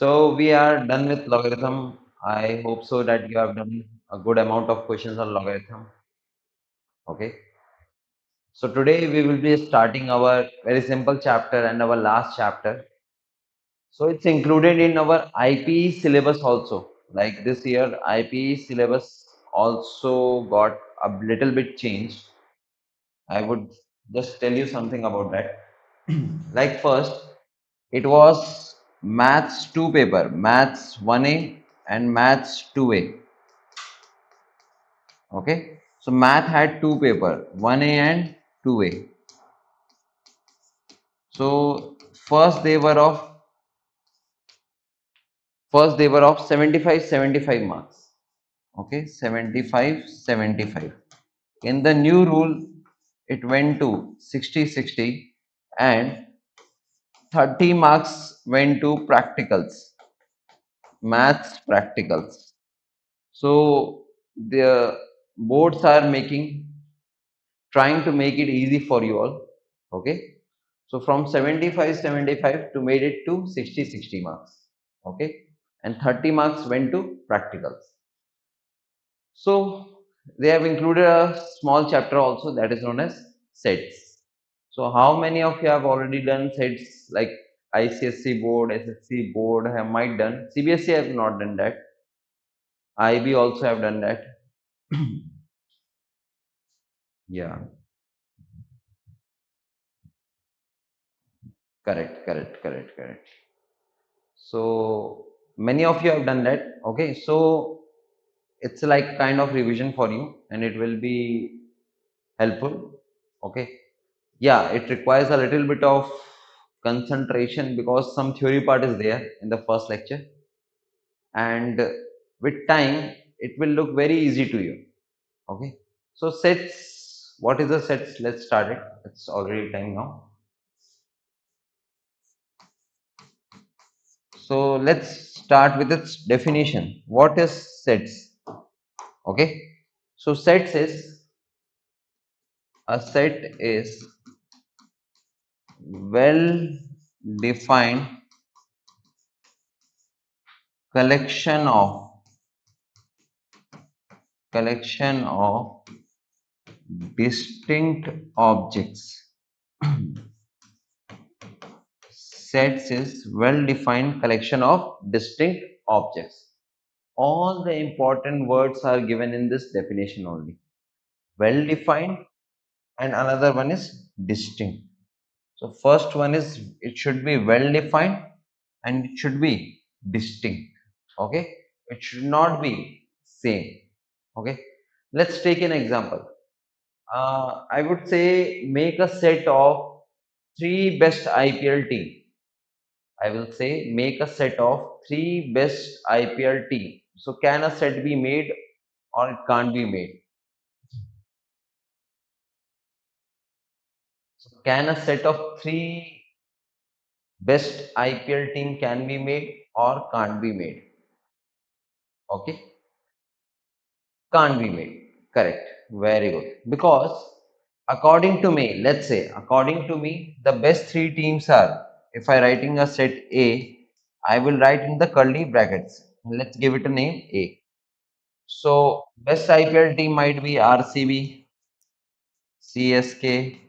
So we are done with logarithm. I hope so that you have done a good amount of questions on logarithm. Okay. So today we will be starting our very simple chapter and our last chapter. So it's included in our IP syllabus also. Like this year, IP syllabus also got a little bit changed. I would just tell you something about that. Like first, it was maths 2 paper, maths 1A and maths 2A. Okay, so math had two paper, 1A and 2A. So first they were of 75 marks. Okay, 75. In the new rule, it went to 60 and 30 marks went to practicals, maths practicals. So the boards are trying to make it easy for you all. Okay, so from 75 to made it to 60 marks. Okay, and 30 marks went to practicals. So they have included a small chapter also that is known as sets. So how many of you have already done sets, like ICSC board, SSC board have might done? CBSE have not done that. IB also have done that. Yeah, correct. So many of you have done that. Okay, so it's like kind of revision for you and it will be helpful. Okay, yeah, it requires a little bit of concentration because some theory part is there in the first lecture, and with time it will look very easy to you. Okay, so sets, what is the sets? Let's start it. It's already time now. So let's start with its definition. What is sets? Okay, so a set is well defined collection of distinct objects. Sets is well defined collection of distinct objects. All the important words are given in this definition only. Well defined and another one is distinct. So first one is it should be well defined and it should be distinct. Okay, it should not be same. Okay, let's take an example. I would say make a set of three best IPL team. I will say make a set of three best IPL team. So can a set be made or it can't be made? So can a set of three best IPL team can be made or can't be made? Okay, can't be made. Correct. Very good. Because according to me, let's say according to me, the best three teams are, if I writing a set A, I will write in the curly brackets. Let's give it a name A. So best IPL team might be RCB, CSK,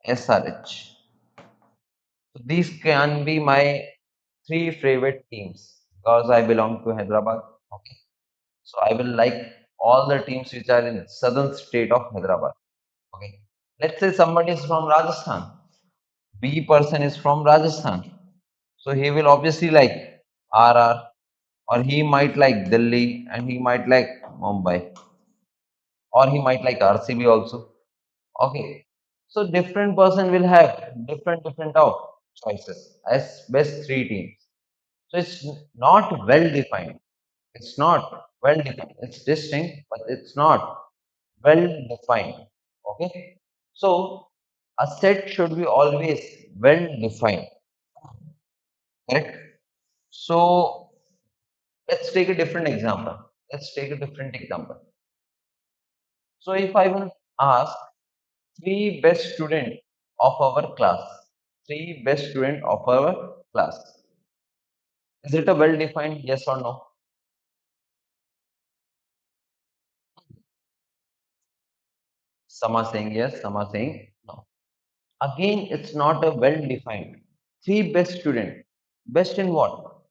SRH. So these can be my three favorite teams because I belong to Hyderabad. Okay. So I will like all the teams which are in southern state of Hyderabad. Okay. Let's say somebody is from Rajasthan. B person is from Rajasthan. So he will obviously like RR, or he might like Delhi and he might like Mumbai, or he might like RCB also. Okay. So different person will have different of choices as best three teams. So it's not well defined. It's not well defined. It's distinct, but it's not well defined. Okay. So a set should be always well defined. Correct. So let's take a different example. Let's take a different example. So if I will ask three best student of our class, three best student of our class. Is it a well defined? Yes or no? Some are saying yes, some are saying no. Again, it's not a well defined. Three best student. Best in what?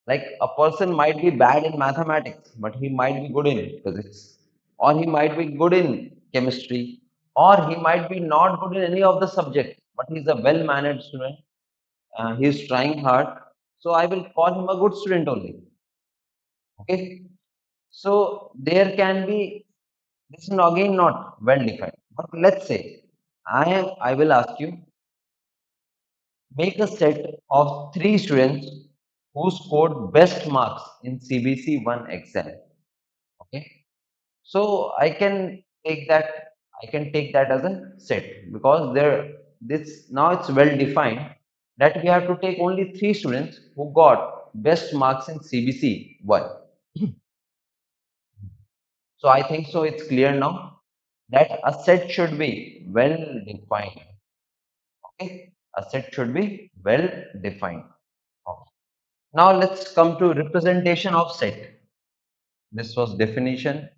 Like a person might be bad in mathematics, but he might be good in physics, or he might be good in chemistry, or he might be not good in any of the subjects, but he's a well mannered student. He's trying hard. So I will call him a good student only. Okay. So there can be, this is again not well defined. But let's say I will ask you, make a set of three students who scored best marks in CBC 1 exam. Okay. So I can take that as a set because there this now it's well defined that we have to take only three students who got best marks in CBC 1. So I think so it's clear now that a set should be well defined. Okay, a set should be well defined. Okay. Now let's come to representation of set. This was definition.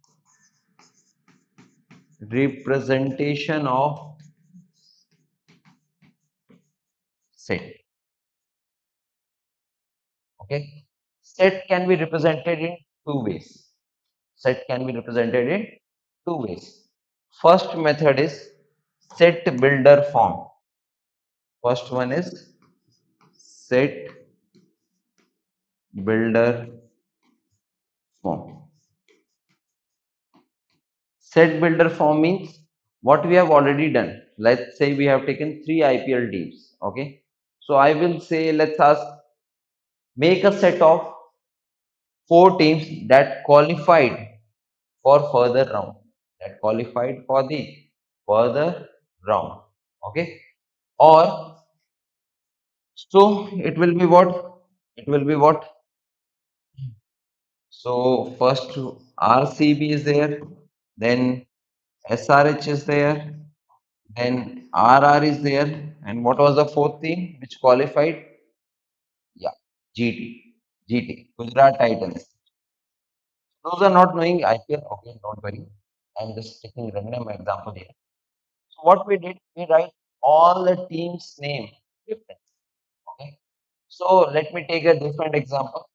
Representation of set. Okay, set can be represented in two ways. Set can be represented in two ways. First method is set builder form. First one is set builder form. Set builder form means what we have already done. Let's say we have taken three IPL teams. Okay, so I will say let's ask make a set of four teams that qualified for further round. That qualified for the further round. Okay, or so it will be what? It will be what? So first RCB is there, then SRH is there, then RR is there, and what was the fourth team which qualified? Yeah, GT, Gujarat Titans. Those are not knowing IPL. Okay, don't worry. I'm just taking random example here. So what we did, we write all the teams' name different. Okay. So let me take a different example.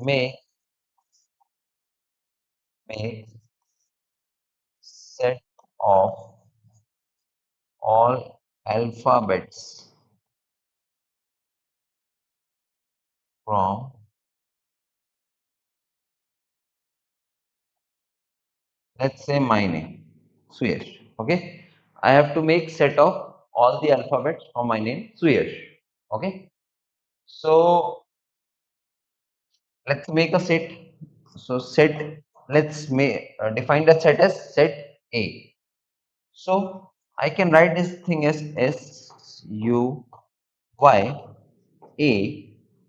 Make make set of all alphabets from, let's say, my name, Suyash. Okay. I have to make set of all the alphabets from my name, Suyash. Okay. So let's make a set. So set, let's define the set as set A. So I can write this thing as SUYA,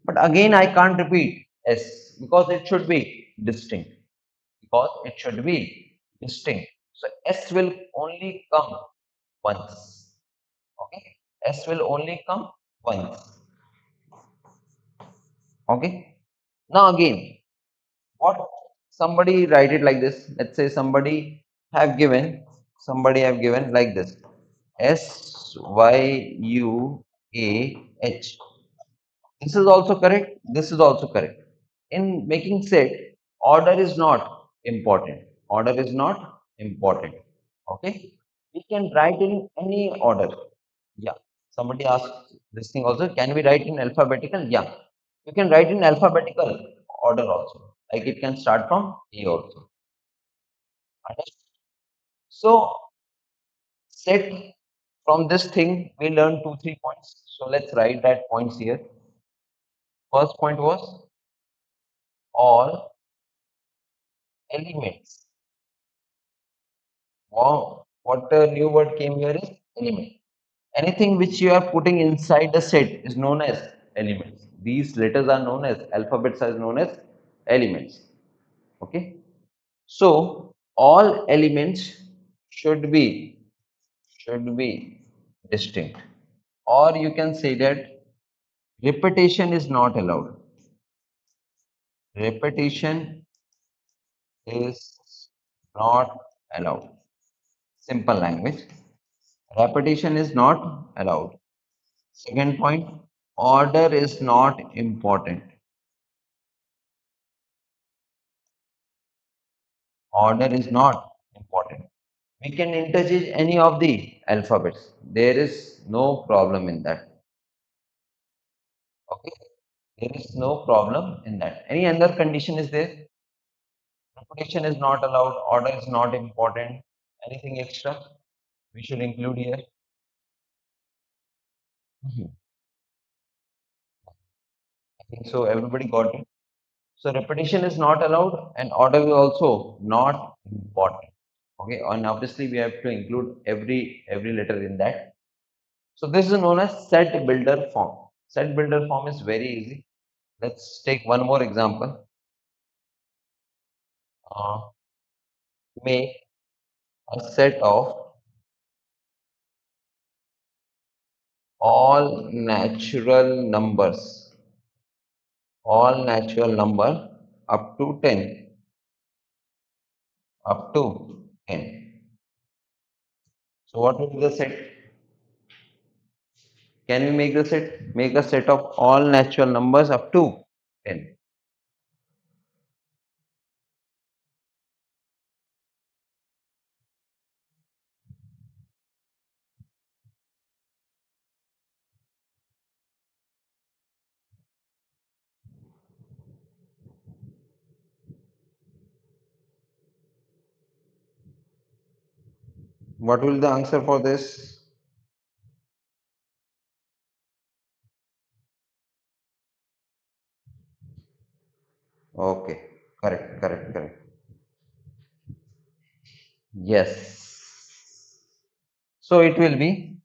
but again I can't repeat S because it should be distinct. Because it should be distinct. So S will only come once. Okay, S will only come once. Okay. Now again, what somebody write it like this. Let's say somebody have given like this. SYUAH. This is also correct. This is also correct. In making set, order is not important. Order is not important. Okay. We can write in any order. Yeah. Somebody asked this thing also. Can we write in alphabetical? Yeah. You can write in alphabetical order also. Like it can start from A also. Understand? So set from this thing we learn 2 3 points. So let's write that points here. First point was all elements. Wow, what a new word came here is element. Anything which you are putting inside the set is known as elements. These letters are known as alphabets are known as elements. Okay. So all elements should be distinct. Or you can say that Repetition is not allowed. Repetition is not allowed. Simple language. Repetition is not allowed. Second point, order is not important. Order is not important. We can interchange any of the alphabets. There is no problem in that. Okay. There is no problem in that. Any other condition is there? Repetition is not allowed. Order is not important. Anything extra we should include here? Mhm. I think so. Everybody got it. So repetition is not allowed, and order is also not important. Okay, and obviously we have to include every letter in that. So this is known as set builder form. Set builder form is very easy. Let's take one more example. Uh, Make a set of all natural numbers, all natural number up to 10, up to 10. So what will be the set? Can we make the set? Make a set of all natural numbers up to 10. What will the answer for this? Okay, correct. Yes. So it will be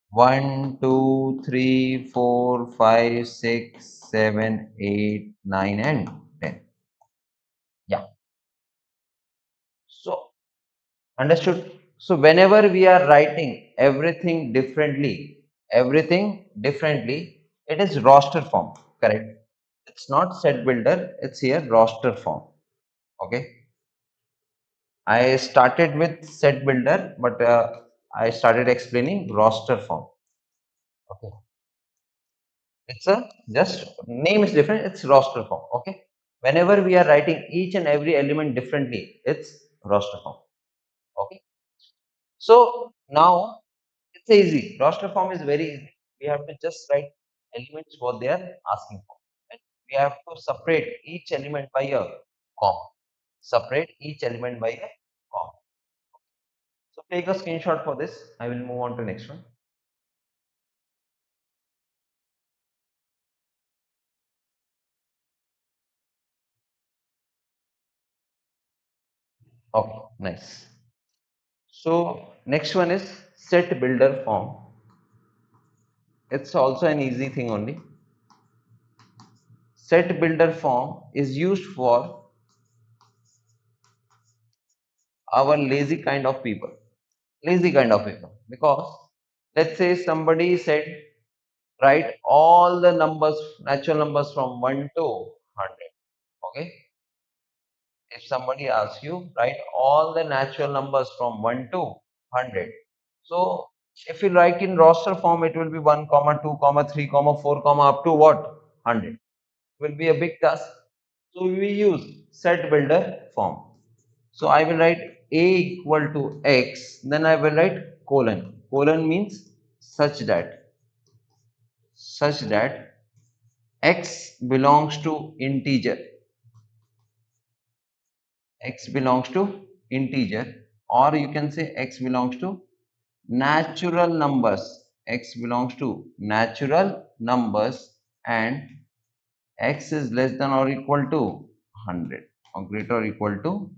1, 2, 3, 4, 5, 6, 7, 8, 9, and 10. Yeah. So understood. So whenever we are writing everything differently, it is roster form. Correct. It's not set builder. It's here roster form. Okay. I started with set builder, but I started explaining roster form. Okay. It's a just name is different. It's roster form. Okay. Whenever we are writing each and every element differently, it's roster form. Okay. So now it's easy. Roster form is very easy. We have to just write elements what they are asking for. And we have to separate each element by a comma. Separate each element by a comma. So take a screenshot for this. I will move on to next one. Okay, nice. So next one is set builder form. It's also an easy thing only. Set builder form is used for our lazy kind of people. Lazy kind of people. Because let's say somebody said write all the numbers, natural numbers from 1 to 100. Okay. If somebody asks you, write all the natural numbers from 1 to 100. So if you write in roster form, it will be 1, comma 2, comma 3, comma 4, comma up to what? 100. Will be a big task. So we use set builder form. So I will write a equal to x, then I will write colon. Colon means such that x belongs to integer. X belongs to integer, or you can say x belongs to natural numbers. X belongs to natural numbers, and x is less than or equal to 100 or greater or equal to.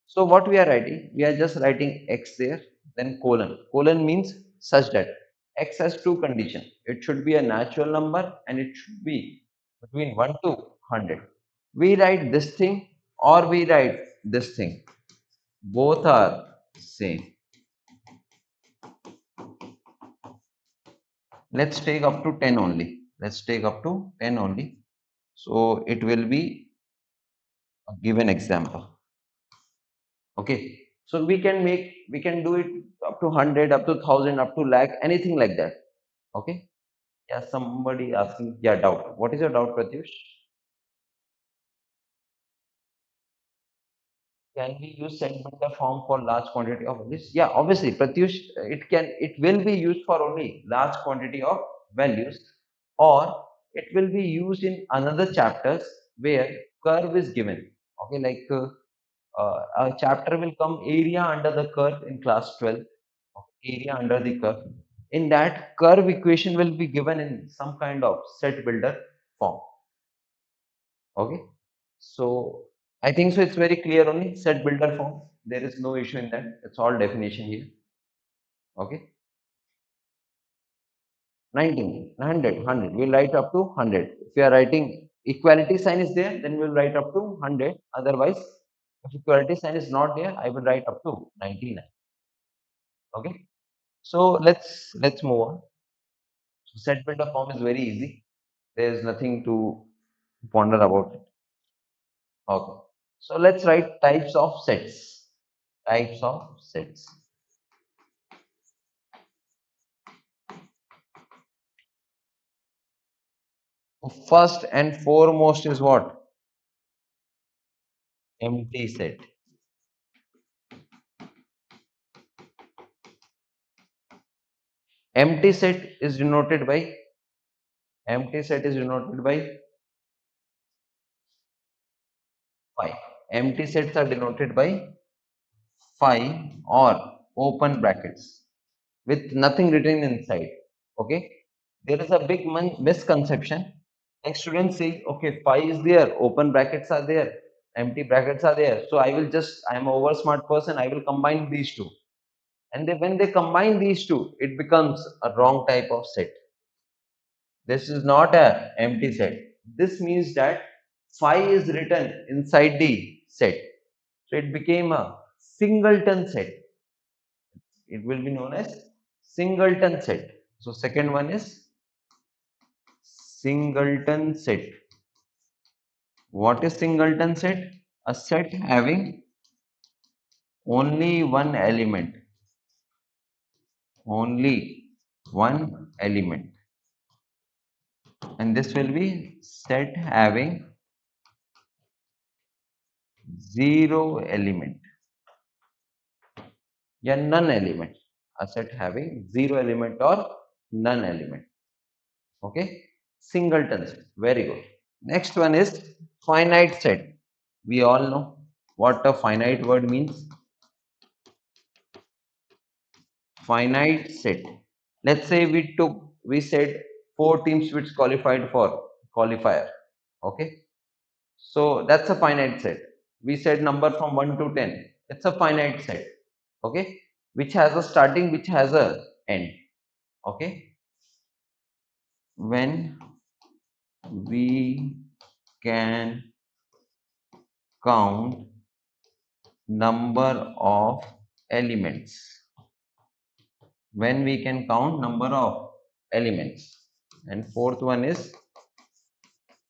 So what we are writing, we are just writing x there, then colon. Colon means such that x has two conditions. It should be a natural number and it should be between 1 to 100. We write this thing or we write this thing, both are same. Let's take up to 10 only. Let's take up to 10 only. So it will be a given example. Okay. So we can do it up to 100, up to 1000, up to lakh, anything like that. Okay. Yeah, somebody asking, yeah, doubt. What is your doubt, Pratyush? Can we use set builder form for large quantity of values? Yeah, obviously, Pratyush, it will be used for only large quantity of values, or it will be used in another chapters where curve is given. Okay, like a chapter will come area under the curve in class 12, area under the curve. In that, curve equation will be given in some kind of set builder form. Okay. So I think so it's very clear only set builder form. There is no issue in that. It's all definition here. Okay. 19, 100, 100. We'll write up to 100. If you are writing equality sign is there, then we'll write up to 100. Otherwise, if equality sign is not there, I will write up to 99. Okay. So let's move on. So set builder form is very easy. There is nothing to ponder about it. Okay. So let's write types of sets. Types of sets. First and foremost is what? Empty set. Empty set is denoted by empty set is denoted by phi. Empty sets are denoted by phi or open brackets with nothing written inside. Okay. There is a big misconception. Like students say, okay, phi is there, open brackets are there, empty brackets are there. So I am a over smart person. I will combine these two. And when they combine these two, it becomes a wrong type of set. This is not a empty set. This means that phi is written inside the set. So it became a singleton set. It will be known as singleton set. So second one is singleton set. What is singleton set? A set having only one element. Only one element. And this will be set having zero element. Yeah, none element. A set having zero element or none element. Okay. Singleton set. Very good. Next one is finite set. We all know what a finite word means. Finite set. Let's say we said four teams which qualified for qualifier. Okay. So that's a finite set. We said number from 1 to 10. It's a finite set. Okay. Which has a starting, which has a end. Okay. When we can count number of elements, when we can count number of elements. And fourth one is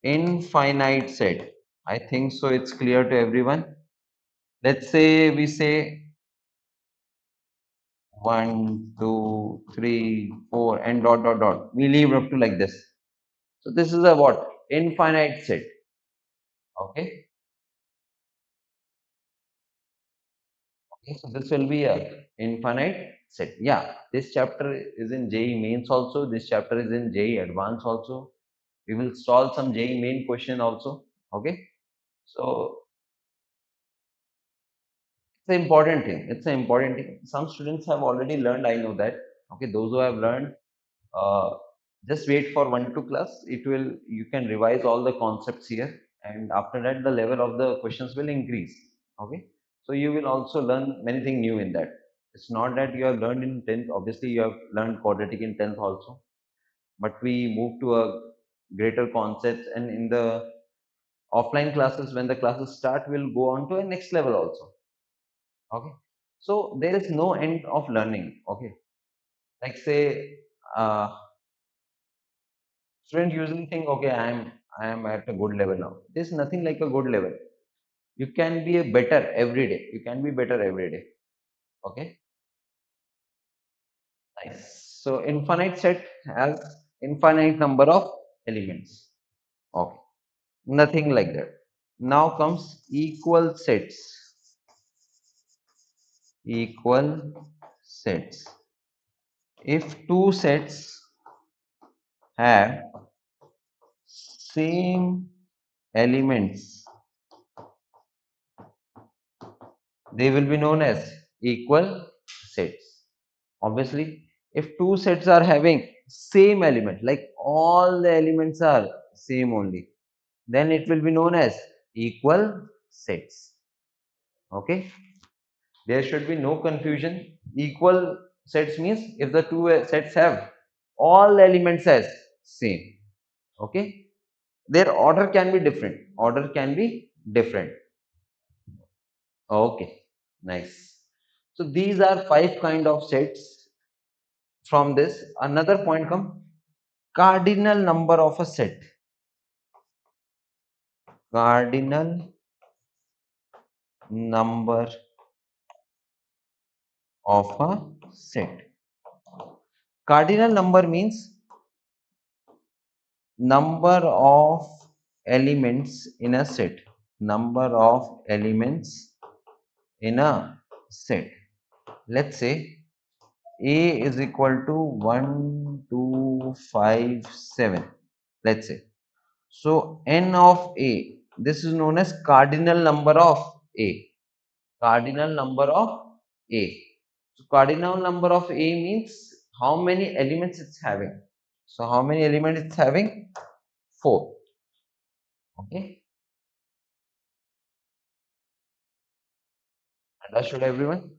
infinite set. I think so it's clear to everyone. Let's say we say 1 2 3 4 and dot dot dot, we leave up to like this. So this is a what? Infinite set. Okay. Okay, so this will be a infinite set. Yeah, this chapter is in JEE mains also. This chapter is in JEE advanced also. We will solve some JEE main question also. Okay, so it's an important thing. It's an important thing. Some students have already learned. I know that. Okay, those who have learned, uh, just wait for 1 2 class. It will, you can revise all the concepts here, and after that, the level of the questions will increase. Okay, so you will also learn many things new in that. It's not that you have learned in 10th. Obviously, you have learned quadratic in 10th also, but we move to a greater concepts, and in the offline classes, when the classes start, we'll go on to a next level also. Okay, so there is no end of learning. Okay, like say, uh, Students usually think, okay, I am at a good level now. There's nothing like a good level. You can be a better every day. You can be better every day. Okay, nice. So infinite set has infinite number of elements. Okay, nothing like that. Now comes equal sets. Equal sets. If two sets have same elements, they will be known as equal sets. Obviously, if two sets are having same element, like all the elements are same only, then it will be known as equal sets. Okay, there should be no confusion. Equal sets means if the two sets have all the elements as same. Okay, their order can be different. Order can be different. Okay, nice. So these are five kind of sets. From this, another point come cardinal number of a set. Cardinal number of a set. Cardinal number means number of elements in a set. Number of elements in a set. Let's say A is equal to 1, 2, 5, 7. Let's say. So n of A, this is known as cardinal number of A. Cardinal number of A. So cardinal number of A means how many elements it's having. So how many elements it's having? 4. Okay. Understood everyone?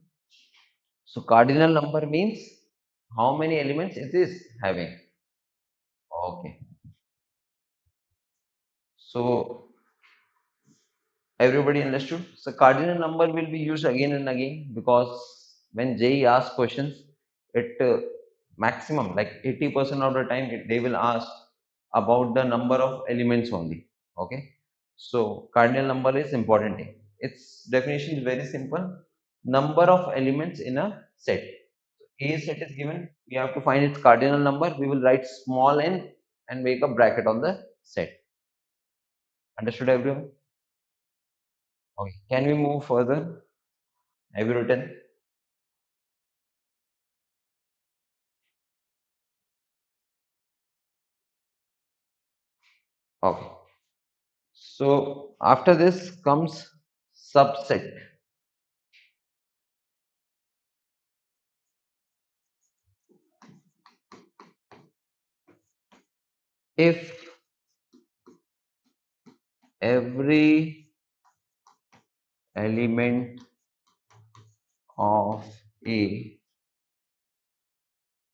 So cardinal number means how many elements it is having. Okay. So everybody understood? So cardinal number will be used again and again because when JE asks questions, it maximum like 80% of the time they will ask about the number of elements only. Okay, so cardinal number is important thing. Its definition is very simple: number of elements in a set. A set is given, we have to find its cardinal number. We will write small n and make a bracket on the set. Understood everyone? Okay, can we move further? Have you written? Okay. So after this comes subset. If every element of A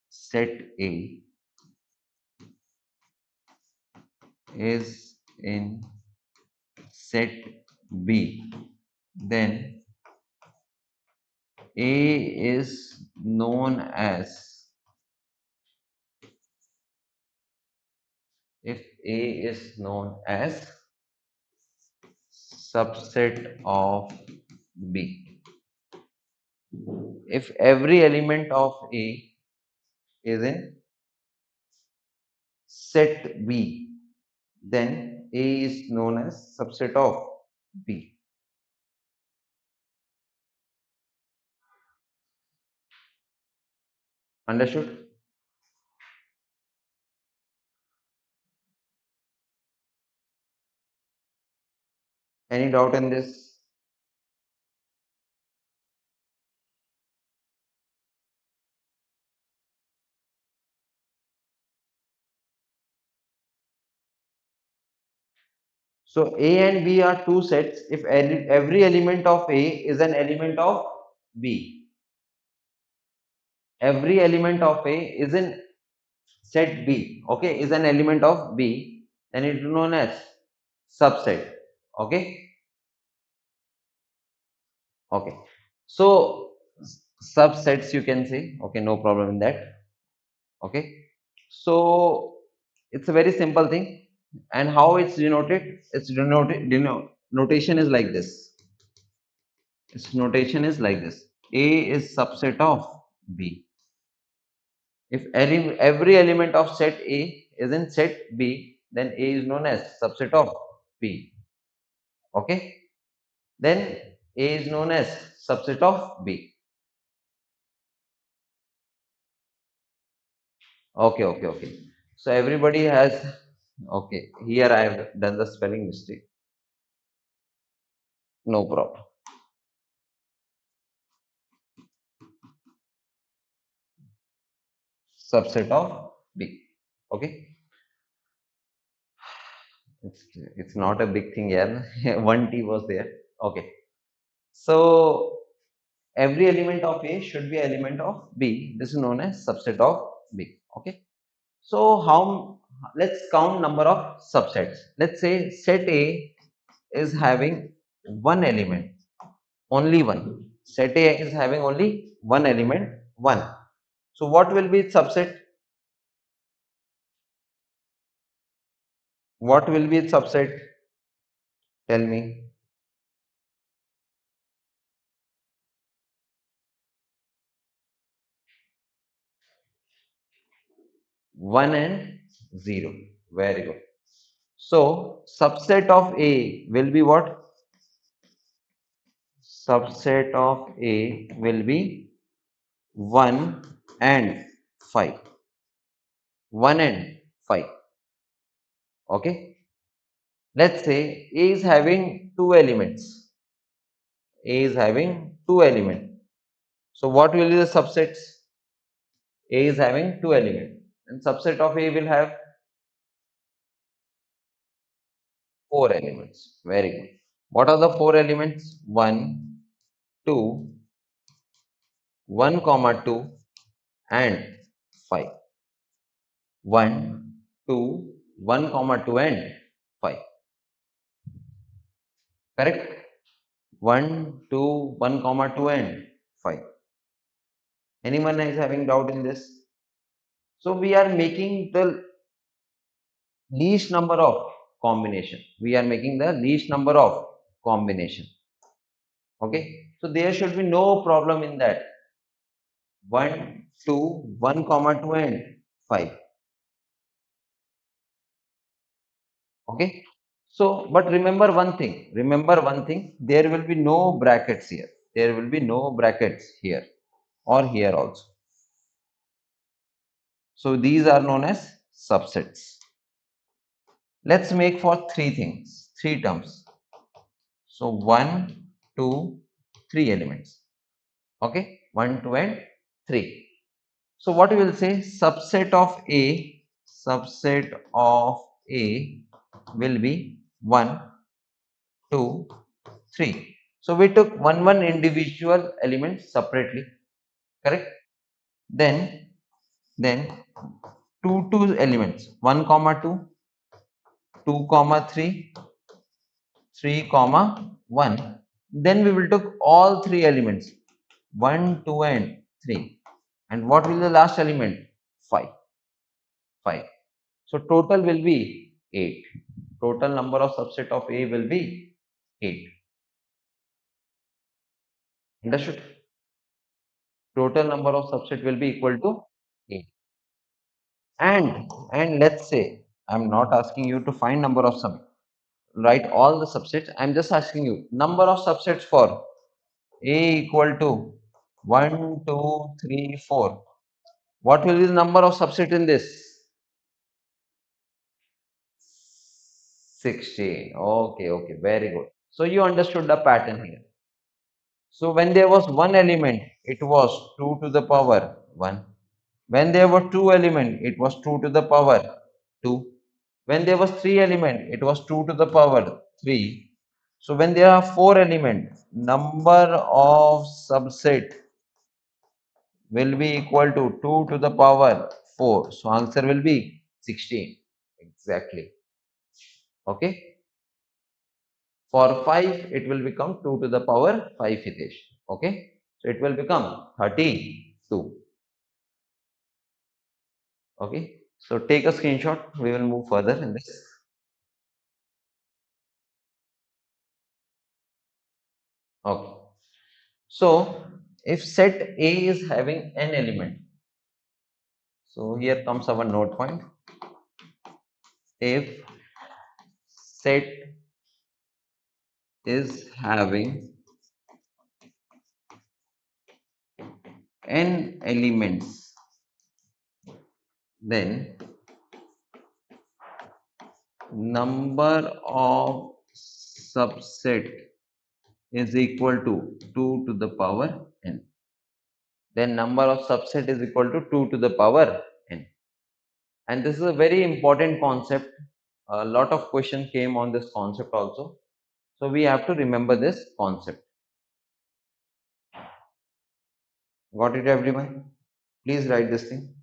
set A is in set B, then A is known as, if A is known as subset of B. If every element of A is in set B, then A is known as subset of B. Understood? Any doubt in this? So A and B are two sets. If every element of A is an element of B, every element of A is in set B, okay, is an element of B, then it is known as subset. Okay, okay. So subsets you can say, okay, no problem in that. Okay, so It's a very simple thing. And how it's denoted? Its notation is like this. Its notation is like this. A is subset of B. If every element of set A is in set B, then A is known as subset of B. Okay? Then A is known as subset of B. Okay, okay, okay. So everybody has, okay, here I have done the spelling mistake. No problem. Subset of B. Okay. It's not a big thing here. One T was there. Okay. So every element of A should be element of B. This is known as subset of B. Okay. So how, let's count number of subsets. Let's say set A is having one element, only one. Set A is having only one element, one. So what will be its subset? What will be its subset? Tell me. 1 and 0. Very good. So subset of A will be what? Subset of A will be 1 and 5. 1 and 5. Okay. Let's say A is having two elements. A is having two elements. So what will be the subsets? A is having two elements. And subset of A will have four elements. Very good. What are the four elements? 1, 2, 1 comma 2 and 5. 1, 2, 1 comma 2 and 5. Correct? 1, 2, 1 comma 2 and 5. Anyone is having doubt in this? So we are making the least number of combination. We are making the least number of combination. Okay. So there should be no problem in that. 1, 2, 1 comma 2 and 5. Okay. So, but remember one thing. Remember one thing. There will be no brackets here. There will be no brackets here or here also. So these are known as subsets. Let's make for three things, three terms. So 1, 2, 3 elements. Okay, 1, 2 and 3. So what we will say, subset of A will be 1, 2, 3. So we took one individual element separately, correct? Then two elements, 1 comma 2, 2 comma 3, 3 comma 1. Then we will took all three elements, 1, 2 and 3. And what will the last element? 5. 5. So total will be 8. Total number of subset of A will be 8. Understood? Total number of subset will be equal to 8. And let's say I'm not asking you to find number of write all the subsets. I'm just asking you number of subsets for A equal to 1, 2, 3, 4. What will be the number of subset in this? 16. Okay, okay, very good. So you understood the pattern here. So when there was one element, it was 2 to the power 1. When there were two elements, it was 2 to the power 2. When there was three elements, it was 2 to the power 3. So when there are four elements, number of subset will be equal to 2 to the power 4. So answer will be 16. Exactly. Okay. For 5, it will become 2 to the power 5 Hitesh. Okay. So it will become 32. Okay. So take a screenshot. We will move further in this. Okay. So if set A is having n element, so here comes our note point. If set is having n elements, then number of subset is equal to 2 to the power n. Then number of subset is equal to 2 to the power n. And this is a very important concept. A lot of questions came on this concept also. So we have to remember this concept. Got it, everyone? Please write this thing.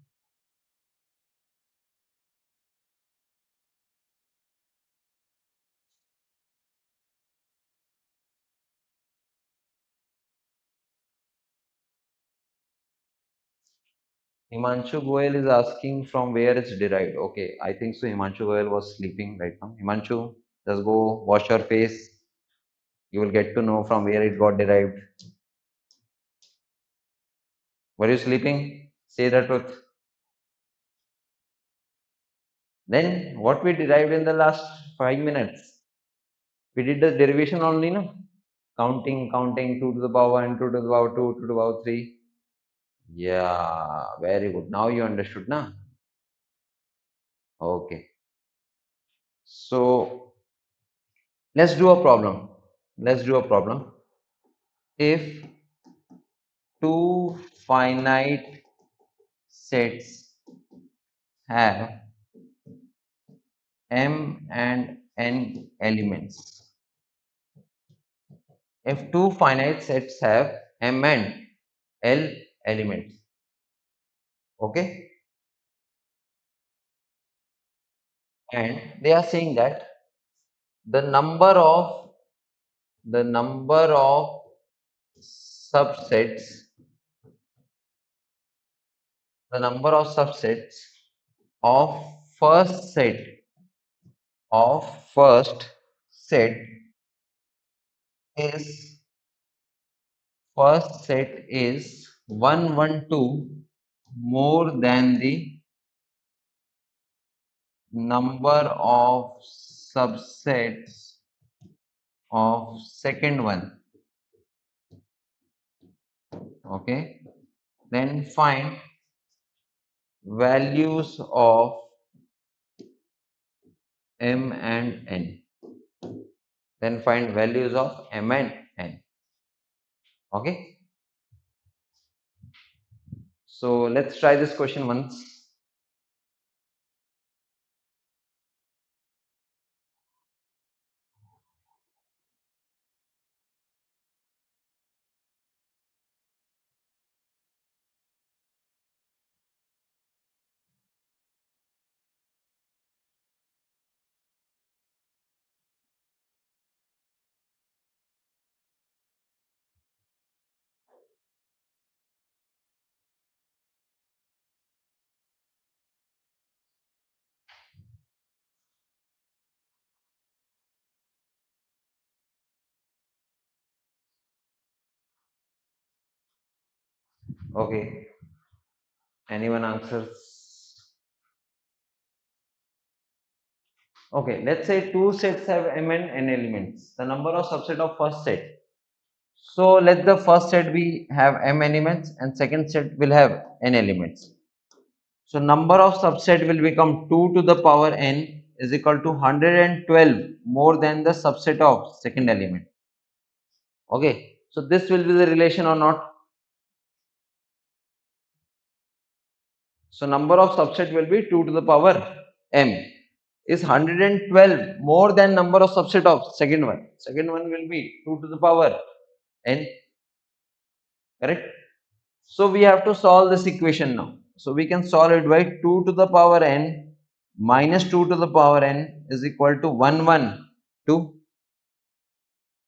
Himanshu Goel is asking from where it's derived. Okay, I think so. Himanshu Goel was sleeping right now. Himanshu, just go wash your face. You will get to know from where it got derived. Were you sleeping? Say the truth. Then what we derived in the last 5 minutes? We did the derivation only, no? Counting 2 to the power 1, 2 to the power 2, 2 to the power 3. Yeah, very good. Now you understood, na? Okay. So let's do a problem. Let's do a problem. If two finite sets have m and n elements, if two finite sets have m and l elements, okay, and they are saying that the number of subsets the number of subsets of first set first set is first set is 112 more than the number of subsets of second one. Okay, then find values of m and n. Then find values of m and n. Okay, so let's try this question once. Okay, anyone answers? Okay, let's say two sets have m and n elements. The number of subset of first set. So let the first set be have m elements and second set will have n elements. So number of subset will become 2 to the power n is equal to 112 more than the subset of second element. Okay, so this will be the relation or not? So number of subset will be 2 to the power m is 112 more than number of subset of second one. Second one will be 2 to the power n, correct? So we have to solve this equation now. So we can solve it by 2 to the power n minus 2 to the power n is equal to 112. 2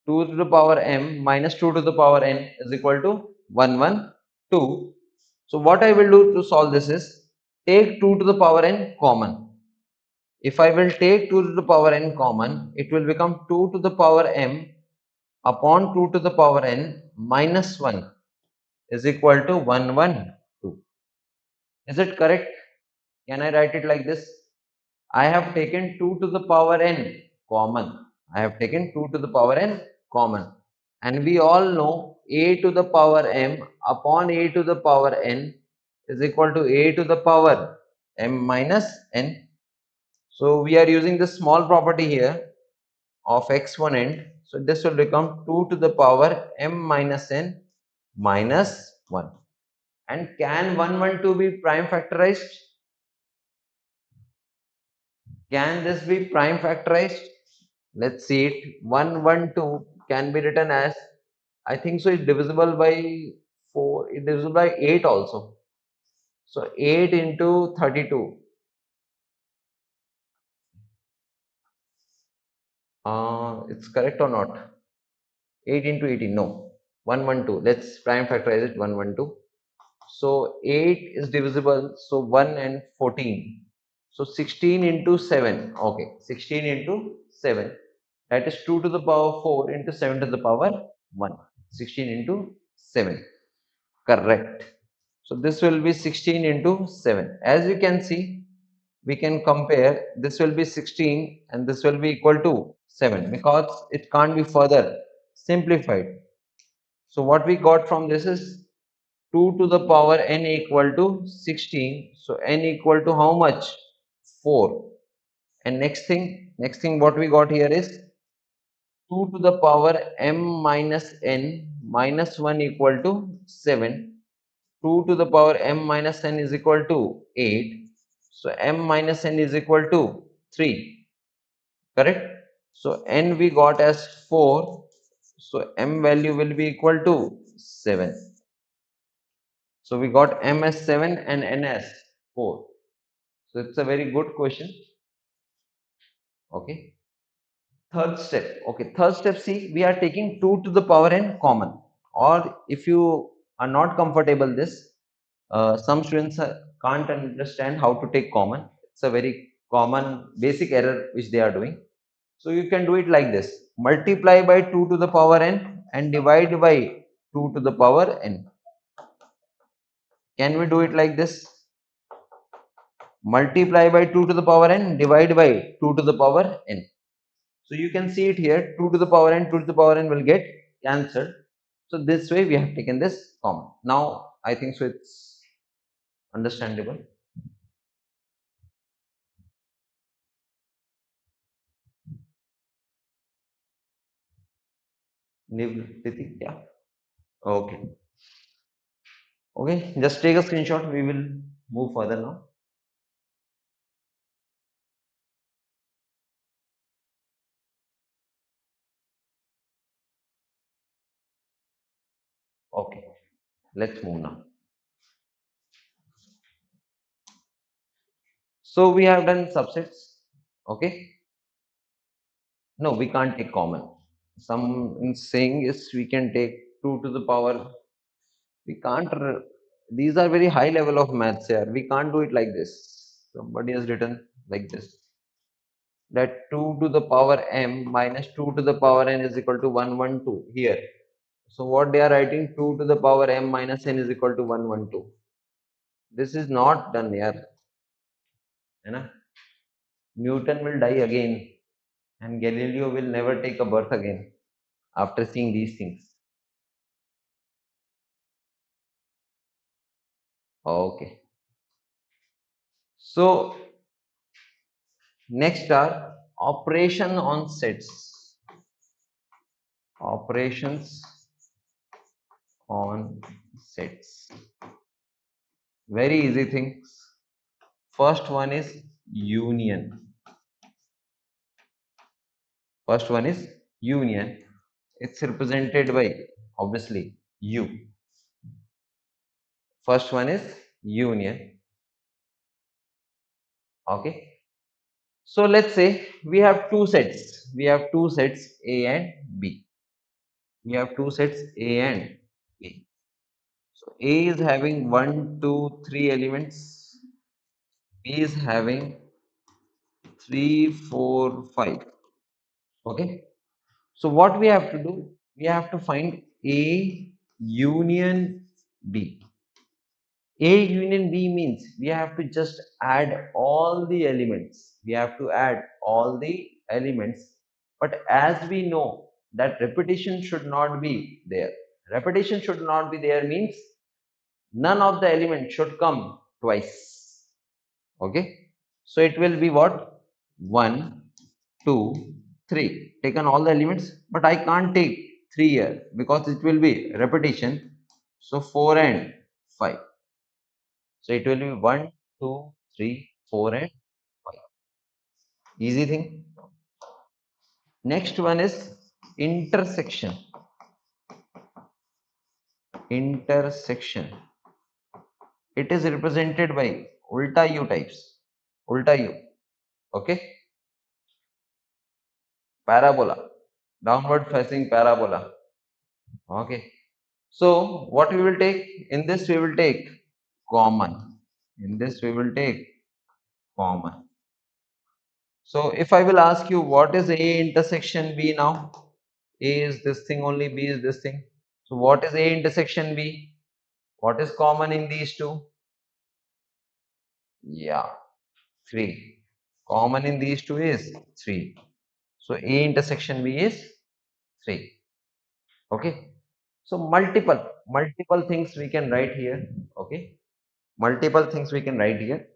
to the power m minus 2 to the power n is equal to 112. So what I will do to solve this is take 2 to the power n common. If I will take 2 to the power n common, it will become 2 to the power m upon 2 to the power n minus 1 is equal to 112. Is it correct? Can I write it like this? I have taken 2 to the power n common. I have taken 2 to the power n common. And we all know a to the power m upon a to the power n is equal to a to the power m minus n. So we are using this small property here of exponent. So this will become 2 to the power m minus n minus 1. And can 112 be prime factorized? Can this be prime factorized? Let's see it. 112 can be written as, I think so, it's divisible by 4, it is divisible by 8 also. So 8 into 32. It's correct or not? 8 into 18, no. 112. Let's prime factorize it, 112. So 8 is divisible, so 1 and 14. So 16 into 7. Okay, 16 into 7. That is 2 to the power 4 into 7 to the power 1. 16 into 7. Correct. So this will be 16 into 7. As you can see, we can compare, this will be 16 and this will be equal to 7 because it can't be further simplified. So what we got from this is 2 to the power n equal to 16. So n equal to how much? 4. And next thing what we got here is 2 to the power m minus n minus 1 equal to 7. 2 to the power m minus n is equal to 8. So m minus n is equal to 3. Correct? So n we got as 4. So m value will be equal to 7. So we got m as 7 and n as 4. So it's a very good question. Okay. Third step. Okay. Third step, see, we are taking 2 to the power n common. Or if you are not comfortable this, some students can't understand how to take common. It's a very common basic error which they are doing. So you can do it like this: multiply by 2 to the power n and divide by 2 to the power n. Can we do it like this? Multiply by 2 to the power n, divide by 2 to the power n. So you can see it here, 2 to the power n, 2 to the power n will get cancelled. So this way we have taken this common. Now I think so it's understandable. Nivritik, yeah. Okay. Okay, just take a screenshot. We will move further now. Okay, let's move now. So we have done subsets. Okay. No, we can't take common. Some saying is we can take 2 to the power. We can't. These are very high level of maths here. We can't do it like this. Somebody has written like this. That 2 to the power m minus 2 to the power n is equal to 112 here. So what they are writing, 2 to the power m minus n is equal to 112. This is not done here. You know? Newton will die again and Galileo will never take a birth again after seeing these things. Okay. So next are operation on sets. Operations on sets. Very easy things. First one is union. First one is union. It's represented by obviously U. First one is union. Okay. So let's say we have two sets. We have two sets A and B. We have two sets A and B. So A is having 1, 2, 3 elements. B is having 3, 4, 5. Okay. So what we have to do? We have to find A union B. A union B means we have to just add all the elements. We have to add all the elements. But as we know that repetition should not be there. Repetition should not be there means none of the elements should come twice. Okay. So it will be what? 1, 2, 3. Taken all the elements, but I can't take 3 here because it will be repetition. So 4 and 5. So it will be 1, 2, 3, 4 and 5. Easy thing. Next one is intersection. Intersection. It is represented by ulta U types. Ulta U. Okay. Parabola. Downward facing parabola. Okay. So what we will take? In this we will take common. In this we will take common. So if I will ask you what is A intersection B now? A is this thing only, B is this thing. So what is A intersection B? What is common in these two? Yeah, 3. Common in these two is 3. So A intersection B is 3. Okay. So multiple things we can write here. Okay. Multiple things we can write here.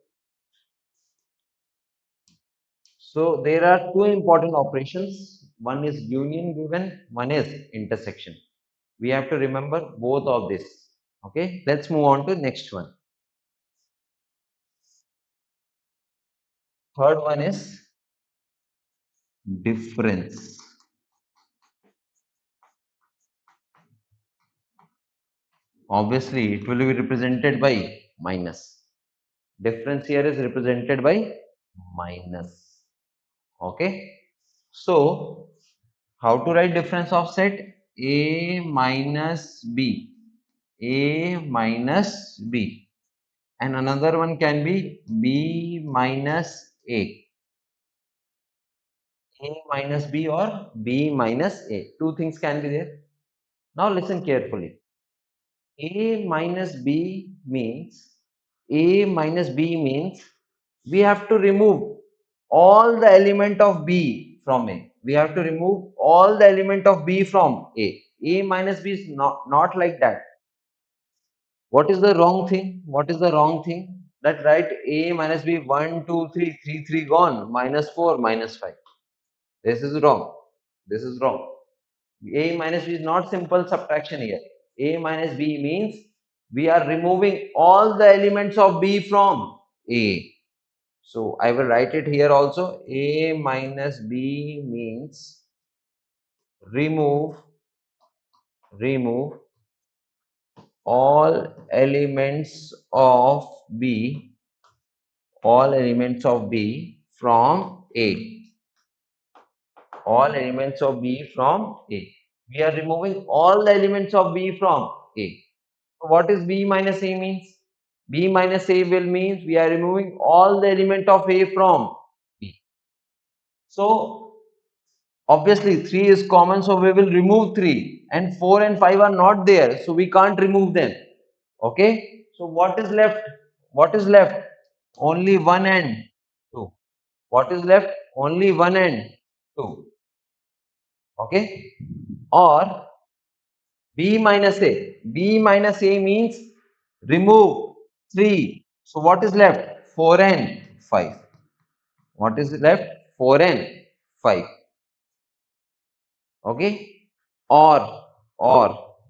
So there are two important operations. One is union given, one is intersection. We have to remember both of this. Okay, let's move on to next one. Third one is difference. Obviously, it will be represented by minus. Difference here is represented by minus. Okay, so how to write difference of set? A minus B. A minus B. And another one can be B minus A. A minus B or B minus A. Two things can be there. Now listen carefully. A minus B means we have to remove all the element of B from A. We have to remove all the element of B from A. A minus B is not like that. What is the wrong thing? What is the wrong thing? That write A minus B 1, 2, 3, 3, 3 gone, minus 4, minus 5. This is wrong. This is wrong. A minus B is not simple subtraction here. A minus B means we are removing all the elements of B from A. So I will write it here also. A minus B means remove all elements of B, all elements of B from A. All elements of B from A. We are removing all the elements of B from A. So what is B minus A means? B minus A will means we are removing all the element of A from B. So obviously 3 is common, so we will remove 3, and 4 and 5 are not there, so we can't remove them. Okay. So what is left? What is left? Only 1 and 2. What is left? Only 1 and 2. Okay. Or B minus A. B minus A means remove 3. So what is left? 4 and 5. What is left? 4 and 5. Okay. Or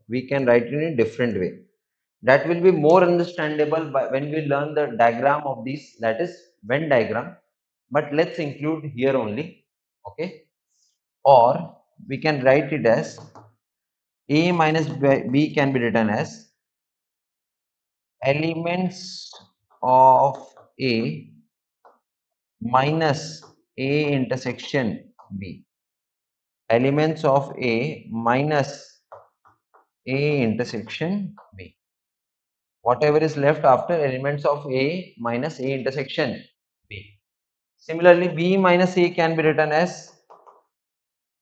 we can write it in a different way. That will be more understandable when we learn the diagram of this, that is Venn diagram. But let's include here only. Okay. Or we can write it as A minus B can be written as elements of A minus A intersection B. Elements of A minus A intersection B. whatever is left after elements of A minus A intersection B. Similarly, B minus A can be written as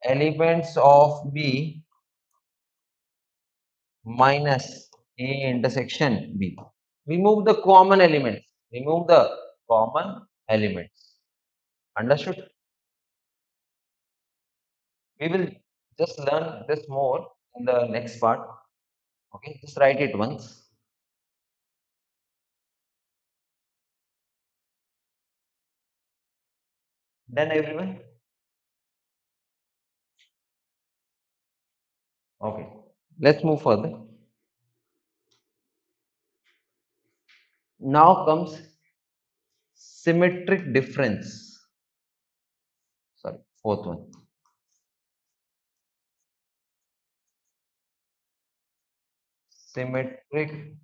elements of B minus A intersection B. Remove the common elements. Remove the common elements. Understood? We will just learn this more in the next part. Okay, just write it once. Done, everyone? Okay. Let's move further. Now comes symmetric difference. Sorry, fourth one. Symmetric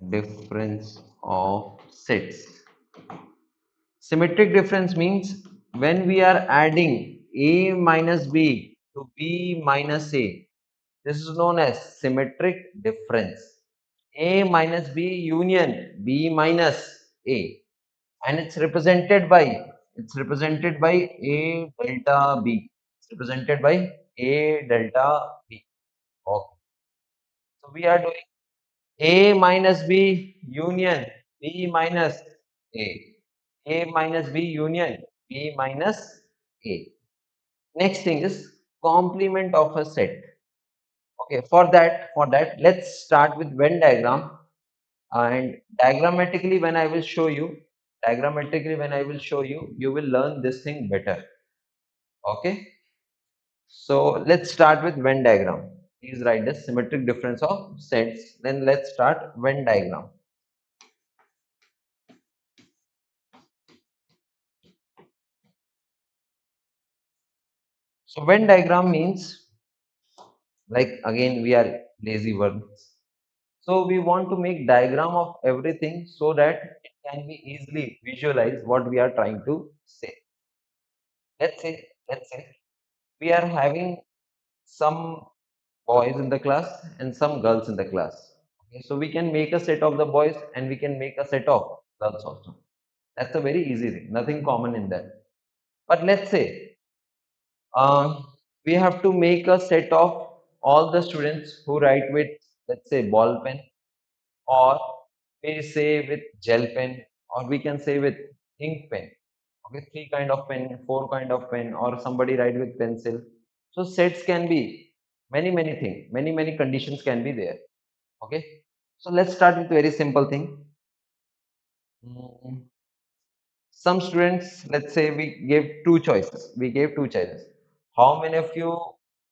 difference of sets. Symmetric difference means when we are adding A minus B to B minus A, this is known as symmetric difference. A minus B union B minus A, and it's represented by A delta B. It's represented by A delta B. Okay. So we are doing A minus B union B minus A. A minus B union B minus A. Next thing is complement of a set. Okay, for that, let's start with Venn diagram. And diagrammatically when I will show you, you will learn this thing better. Okay. So let's start with Venn diagram. Please write the symmetric difference of sets. Then let's start Venn diagram. So Venn diagram means, like, again we are lazy words. So we want to make diagram of everything so that it can be easily visualize what we are trying to say. Let's say we are having some boys in the class and some girls in the class. Okay, so we can make a set of the boys and we can make a set of girls also. That's a very easy thing, nothing common in that. But let's say we have to make a set of all the students who write with, let's say, ball pen, or we say with gel pen, or we can say with ink pen. Okay, three kind of pen, four kind of pen, or somebody write with pencil. So sets can be many things, many conditions can be there. Okay, so let's start with very simple thing. Mm, some students, let's say we gave two choices. How many of you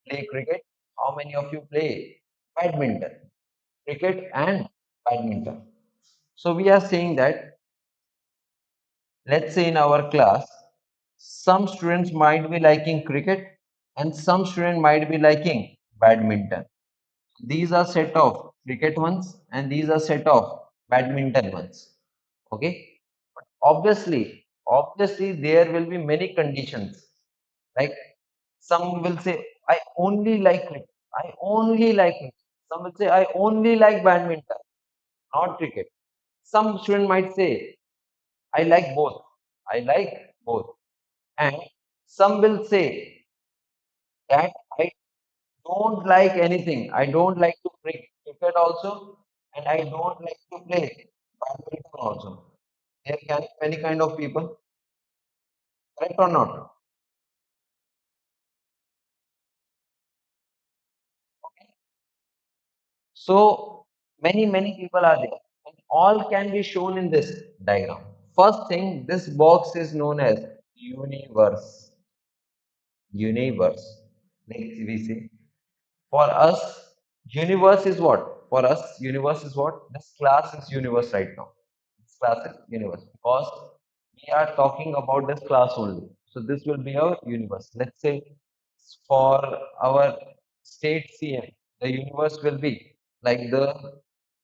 play cricket? How many of you play badminton? Cricket and badminton. So we are saying that, let's say in our class, some students might be liking cricket and some student might be liking badminton. These are set of cricket ones and these are set of badminton ones. Okay, obviously there will be many conditions. Like, some will say, I only like cricket, I only like cricket. Some will say, I only like badminton, not cricket. Some student might say, I like both, I like both. And some will say that I don't like anything, I don't like to play cricket also, and I don't like to play badminton also. There can be many kind of people, correct or not? So many people are there, and all can be shown in this diagram. First thing, this box is known as universe. Universe. Like we say, for us, universe is what? For us, universe is what? This class is universe right now. This class is universe because we are talking about this class only. So this will be our universe. Let's say for our state CM, the universe will be like the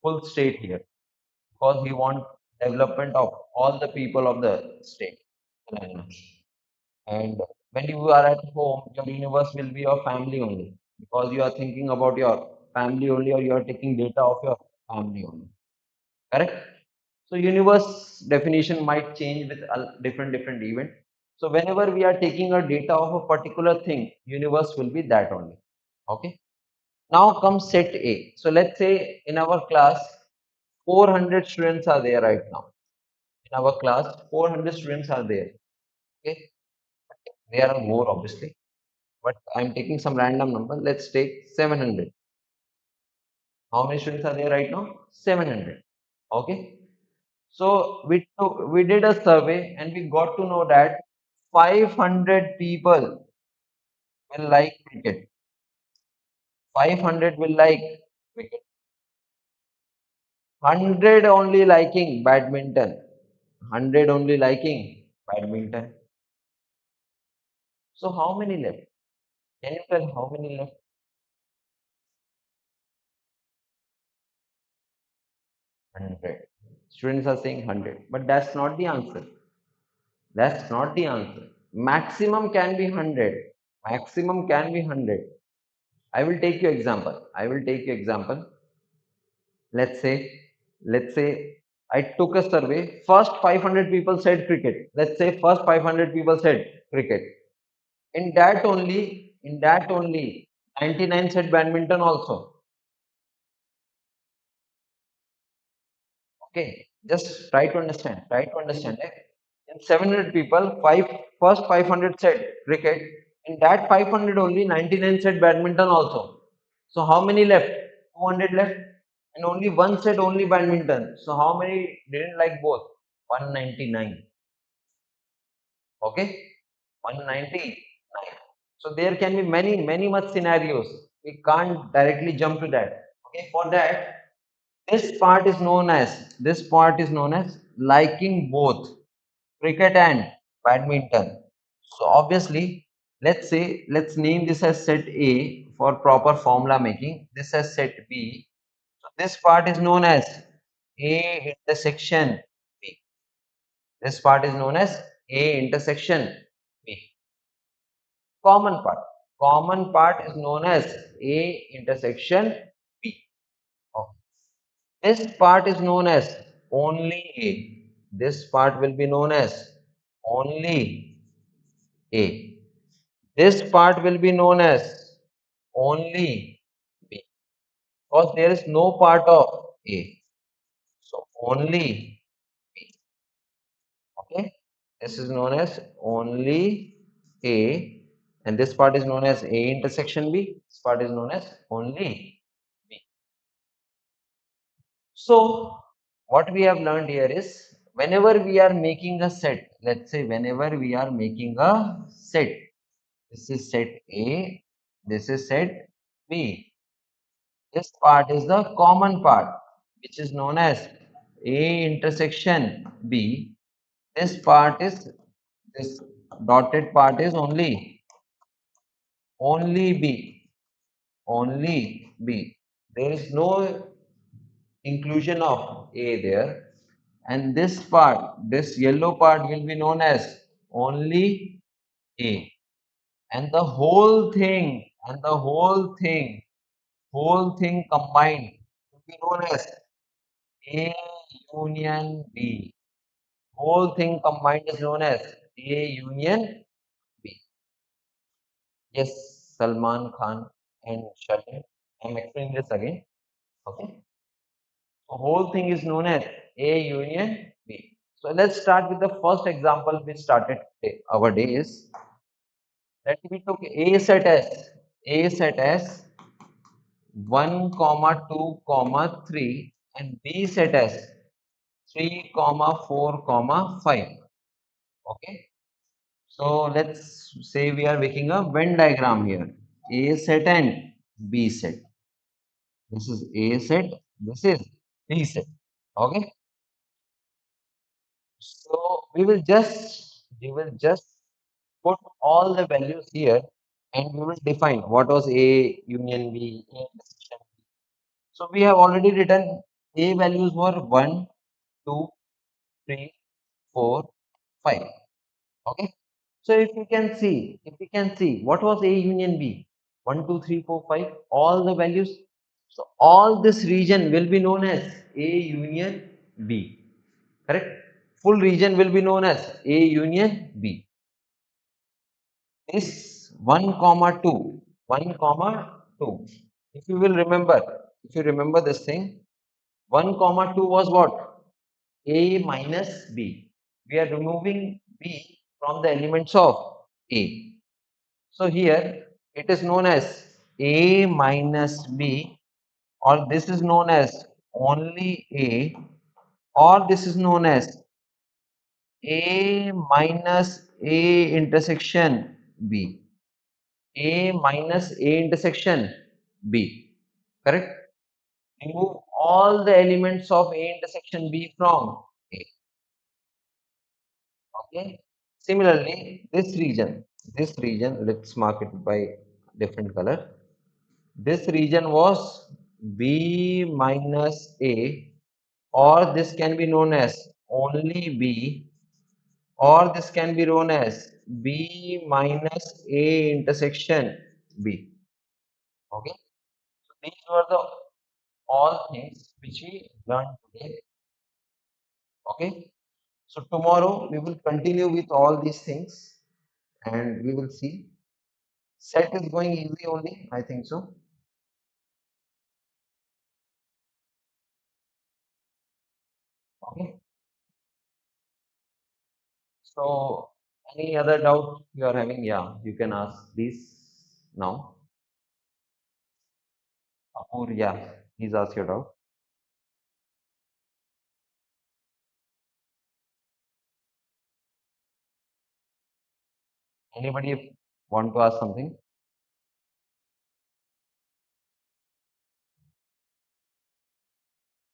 full state here because we want development of all the people of the state. And when you are at home, your universe will be your family only because you are thinking about your family only, or you are taking data of your family only. Correct? So universe definition might change with a different event. So whenever we are taking a data of a particular thing, universe will be that only. Okay. Now comes set A. So let's say in our class, 400 students are there right now. In our class, 400 students are there. Okay. There are more obviously, but I'm taking some random number. Let's take 700. How many students are there right now? 700. Okay. So we did a survey and we got to know that 500 people will like cricket. 500 will like cricket. 100 only liking badminton. 100 only liking badminton. So how many left? Can you tell how many left? 100. Students are saying 100, but that's not the answer. That's not the answer. Maximum can be 100. Maximum can be 100. I will take you example. I will take you example. Let's say, let's say I took a survey. First 500 people said cricket. Let's say first 500 people said cricket. In that only, 99 said badminton also. Okay, just try to understand. Try to understand. In 700 people, first 500 said cricket. In that 500 only, 99 said badminton also. So how many left? 200 left, and only one said only badminton. So how many didn't like both? 199. Okay, 199. So there can be many much scenarios. We can't directly jump to that. Okay, for that, this part is known as liking both cricket and badminton. So obviously, let's name this as set A for proper formula making. This as set B. So this part is known as A intersection B. This part is known as A intersection B. Common part. Common part is known as A intersection B. Okay. This part is known as only A. This part will be known as only A. This part will be known as only B, because there is no part of A. So only B. Okay. This is known as only A, and this part is known as A intersection B. This part is known as only B. So, what we have learned here is whenever we are making a set, let's say whenever we are making a set, this is set A, this is set B. This part is the common part, which is known as A intersection B. This part is this dotted part is only B, only B. There is no inclusion of A there, and this part, this yellow part will be known as only A, and the whole thing, whole thing combined will be known as A union B. Whole thing combined is known as A union B. Yes, Salman Khan and Shalin. I'm explaining this again. Okay. So whole thing is known as A union B. So let's start with the first example we started today. Our day is that we took A set as 1 comma 2 comma 3 and B set as 3 comma 4 comma 5. Okay. So let's say we are making a Venn diagram here. A set and B set. This is A set. This is B set. Okay. So we will just put all the values here and we will define what was A union B, A intersection B. So we have already written A values were 1, 2, 3, 4, 5. Okay. So if we can see what was A union B, 1, 2, 3, 4, 5, all the values. So all this region will be known as A union B. Correct? Full region will be known as A union B. This 1 comma 2, 1 comma 2. If you will remember, if you remember this thing, 1 comma 2 was what? A minus B. We are removing B from the elements of A. So here it is known as A minus B, or this is known as only A, or this is known as A minus A intersection B. A minus A intersection B. Correct? Remove all the elements of A intersection B from A. Okay. Similarly, this region, let's mark it by different color. This region was B minus A, or this can be known as only B, or this can be known as B minus A intersection B. Okay. So these were the all things which we learned today. Okay. So tomorrow we will continue with all these things and we will see. Set is going easy only, I think so. Okay. So any other doubt you are having? Yeah, you can ask these now. Apur, yeah, please ask your doubt. Anybody want to ask something?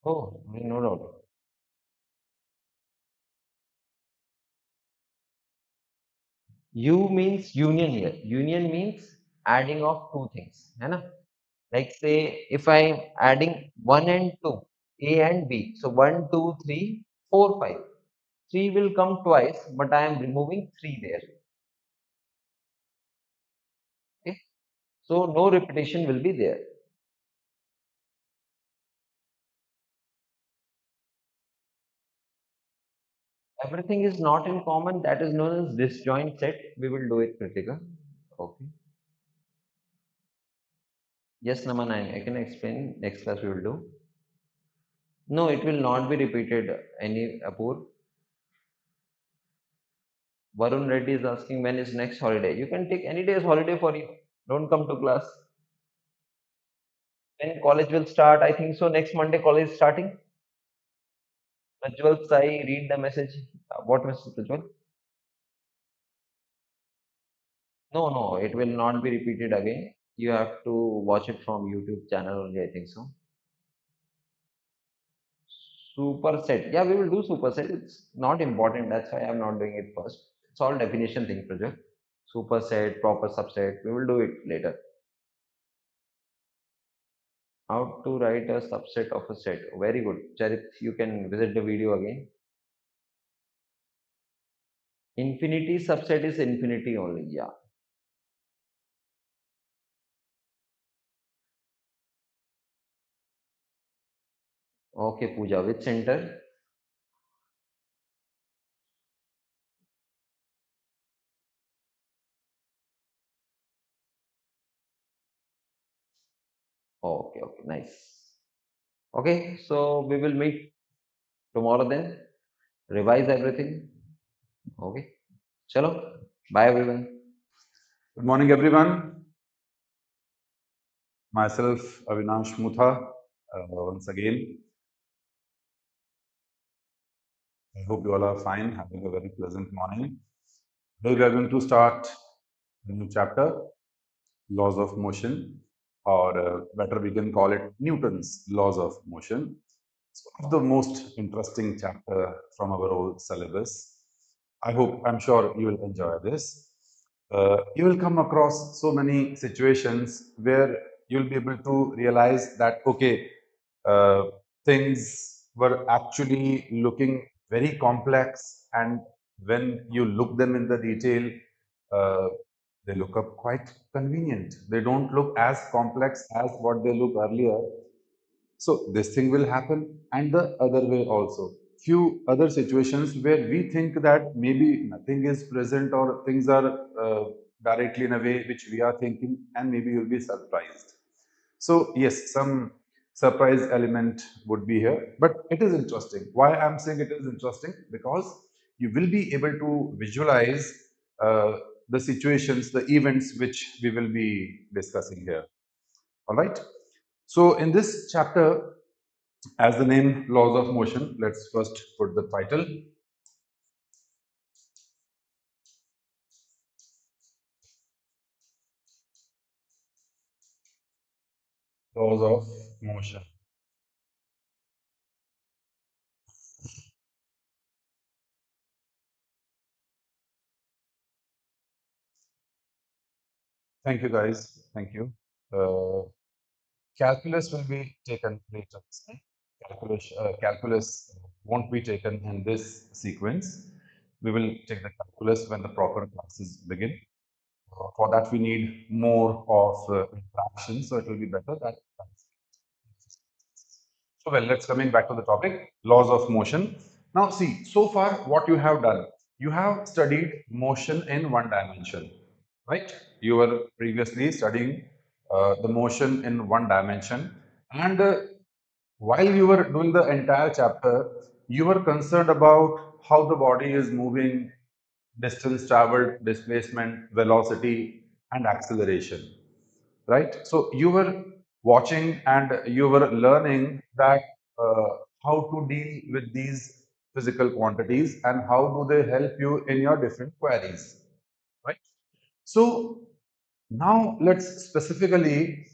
Oh, no doubt. U means union here. Union means adding of two things. है ना? Like say if I'm adding 1 and 2, A and B. So 1, 2, 3, 4, 5. 3 will come twice, but I am removing 3 there. Okay. So no repetition will be there. Everything is not in common. That is known as disjoint set. We will do it, Kritika. Okay. Yes, Naman, I can explain. Next class we will do. No, it will not be repeated. Any Apur. Varun Reddy is asking when is next holiday. You can take any day's holiday for you. Don't come to class. When college will start, I think so. Next Monday, college is starting. Prajwal Sai, read the message. What message, Prajwal? No, no, it will not be repeated again. You have to watch it from YouTube channel only, I think so. Superset. Yeah, we will do superset. It's not important. That's why I'm not doing it first. It's all definition thing, project. Superset, proper subset. We will do it later. How to write a subset of a set. Very good. Charit, you can visit the video again. Infinity subset is infinity only. Yeah. Okay, Pooja. Which center? Okay, okay. Nice. Okay, so we will meet tomorrow then. Revise everything. Okay. Chalo. Bye everyone. Good morning, everyone. Myself, Avinash Mutha, once again. I hope you all are fine, having a very pleasant morning. Today we are going to start a new chapter, laws of motion, or better we can call it Newton's laws of motion. It's one of the most interesting chapter from our whole syllabus. I'm sure you will enjoy this. You will come across so many situations where you'll be able to realize that, okay, uh, things were actually looking very complex, and when you look them in the detail, uh, they look up quite convenient. They don't look as complex as what they look earlier. So this thing will happen, and the other way also. Few other situations where we think that maybe nothing is present or things are directly in a way which we are thinking, and maybe you'll be surprised. So yes, some surprise element would be here, but it is interesting. Why I'm saying it is interesting? Because you will be able to visualize uh, the situations, the events which we will be discussing here. All right. So in this chapter, as the name laws of motion, let's first put the title, laws of motion. Thank you, guys. Thank you. Uh, Calculus will be taken later. Calculus won't be taken in this sequence. We will take the calculus when the proper classes begin. For that, we need more of interaction, so it will be better that. So, well, let's coming back to the topic, laws of motion. Now, see, so far, what you have done, you have studied motion in one dimension, right? You were previously studying the motion in one dimension, and while you were doing the entire chapter, you were concerned about how the body is moving, distance traveled, displacement, velocity, and acceleration, right? So you were watching and you were learning that uh, how to deal with these physical quantities and how do they help you in your different queries, right? So now let's specifically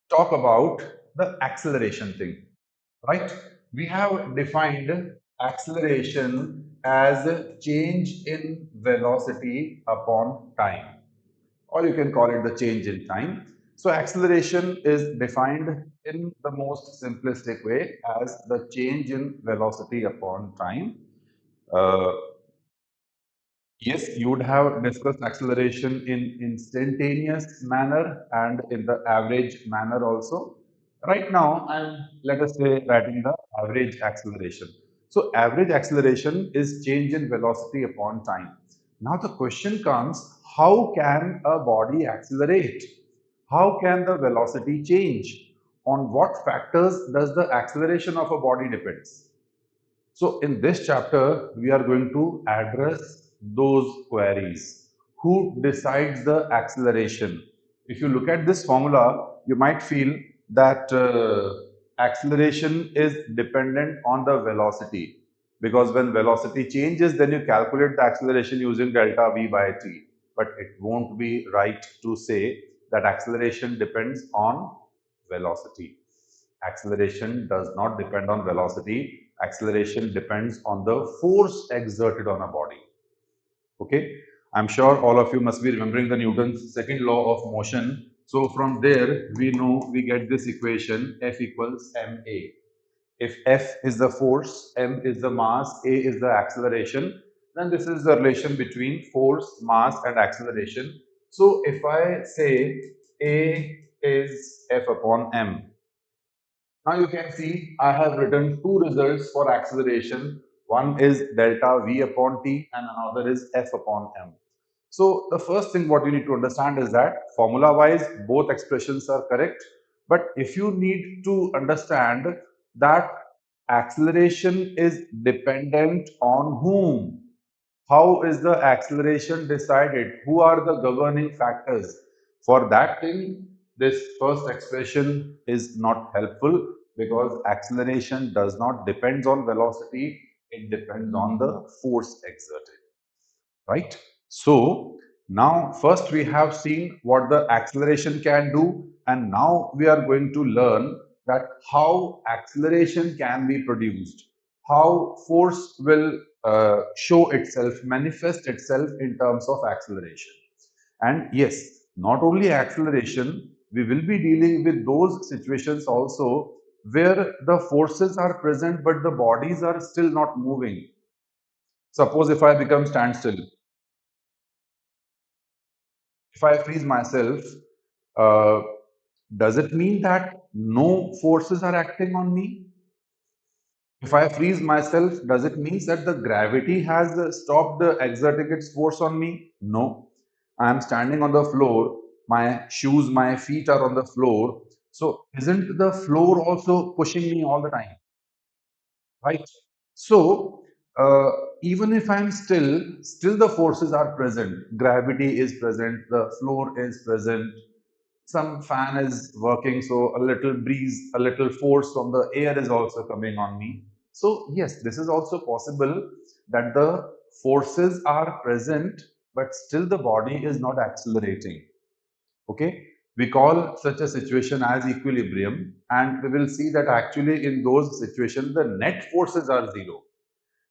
talk about the acceleration thing, right? We have defined acceleration as a change in velocity upon time, or you can call it the change in time. So acceleration is defined in the most simplistic way as the change in velocity upon time. Uh, Yes, you would have discussed acceleration in instantaneous manner and in the average manner also. Right now, I'm, let us say, writing the average acceleration. So average acceleration is change in velocity upon time. Now the question comes, how can a body accelerate? How can the velocity change? On what factors does the acceleration of a body depends? So in this chapter, we are going to address those queries. Who decides the acceleration? If you look at this formula, you might feel that acceleration is dependent on the velocity. Because when velocity changes, then you calculate the acceleration using delta v by t. But it won't be right to say that acceleration depends on velocity. Acceleration does not depend on velocity. Acceleration depends on the force exerted on a body. Okay, I'm sure all of you must be remembering the Newton's second law of motion. So from there, we know we get this equation F equals ma. If F is the force, m is the mass, a is the acceleration, then this is the relation between force, mass, and acceleration. So if I say a is F upon m, now you can see I have written two results for acceleration. One is delta V upon T and another is F upon M. So the first thing what you need to understand is that formula wise both expressions are correct. But if you need to understand that acceleration is dependent on whom, how is the acceleration decided? Who are the governing factors? For that thing, this first expression is not helpful because acceleration does not depend on velocity, it depends on the force exerted, right? So now first we have seen what the acceleration can do, and now we are going to learn that how acceleration can be produced, how force will show itself, manifest itself in terms of acceleration. And yes, not only acceleration, we will be dealing with those situations also where the forces are present but the bodies are still not moving. Suppose if I become standstill, if I freeze myself, uh, does it mean that no forces are acting on me? If I freeze myself, does it mean that the gravity has stopped exerting its force on me? No. I am standing on the floor, my shoes, my feet are on the floor. So, isn't the floor also pushing me all the time? Right? So, even if I'm still the forces are present. Gravity is present, the floor is present, some fan is working, so a little breeze, a little force from the air is also coming on me. So yes, this is also possible that the forces are present, but still the body is not accelerating. Okay, we call such a situation as equilibrium, and we will see that actually in those situations the net forces are zero.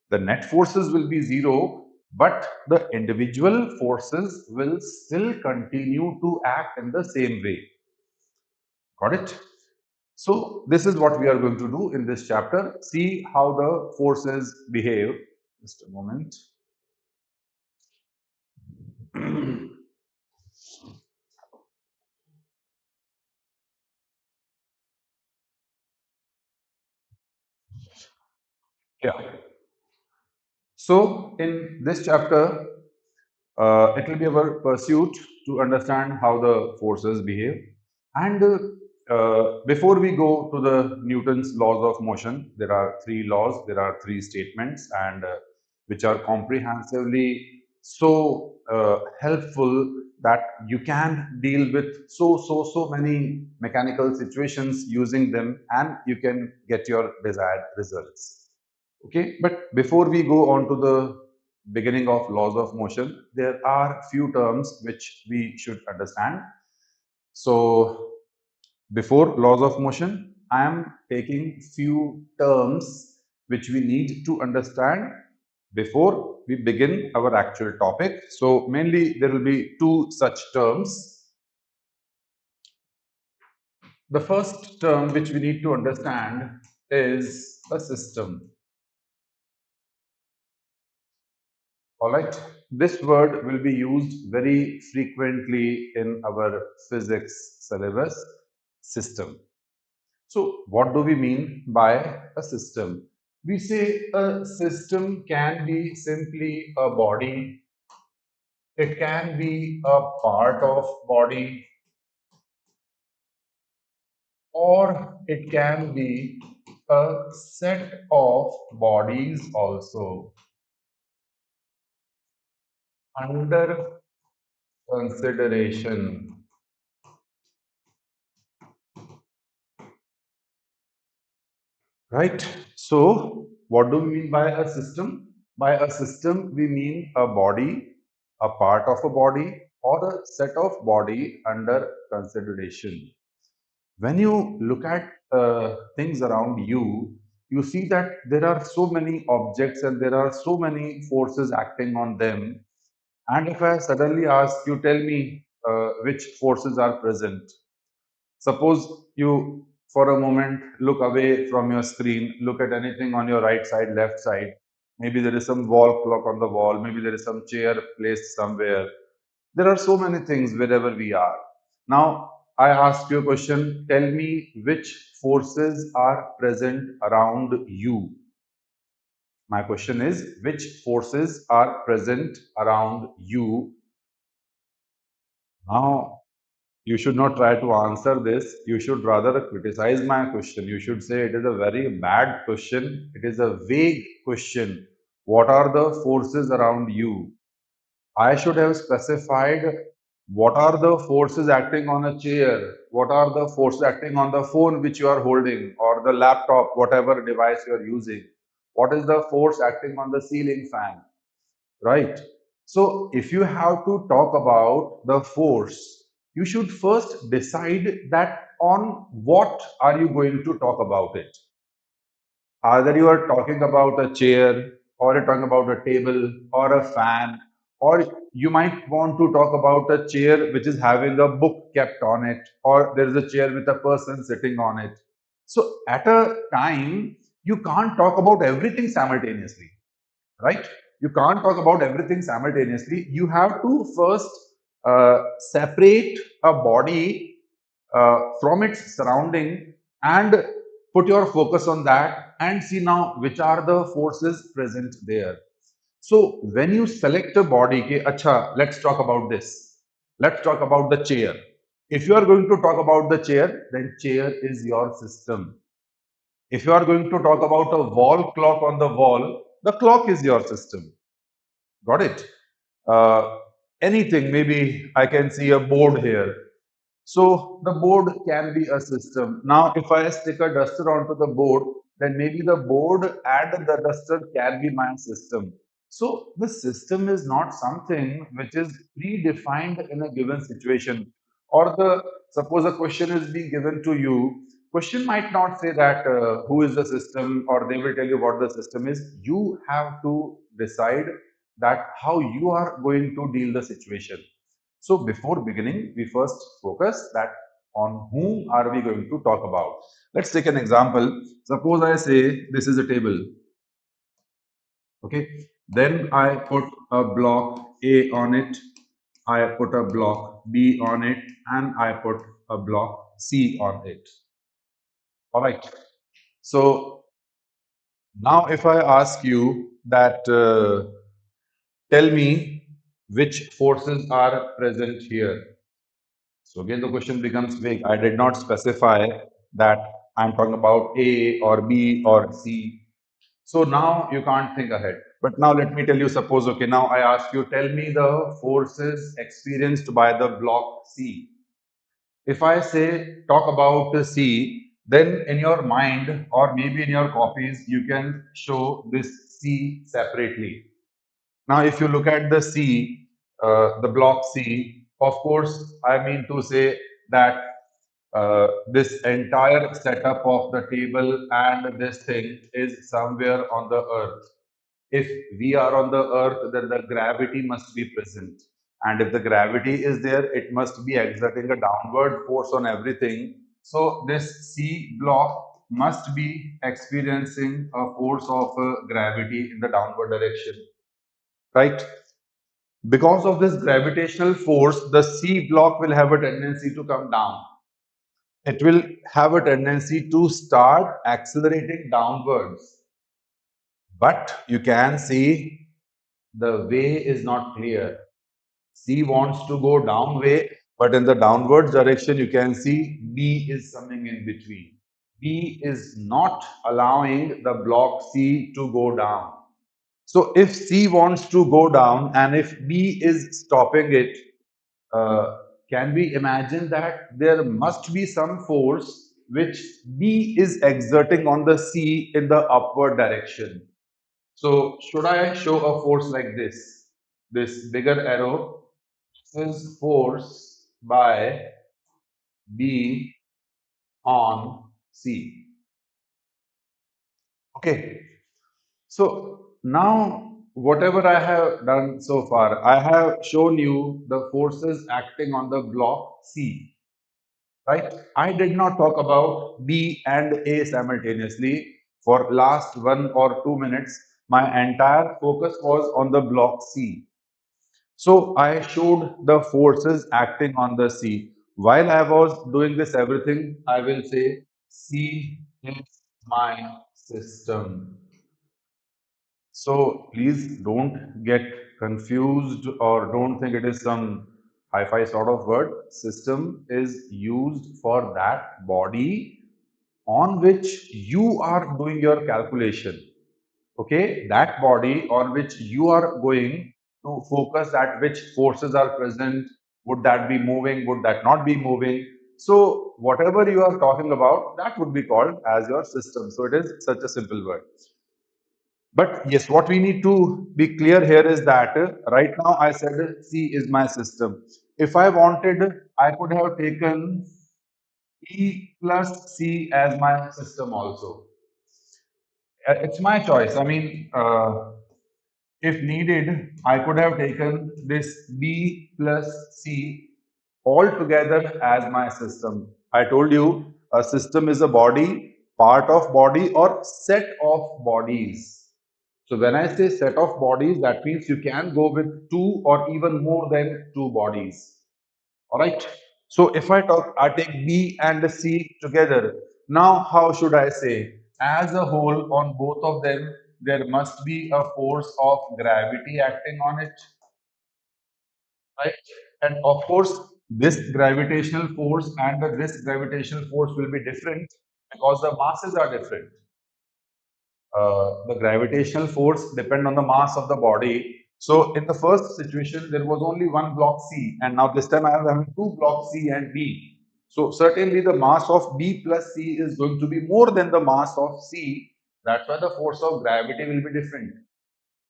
The net forces will be zero, but the individual forces will still continue to act in the same way. Got it? So this is what we are going to do in this chapter. See how the forces behave. Just a moment. Yeah. So in this chapter, it will be our pursuit to understand how the forces behave. And before we go to the Newton's laws of motion, there are three laws, there are three statements, and which are comprehensively so helpful that you can deal with so many mechanical situations using them, and you can get your desired results. Okay, but before we go on to the beginning of laws of motion, there are few terms which we should understand. So before laws of motion, I am taking few terms which we need to understand before we begin our actual topic. So mainly there will be two such terms. The first term which we need to understand is a system. All right. This word will be used very frequently in our physics syllabus, system. So, what do we mean by a system? We say a system can be simply a body, it can be a part of body, or it can be a set of bodies also under consideration. Right. So, what do we mean by a system? By a system, we mean a body, a part of a body, or a set of body under consideration. When you look at things around you, you see that there are so many objects and there are so many forces acting on them. And if I suddenly ask you, tell me which forces are present, suppose you, for a moment, look away from your screen, look at anything on your right side, left side. Maybe there is some wall clock on the wall, maybe there is some chair placed somewhere. There are so many things wherever we are. Now, I ask you a question, tell me which forces are present around you. My question is, which forces are present around you? Now, you should not try to answer this. You should rather criticize my question. You should say it is a very bad question. It is a vague question. What are the forces around you? I should have specified what are the forces acting on a chair? What are the forces acting on the phone which you are holding or the laptop, whatever device you are using? What is the force acting on the ceiling fan? Right? So, if you have to talk about the force, you should first decide that on what are you going to talk about it. Either you are talking about a chair, or you're talking about a table, or a fan, or you might want to talk about a chair which is having a book kept on it, or there is a chair with a person sitting on it. So, at a time, you can't talk about everything simultaneously, right? You can't talk about everything simultaneously. You have to first separate a body from its surrounding and put your focus on that and see now which are the forces present there. So when you select a body, ke, acha, let's talk about this. Let's talk about the chair. If you are going to talk about the chair, then chair is your system. If you are going to talk about a wall clock on the wall, the clock is your system. Got it? Uh, Anything, maybe I can see a board here. So the board can be a system. Now, if I stick a duster onto the board, then maybe the board and the duster can be my system. So the system is not something which is predefined in a given situation. Or the suppose a question is being given to you, question might not say that who is the system, or they will tell you what the system is. You have to decide that how you are going to deal the situation. So before beginning, we first focus that on whom are we going to talk about. Let's take an example. Suppose I say this is a table. Okay. Then I put a block A on it. I put a block B on it, and I put a block C on it. All right. So now if I ask you that tell me which forces are present here. So again, the question becomes vague. I did not specify that I'm talking about A or B or C. So now you can't think ahead. But now let me tell you, suppose, okay, now I ask you, tell me the forces experienced by the block C. If I say, talk about the C, then in your mind or maybe in your copies, you can show this C separately. Now, if you look at the C, the block C, of course, I mean to say that this entire setup of the table and this thing is somewhere on the earth. If we are on the earth, then the gravity must be present. And if the gravity is there, it must be exerting a downward force on everything. So this C block must be experiencing a force of gravity in the downward direction, right? Because of this gravitational force, the C block will have a tendency to come down. It will have a tendency to start accelerating downwards. But you can see the way is not clear. C wants to go down way, but in the downwards direction, you can see B is something in between. B is not allowing the block C to go down. So if C wants to go down and if B is stopping it, uh, can we imagine that there must be some force which B is exerting on the C in the upward direction? So should I show a force like this? This bigger arrow, this is force by B on C. Okay. So now whatever I have done so far, I have shown you the forces acting on the block C. Right? I did not talk about B and A simultaneously. For last 1 or 2 minutes, my entire focus was on the block C. So I showed the forces acting on the C. While I was doing this everything, I will say C is my system. So please don't get confused or don't think it is some hi-fi sort of word. System is used for that body on which you are doing your calculation. Okay, that body on which you are going to focus at which forces are present. Would that be moving? Would that not be moving? So whatever you are talking about, that would be called as your system. So it is such a simple word. But yes, what we need to be clear here is that right now I said C is my system. If I wanted, I could have taken E plus C as my system also. It's my choice. I mean, if needed, I could have taken this B plus C all together as my system. I told you a system is a body, part of body, or set of bodies. So when I say set of bodies, that means you can go with two or even more than two bodies. All right. So if I take B and C together, Now, how should I say? As a whole, on both of them, there must be a force of gravity acting on it, right? And of course, this gravitational force and this gravitational force will be different because the masses are different. The gravitational force depend on the mass of the body. So in the first situation, there was only one block C, and now this time I am having two blocks C and B. So certainly the mass of B plus C is going to be more than the mass of C. That's why the force of gravity will be different.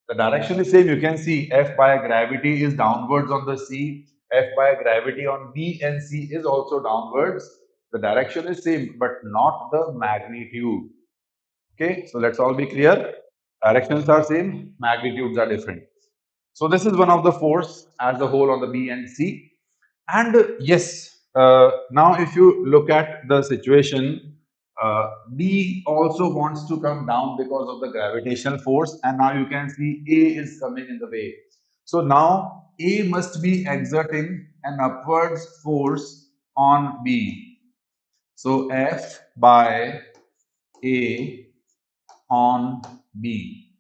The direction is same. You can see F by gravity is downwards on the C. F by gravity on B and C is also downwards. The direction is same, but not the magnitude. Okay, so let's all be clear. Directions are same, magnitudes are different. So this is one of the force as a whole on the B and C. And yes, now if you look at the situation, B also wants to come down because of the gravitational force, and now you can see A is coming in the way. So now A must be exerting an upwards force on B. So F by A on B.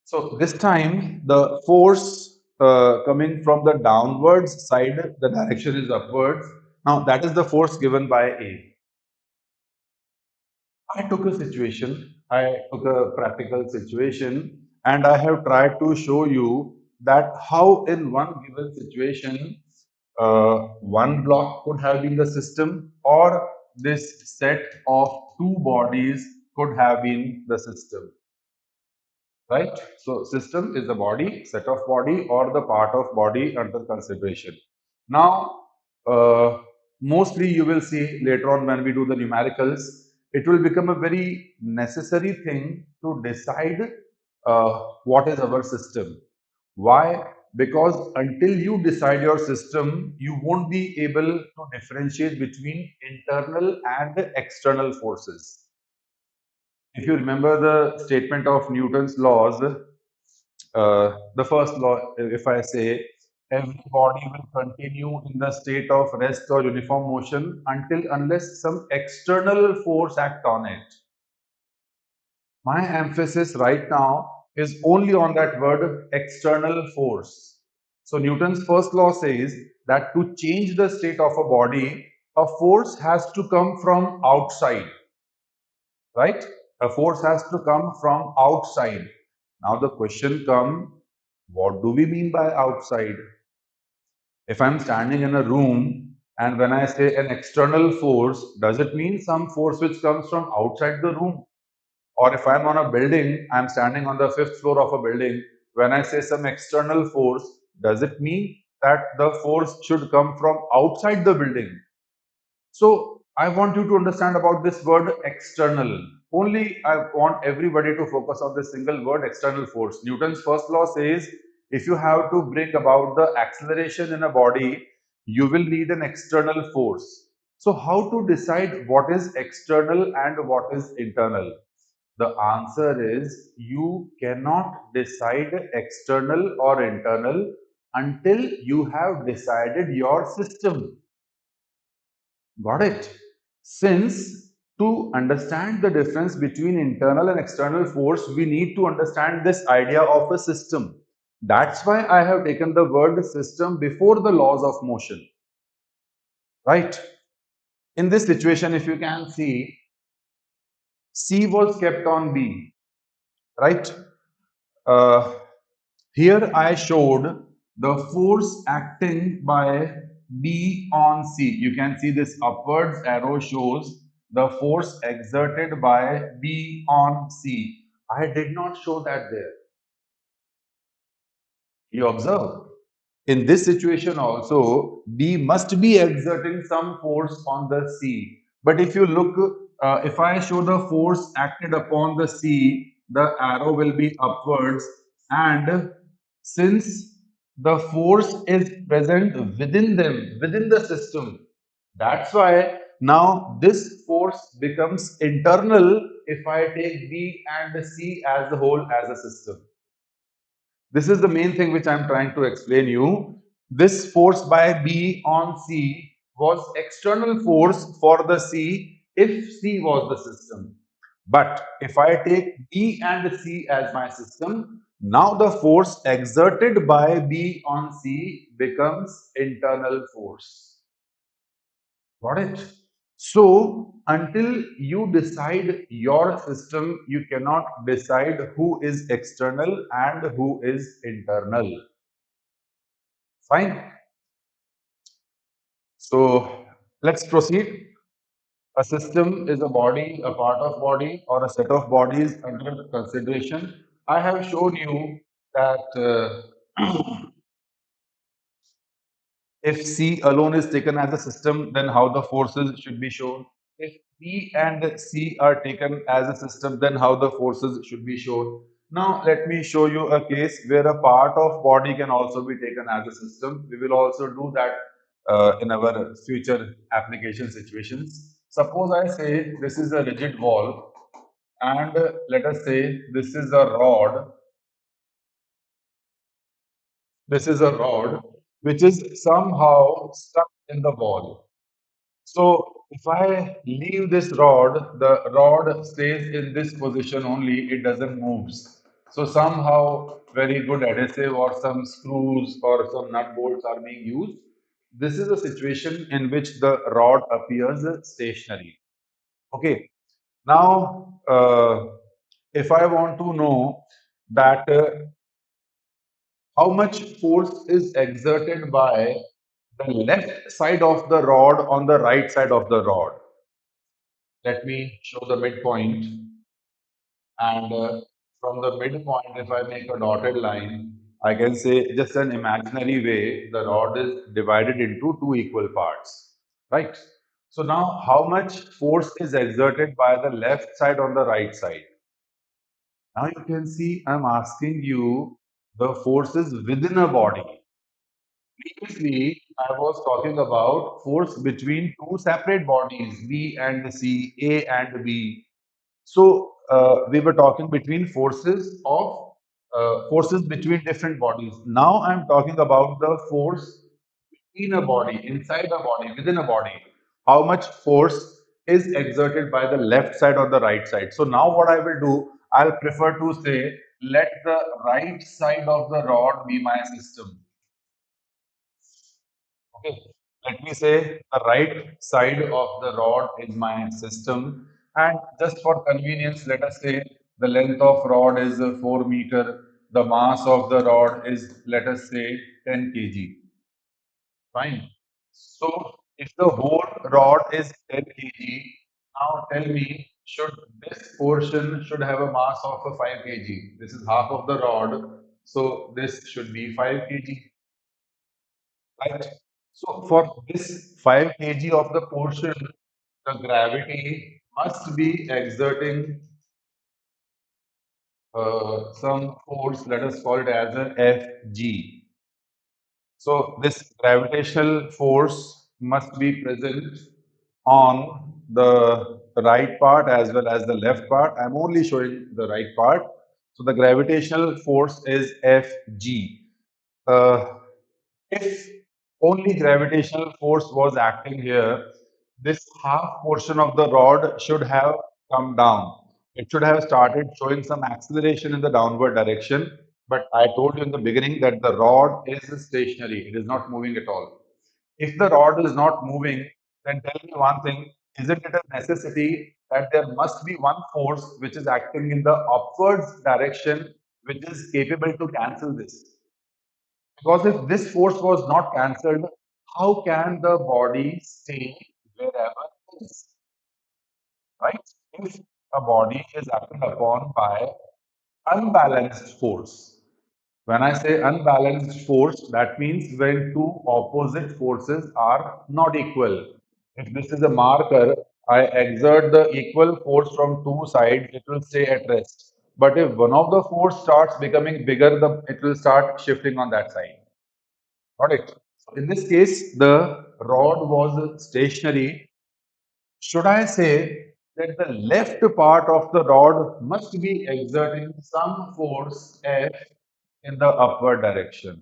So this time the force coming from the downwards side, the direction is upwards. Now that is the force given by A. I took a situation, I took a practical situation, and I have tried to show you that how in one given situation, one block could have been the system, or this set of two bodies could have been the system. Right? So system is the body, set of body, or the part of body under consideration. Now, mostly you will see later on when we do the numericals, it will become a very necessary thing to decide what is our system. Why? Because until you decide your system, you won't be able to differentiate between internal and external forces. If you remember the statement of Newton's laws, the first law, if I say, every body will continue in the state of rest or uniform motion until unless some external force act on it. My emphasis right now is only on that word external force. So Newton's first law says that to change the state of a body, a force has to come from outside, right? A force has to come from outside. Now the question comes, what do we mean by outside? If I'm standing in a room and when I say an external force, does it mean some force which comes from outside the room? Or if I'm on a building, I'm standing on the fifth floor of a building, when I say some external force, does it mean that the force should come from outside the building? So I want you to understand about this word external. Only I want everybody to focus on this single word external force. Newton's first law says if you have to bring about the acceleration in a body, you will need an external force. So how to decide what is external and what is internal? The answer is you cannot decide external or internal until you have decided your system. Got it? Since to understand the difference between internal and external force, we need to understand this idea of a system. That's why I have taken the word system before the laws of motion. Right? In this situation, if you can see, C was kept on B. Right? Uh, Here I showed the force acting by B on C. You can see this upwards arrow shows the force exerted by B on C. I did not show that there. You observe. In this situation also, B must be exerting some force on the C. But if you look, if I show the force acted upon the C, the arrow will be upwards. And since the force is present within them, within the system, that's why now this force becomes internal if I take B and C as a whole as a system. This is the main thing which I'm trying to explain you. This force by B on C was external force for the C if C was the system. But if I take B and C as my system, now the force exerted by B on C becomes internal force. Got it? So, until you decide your system, you cannot decide who is external and who is internal. Fine. So, let's proceed. A system is a body, a part of body, or a set of bodies under consideration. I have shown you that if C alone is taken as a system, then how the forces should be shown. If B and C are taken as a system, then how the forces should be shown. Now, let me show you a case where a part of body can also be taken as a system. We will also do that in our future application situations. Suppose I say this is a rigid wall, and let us say this is a rod. This is a rod which is somehow stuck in the wall. So if I leave this rod, the rod stays in this position only, it doesn't move. So somehow very good adhesive or some screws or some nut bolts are being used. This is a situation in which the rod appears stationary. Okay. Now, if I want to know that how much force is exerted by the left side of the rod on the right side of the rod. Let me show the midpoint. And from the midpoint, if I make a dotted line, I can say just an imaginary way, the rod is divided into two equal parts, right? So now, how much force is exerted by the left side on the right side? Now you can see I'm asking you the forces within a body. Previously, I was talking about force between two separate bodies, B and C, A and B. So we were talking between forces between different bodies. Now I'm talking about the force in a body, inside a body, within a body. How much force is exerted by the left side or the right side? So now what I will do, I'll prefer to say, let the right side of the rod be my system. Okay, let me say the right side of the rod is my system, and just for convenience, let us say the length of rod is 4 meter, the mass of the rod is, let us say, 10 kg. Fine. So if the whole rod is 10 kg, now tell me, should this portion should have a mass of 5 kg? This is half of the rod, so this should be 5 kg. Right. So for this 5 kg of the portion, the gravity must be exerting some force, let us call it as a Fg. So this gravitational force must be present on the right part as well as the left part. I'm only showing the right part. So the gravitational force is Fg. Uh, if only gravitational force was acting here, this half portion of the rod should have come down. It should have started showing some acceleration in the downward direction. But I told you in the beginning that the rod is stationary, it is not moving at all. If the rod is not moving, then tell me one thing, isn't it a necessity that there must be one force which is acting in the upwards direction which is capable to cancel this? Because if this force was not cancelled, how can the body stay wherever it is? Right? If a body is acted upon by unbalanced force. When I say unbalanced force, that means when two opposite forces are not equal. If this is a marker, I exert the equal force from two sides, it will stay at rest. But if one of the force starts becoming bigger, it will start shifting on that side. Got it? So in this case, the rod was stationary. Should I say that the left part of the rod must be exerting some force F in the upward direction?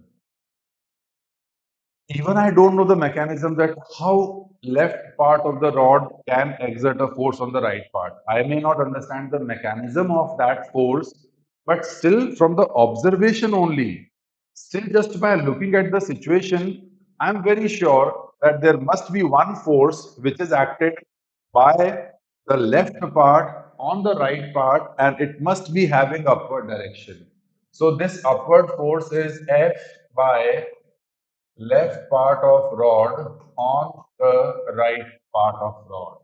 even I don't know the mechanism that how left part of the rod can exert a force on the right part. I may not understand the mechanism of that force, but still from the observation only, still just by looking at the situation, I'm very sure that there must be one force which is acted by the left part on the right part, and it must be having upward direction. So this upward force is F by left part of rod on the right part of rod.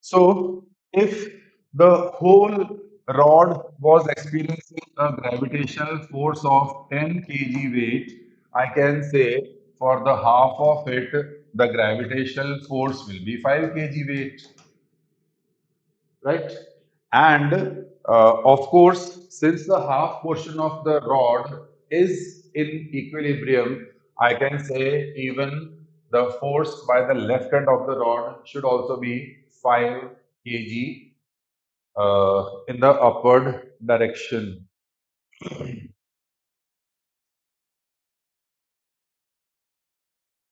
So if the whole rod was experiencing a gravitational force of 10 kg weight, I can say for the half of it, the gravitational force will be 5 kg weight, right? And of course, since the half portion of the rod is in equilibrium, I can say even the force by the left end of the rod should also be 5 kg in the upward direction.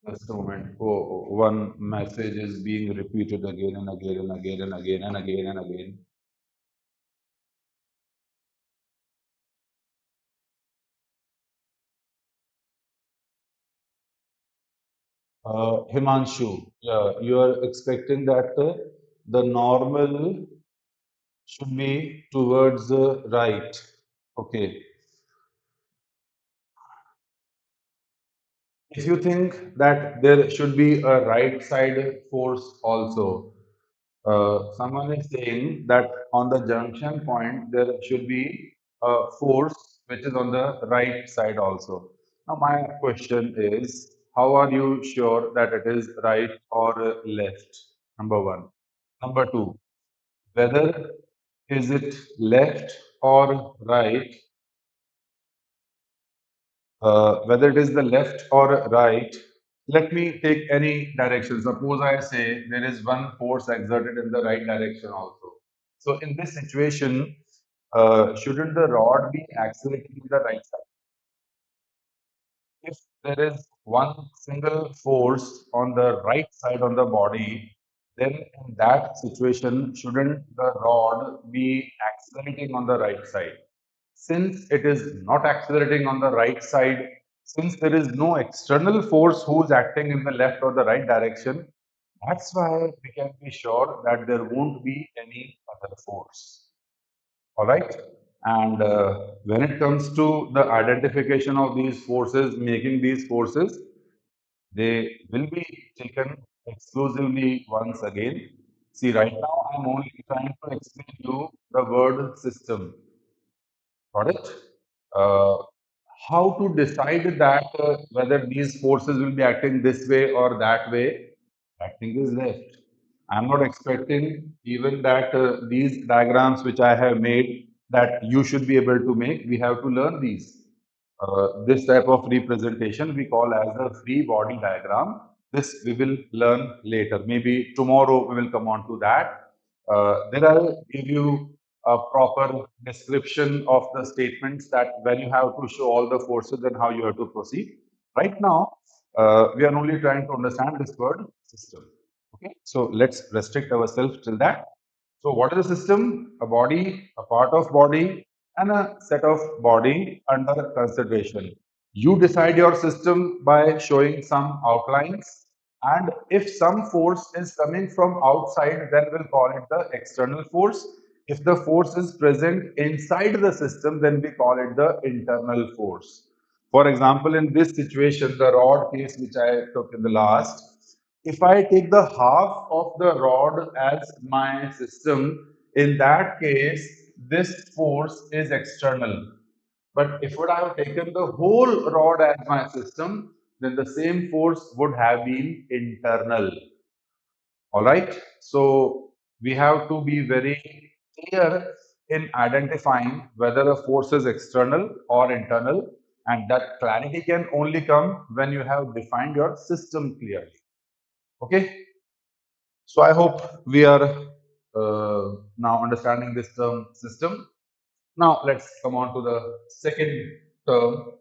Just a moment. Oh, one message is being repeated again and again and again and again and again and again. Himanshu, you are expecting that the normal should be towards the right. Okay. If you think that there should be a right side force also, someone is saying that on the junction point there should be a force which is on the right side also. Now, my question is, how are you sure that it is right or left? Number one. Number two, whether is it left or right, whether it is the left or right, let me take any direction. Suppose I say there is one force exerted in the right direction also. So in this situation, shouldn't the rod be accelerating in the right side? If there is one single force on the right side on the body, then in that situation, shouldn't the rod be accelerating on the right side? Since it is not accelerating on the right side, since there is no external force who is acting in the left or the right direction, that's why we can be sure that there won't be any other force. All right. And when it comes to the identification of these forces, making these forces, they will be taken exclusively once again. See, right now I'm only trying to explain you the word system. Got it? Uh, how to decide that whether these forces will be acting this way or that way? Acting is left. I'm not expecting even that these diagrams which I have made that you should be able to make. We have to learn these. This type of representation we call as a free body diagram. This we will learn later. Maybe tomorrow we will come on to that. Then I'll give you a proper description of the statements that when you have to show all the forces and how you have to proceed. Right now, we are only trying to understand this word system. Okay, so let's restrict ourselves till that. So what is a system? A body, a part of body, and a set of body under consideration. You decide your system by showing some outlines, and if some force is coming from outside, then we'll call it the external force. If the force is present inside the system, then we call it the internal force. For example, in this situation, the rod case which I took in the last, if I take the half of the rod as my system, in that case, this force is external. But if would I have taken the whole rod as my system, then the same force would have been internal. All right. So we have to be very clear in identifying whether a force is external or internal, and that clarity can only come when you have defined your system clearly. Okay. So I hope we are now understanding this term system. Now let's come on to the second term,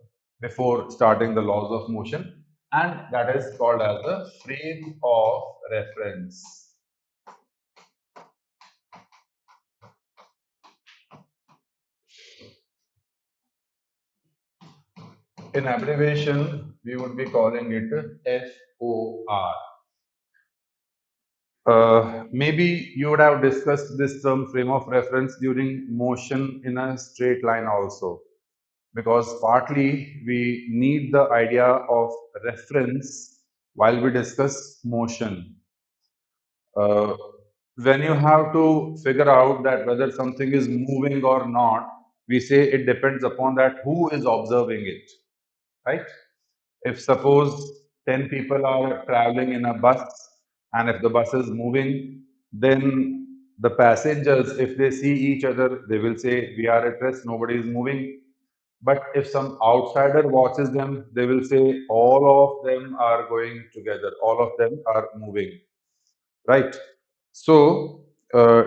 before starting the laws of motion, and that is called as the frame of reference. In abbreviation, we would be calling it FOR. Maybe you would have discussed this term frame of reference during motion in a straight line also, because partly we need the idea of reference while we discuss motion. Uh, when you have to figure out that whether something is moving or not, we say it depends upon that who is observing it, right? If suppose 10 people are traveling in a bus and if the bus is moving, then the passengers, if they see each other, they will say, we are at rest, nobody is moving. But if some outsider watches them, they will say, all of them are going together, all of them are moving, right? So,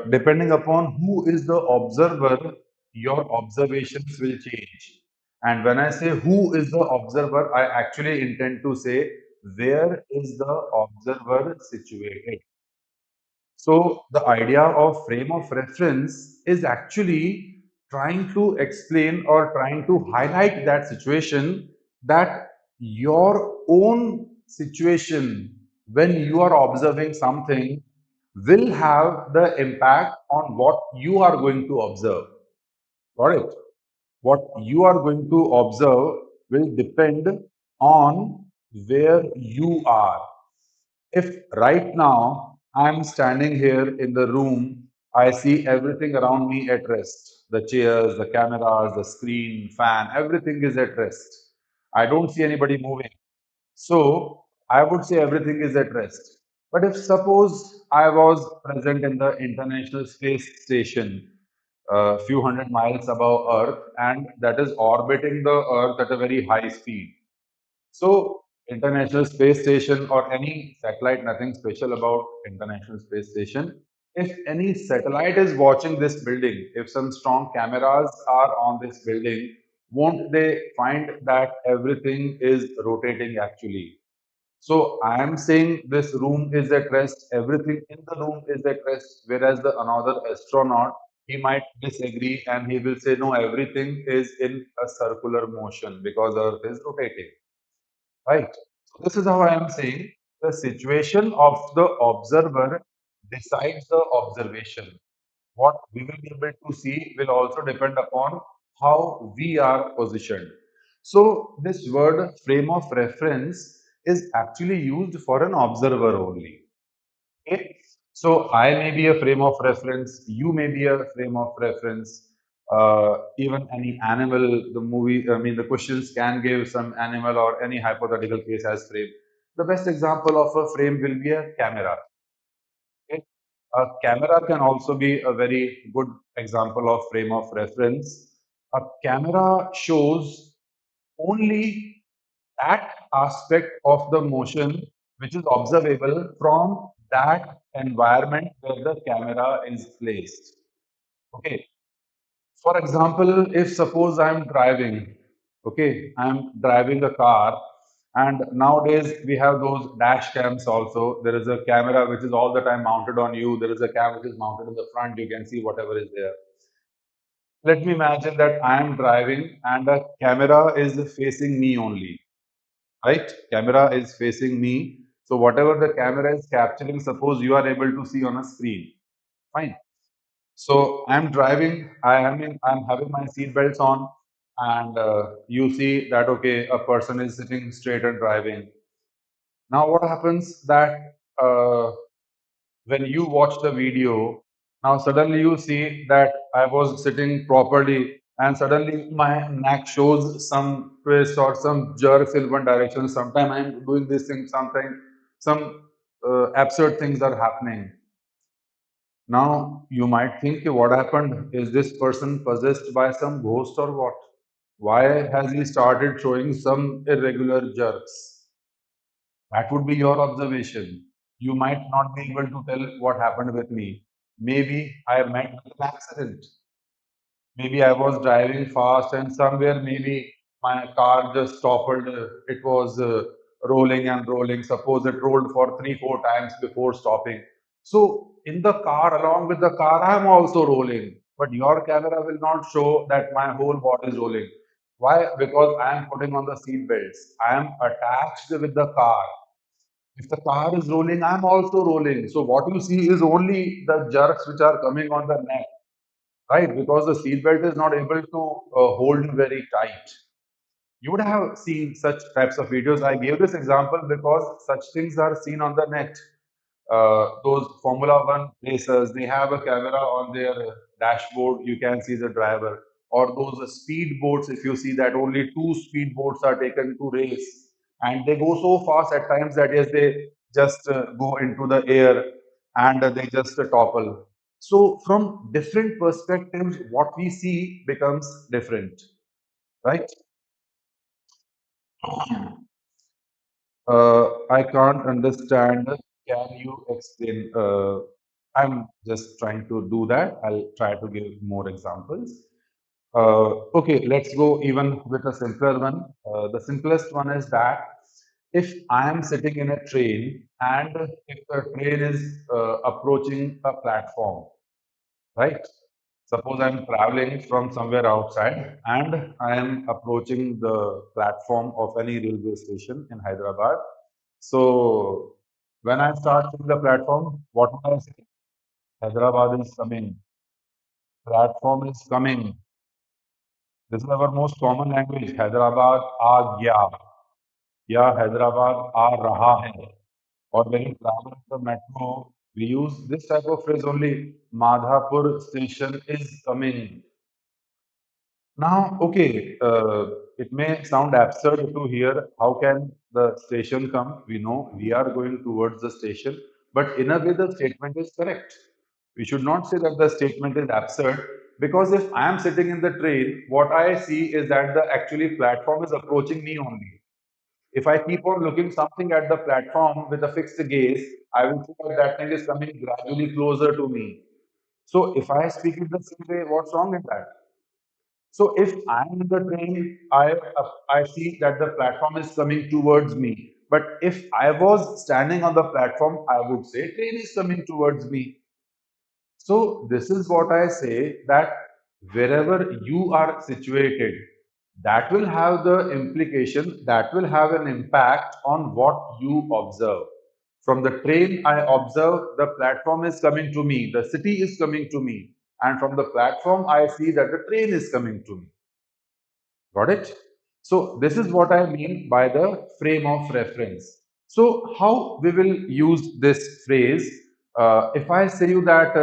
depending upon who is the observer, your observations will change. And when I say who is the observer, I actually intend to say where is the observer situated. So, the idea of frame of reference is actually trying to explain or trying to highlight that situation, that your own situation when you are observing something will have the impact on what you are going to observe. Got it? What you are going to observe will depend on where you are. If right now I'm standing here in the room, I see everything around me at rest. The chairs, the cameras, the screen, fan, everything is at rest. I don't see anybody moving. So I would say everything is at rest. But if suppose I was present in the International Space Station, a few hundred miles above Earth, and that is orbiting the Earth at a very high speed. So, International Space Station or any satellite, nothing special about International Space Station. If any satellite is watching this building, if some strong cameras are on this building, won't they find that everything is rotating actually? So I am saying this room is at rest, everything in the room is at rest, whereas the another astronaut, he might disagree and he will say, no, everything is in a circular motion because Earth is rotating. Right. So this is how I am saying the situation of the observer decides the observation. What we will be able to see will also depend upon how we are positioned. So this word frame of reference is actually used for an observer only. Okay. So I may be a frame of reference, you may be a frame of reference, even any animal, the movie, I mean, the questions can give some animal or any hypothetical case as frame. The best example of a frame will be a camera. Okay. A camera can also be a very good example of frame of reference. A camera shows only that aspect of the motion which is observable from that environment where the camera is placed. Okay. For example, if suppose I'm driving, okay, I'm driving a car, and nowadays we have those dash cams also. There is a camera which is all the time mounted on you. There is a cam which is mounted in the front. You can see whatever is there. Let me imagine that I am driving and the camera is facing me only, right? Camera is facing me. So whatever the camera is capturing, suppose you are able to see on a screen. Fine. So I'm driving. I'm having my seat belts on, and you see that okay, a person is sitting straight and driving. Now what happens that when you watch the video, now suddenly you see that I was sitting properly, and suddenly my neck shows some twist or some jerks in one direction. Sometimes I'm doing this thing, something, some absurd things are happening. Now you might think, what happened? Is this person possessed by some ghost or what? Why has he started showing some irregular jerks? That would be your observation. You might not be able to tell what happened with me. Maybe I met with an accident. Maybe I was driving fast and somewhere maybe my car just toppled. It was rolling and rolling. Suppose it rolled for 3, 4 times before stopping. So in the car, along with the car, I am also rolling. But your camera will not show that my whole body is rolling. Why? Because I am putting on the seat belts. I am attached with the car. If the car is rolling, I'm also rolling. So what you see is only the jerks which are coming on the neck, right? Because the seat belt is not able to hold you very tight. You would have seen such types of videos. I gave this example because such things are seen on the net. Those Formula One racers, they have a camera on their dashboard. You can see the driver. Or those speed boats, if you see that only two speed boats are taken to race, and they go so fast at times that yes, they just go into the air and they just topple. So, from different perspectives, what we see becomes different, right? I can't understand. Can you explain? I'm just trying to do that. I'll try to give more examples. Okay, let's go even with a simpler one. The simplest one is that if I am sitting in a train and if the train is approaching a platform, right? Suppose I'm traveling from somewhere outside and I am approaching the platform of any railway station in Hyderabad. So when I start seeing the platform, what would I say? Hyderabad is coming. Platform is coming. This is our most common language. Hyderabad aa gaya. या हैदराबाद आ रहा है. Or when you travel in the metro, we use this type of phrase only. Madhapur station is coming. Now, okay, it may sound absurd to hear how can the station come? We know we are going towards the station, but in a way, the statement is correct. We should not say that the statement is absurd because if I am sitting in the train, what I see is that the actually platform is approaching me only. If I keep on looking something at the platform with a fixed gaze, I will see that that thing is coming gradually closer to me. So if I speak it the same way, what's wrong in that? So if I'm in the train, I see that the platform is coming towards me. But if I was standing on the platform, I would say train is coming towards me. So this is what I say that wherever you are situated, that will have the implication, that will have an impact on what you observe. From the train, I observe the platform is coming to me, the city is coming to me, and from the platform, I see that the train is coming to me. Got it? So this is what I mean by the frame of reference. So how we will use this phrase? If I say you that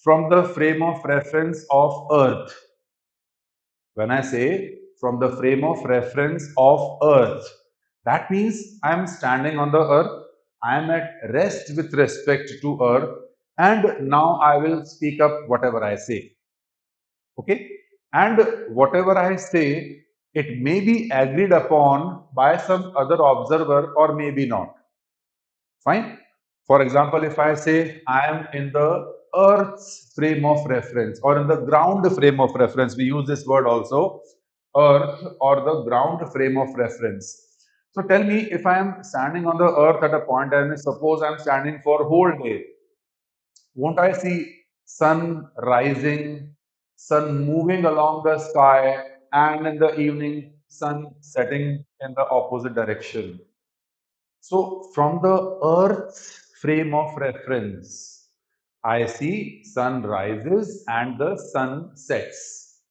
from the frame of reference of Earth, when I say from the frame of reference of Earth, that means I am standing on the Earth, I am at rest with respect to Earth, and now I will speak up whatever I say. Okay, and whatever I say, it may be agreed upon by some other observer or maybe not. Fine. For example, if I say I am in the earth's frame of reference or in the ground frame of reference, we use this word also, earth or the ground frame of reference. So tell me, if I am standing on the earth at a point and suppose I am standing for whole day, won't I see sun rising, sun moving along the sky, and in the evening, sun setting in the opposite direction? So, from the Earth's frame of reference, I see sun rises and the sun sets.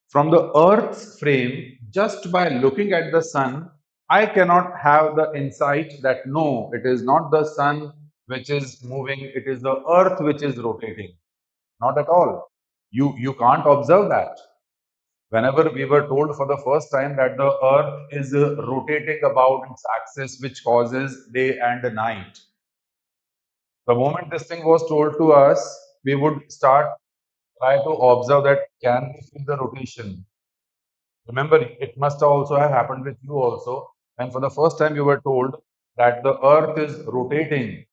From the Earth's frame, just by looking at the sun, I cannot have the insight that no, it is not the sun which is moving, it is the Earth which is rotating. Not at all. You can't observe that. Whenever we were told for the first time that the Earth is rotating about its axis, which causes day and night, the moment this thing was told to us, we would start try to observe that can we feel the rotation. Remember, it must also have happened with you also. And for the first time, you were told that the Earth is rotating.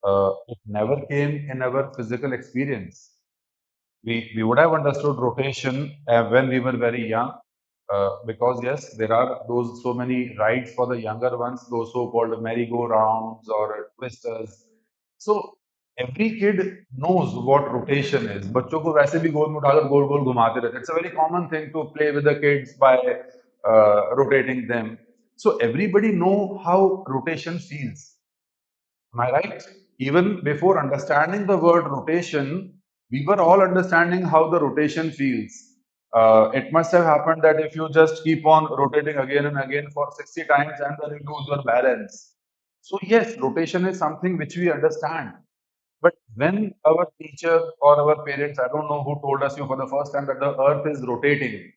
It never came in our physical experience. We would have understood rotation when we were very young. because yes, there are those so many rides for the younger ones, those so-called merry-go-rounds or twisters. So every kid knows what rotation is. बच्चों को वैसे भी गोल में उठाकर गोल गोल घुमाते रहते. It's a very common thing to play with the kids by rotating them. So everybody know how rotation feels. Am I right? Even before understanding the word rotation, we were all understanding how the rotation feels. It must have happened that if you just keep on rotating again and again for 60 times and then you lose your balance. So yes, rotation is something which we understand. But when our teacher or our parents, I don't know who told us you for the first time that the earth is rotating,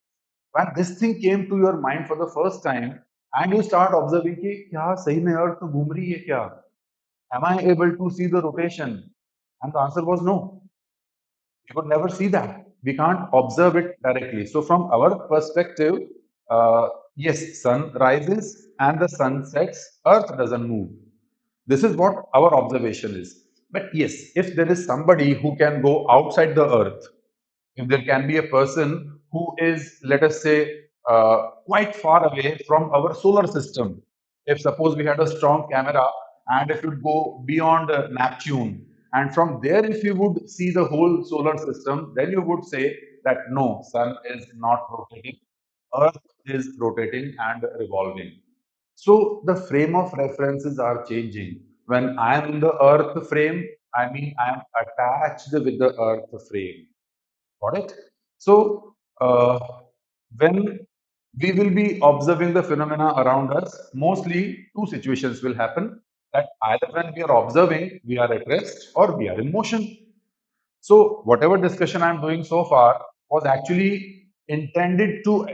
when this thing came to your mind for the first time and you start observing कि क्या सही में earth घूम रही है क्या? Am I able to see the rotation? And the answer was no. You could never see that. We can't observe it directly. So from our perspective, yes, sun rises and the sun sets, earth doesn't move. This is what our observation is. But yes, if there is somebody who can go outside the earth, if there can be a person who is, let us say, quite far away from our solar system. If suppose we had a strong camera and if you go beyond Neptune, and from there if you would see the whole solar system, then you would say that no, sun is not rotating, earth is rotating and revolving. So the frame of references are changing. When I am in the earth frame, I mean I am attached with the earth frame. Got it? So, when we will be observing the phenomena around us, mostly two situations will happen. That either when we are observing, we are at rest or we are in motion. So, whatever discussion I am doing so far was actually intended to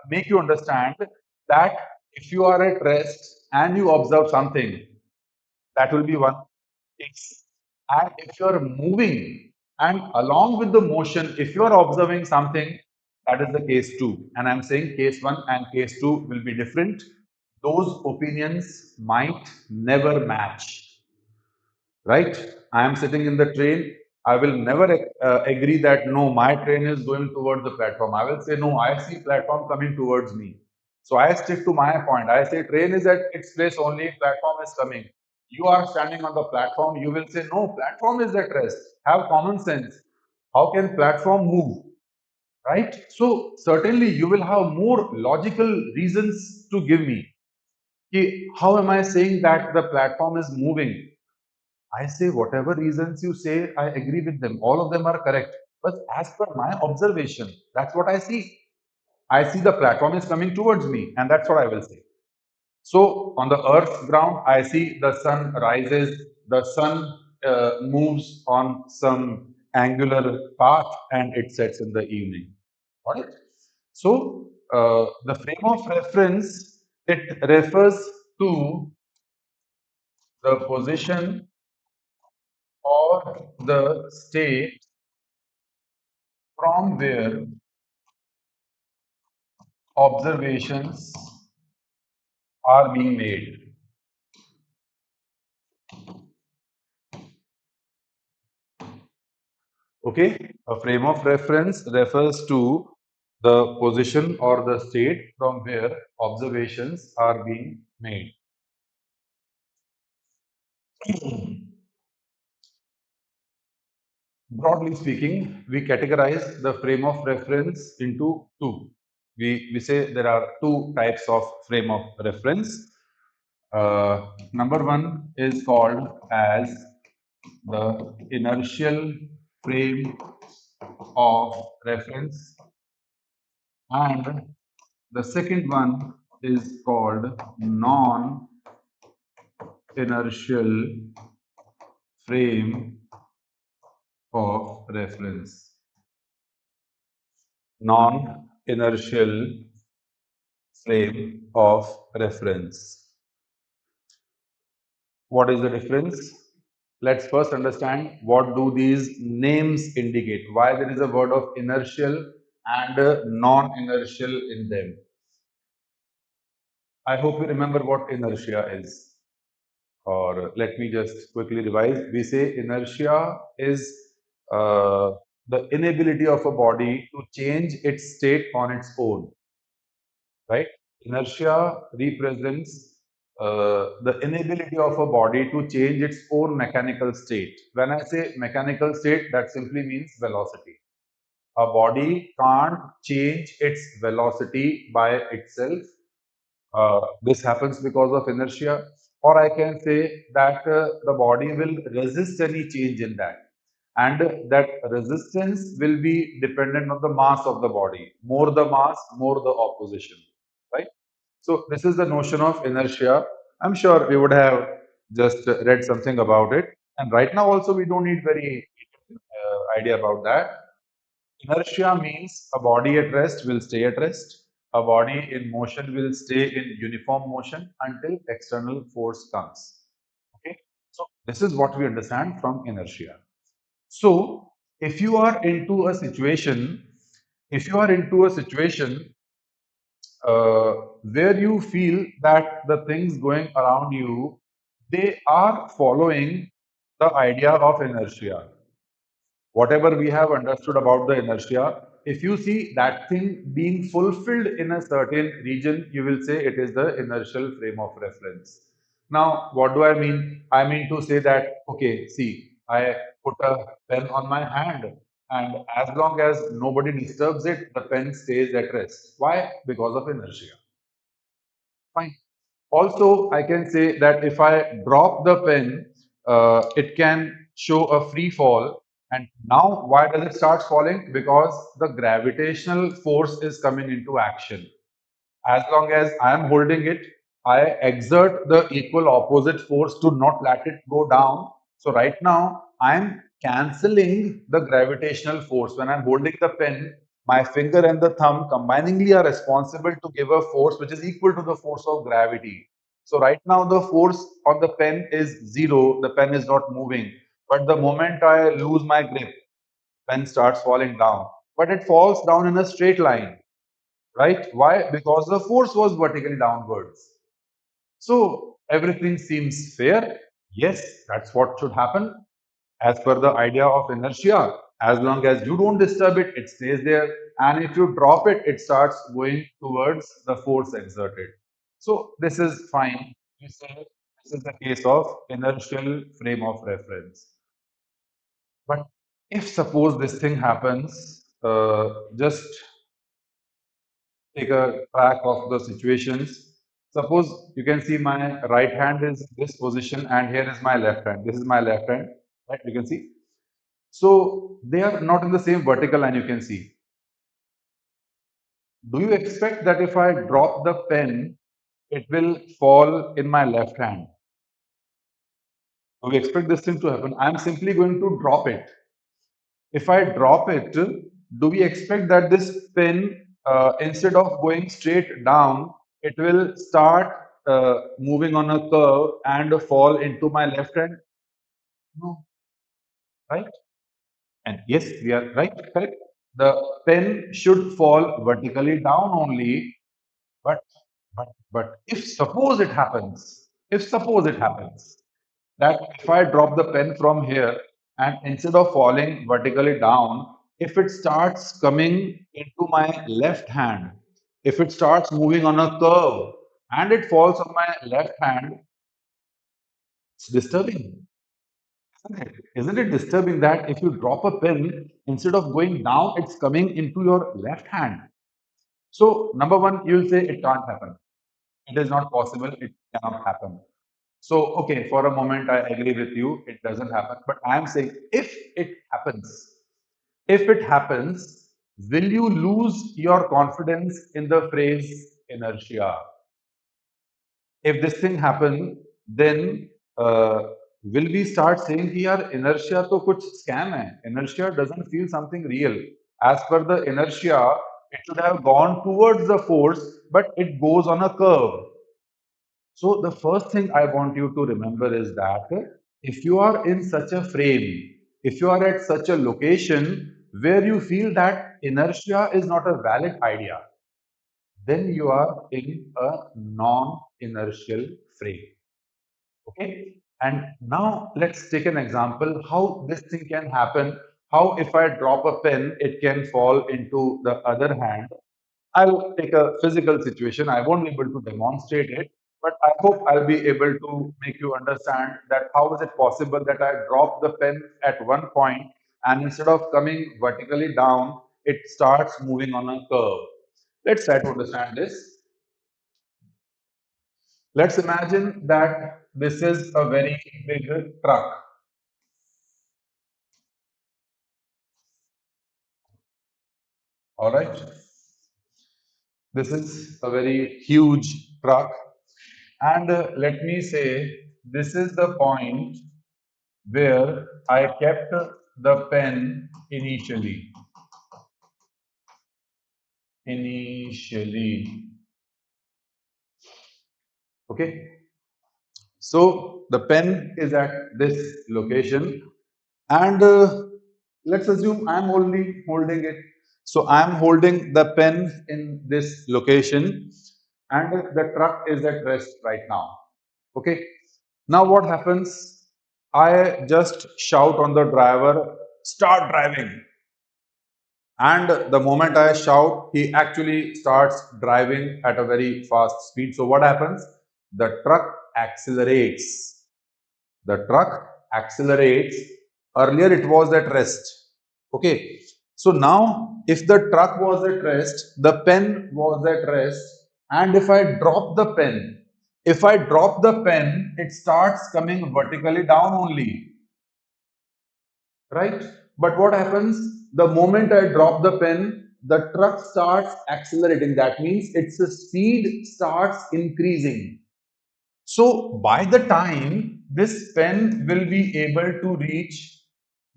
make you understand that if you are at rest and you observe something, that will be one case. And if you are moving and along with the motion, if you are observing something, that is the case two. And I'm saying case one and case two will be different. Those opinions might never match, right? I am sitting in the train. I will never agree that no, my train is going towards the platform. I will say no, I see platform coming towards me. So I stick to my point. I say train is at its place only, platform is coming. You are standing on the platform. You will say no, platform is at rest. Have common sense. How can platform move? Right? So certainly you will have more logical reasons to give me. How am I saying that the platform is moving? I say whatever reasons you say, I agree with them. All of them are correct. But as per my observation, that's what I see. I see the platform is coming towards me, and that's what I will say. So on the earth's ground, I see the sun rises, the sun moves on some angular path, and it sets in the evening. Got it? So the frame of reference, it refers to the position or the state from where observations are being made. Okay, a frame of reference refers to the position or the state from where observations are being made. Broadly speaking, we categorize the frame of reference into two. We say there are two types of frame of reference. Number one is called as the inertial frame of reference, and the second one is called non-inertial frame of reference. Non-inertial frame of reference. What is the difference? Let's first understand what do these names indicate, why there is a word of inertial and non-inertial in them. I hope you remember what inertia is. Or let me just quickly revise. We say inertia is the inability of a body to change its state on its own. right? Inertia represents the inability of a body to change its own mechanical state. When I say mechanical state, that simply means velocity. A body can't change its velocity by itself. This happens because of inertia, or I can say that the body will resist any change in that. And that resistance will be dependent on the mass of the body. More the mass, more the opposition, right? So this is the notion of inertia. I'm sure we would have just read something about it. And right now also we don't need very idea about that. Inertia means a body at rest will stay at rest. A body in motion will stay in uniform motion until external force comes. Okay. So this is what we understand from inertia. So if you are into a situation, if you are into a situation where you feel that the things going around you, they are following the idea of inertia. Whatever we have understood about the inertia, if you see that thing being fulfilled in a certain region, you will say it is the inertial frame of reference. Now, what do I mean? I mean to say that, okay, see, I put a pen on my hand, and as long as nobody disturbs it, the pen stays at rest. Why? Because of inertia. Fine. Also, I can say that if I drop the pen, it can show a free fall. And now, why does it start falling? Because the gravitational force is coming into action. As long as I am holding it, I exert the equal opposite force to not let it go down. So right now, I am cancelling the gravitational force. When I'm holding the pen, my finger and the thumb combiningly are responsible to give a force which is equal to the force of gravity. So right now, the force on the pen is zero. The pen is not moving. But the moment I lose my grip, pen starts falling down. But it falls down in a straight line, right? Why? Because the force was vertically downwards. So everything seems fair. Yes, that's what should happen as per the idea of inertia. As long as you don't disturb it, it stays there. And if you drop it, it starts going towards the force exerted. So this is fine. We say this is the case of inertial frame of reference. But if suppose this thing happens, just take a track of the situations. Suppose you can see my right hand is this position and here is my left hand. This is my left hand, right? You can see. So they are not in the same vertical line, you can see. Do you expect that if I drop the pen, it will fall in my left hand? Do we expect this thing to happen? I'm simply going to drop it. If I drop it, do we expect that this pen, instead of going straight down, it will start moving on a curve and fall into my left hand? No, right? And yes, we are right, correct. The pen should fall vertically down only, but but if suppose it happens, that if I drop the pen from here and instead of falling vertically down, if it starts coming into my left hand, if it starts moving on a curve and it falls on my left hand, it's disturbing. Isn't it? Isn't it disturbing that if you drop a pen, instead of going down, it's coming into your left hand? So, number one, you'll say it can't happen. It is not possible. It cannot happen. So, okay, for a moment, I agree with you. It doesn't happen. But I'm saying if it happens, will you lose your confidence in the phrase inertia? If this thing happen, then will we start saying कि यार inertia तो कुछ scam है. Inertia doesn't feel something real. As per the inertia, it should have gone towards the force, but it goes on a curve. So the first thing I want you to remember is that if you are in such a frame, if you are at such a location where you feel that inertia is not a valid idea, then you are in a non-inertial frame. Okay. And now let's take an example how this thing can happen. How if I drop a pen, it can fall into the other hand. I'll take a physical situation. I won't be able to demonstrate it, but I hope I'll be able to make you understand that how is it possible that I drop the pen at one point and instead of coming vertically down, it starts moving on a curve. Let's try to understand this. Let's imagine that this is a very big truck. All right. This is a very huge truck. And let me say, this is the point where I kept the pen initially. Initially. Okay. So the pen is at this location, and let's assume I'm only holding it. So I'm holding the pen in this location, and the truck is at rest right now. Okay. Now what happens? I just shout on the driver, start driving. And the moment I shout, he actually starts driving at a very fast speed. So what happens? The truck accelerates. The truck accelerates. Earlier it was at rest. Okay. So now if the truck was at rest, the pen was at rest, and if I drop the pen, it starts coming vertically down only, right? But what happens the moment I drop the pen? The truck starts accelerating. That means its speed starts increasing. So by the time this pen will be able to reach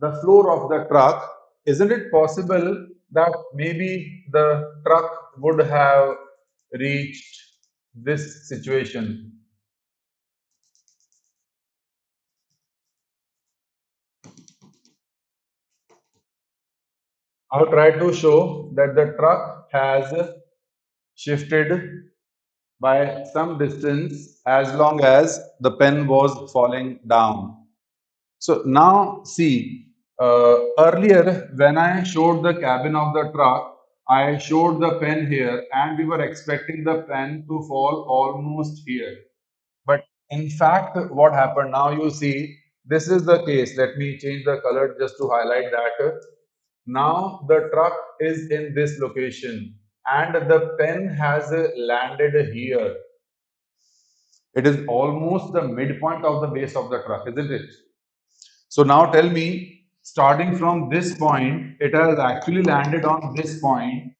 the floor of the truck, isn't it possible that maybe the truck would have reached this situation? I'll try to show that the truck has shifted by some distance as long as the pen was falling down. So now see, earlier when I showed the cabin of the truck, I showed the pen here and we were expecting the pen to fall almost here. But in fact, what happened now you see, this is the case. Let me change the color just to highlight that. Now the truck is in this location and the pen has landed here. It is almost the midpoint of the base of the truck, isn't it? So now tell me, starting from this point, it has actually landed on this point.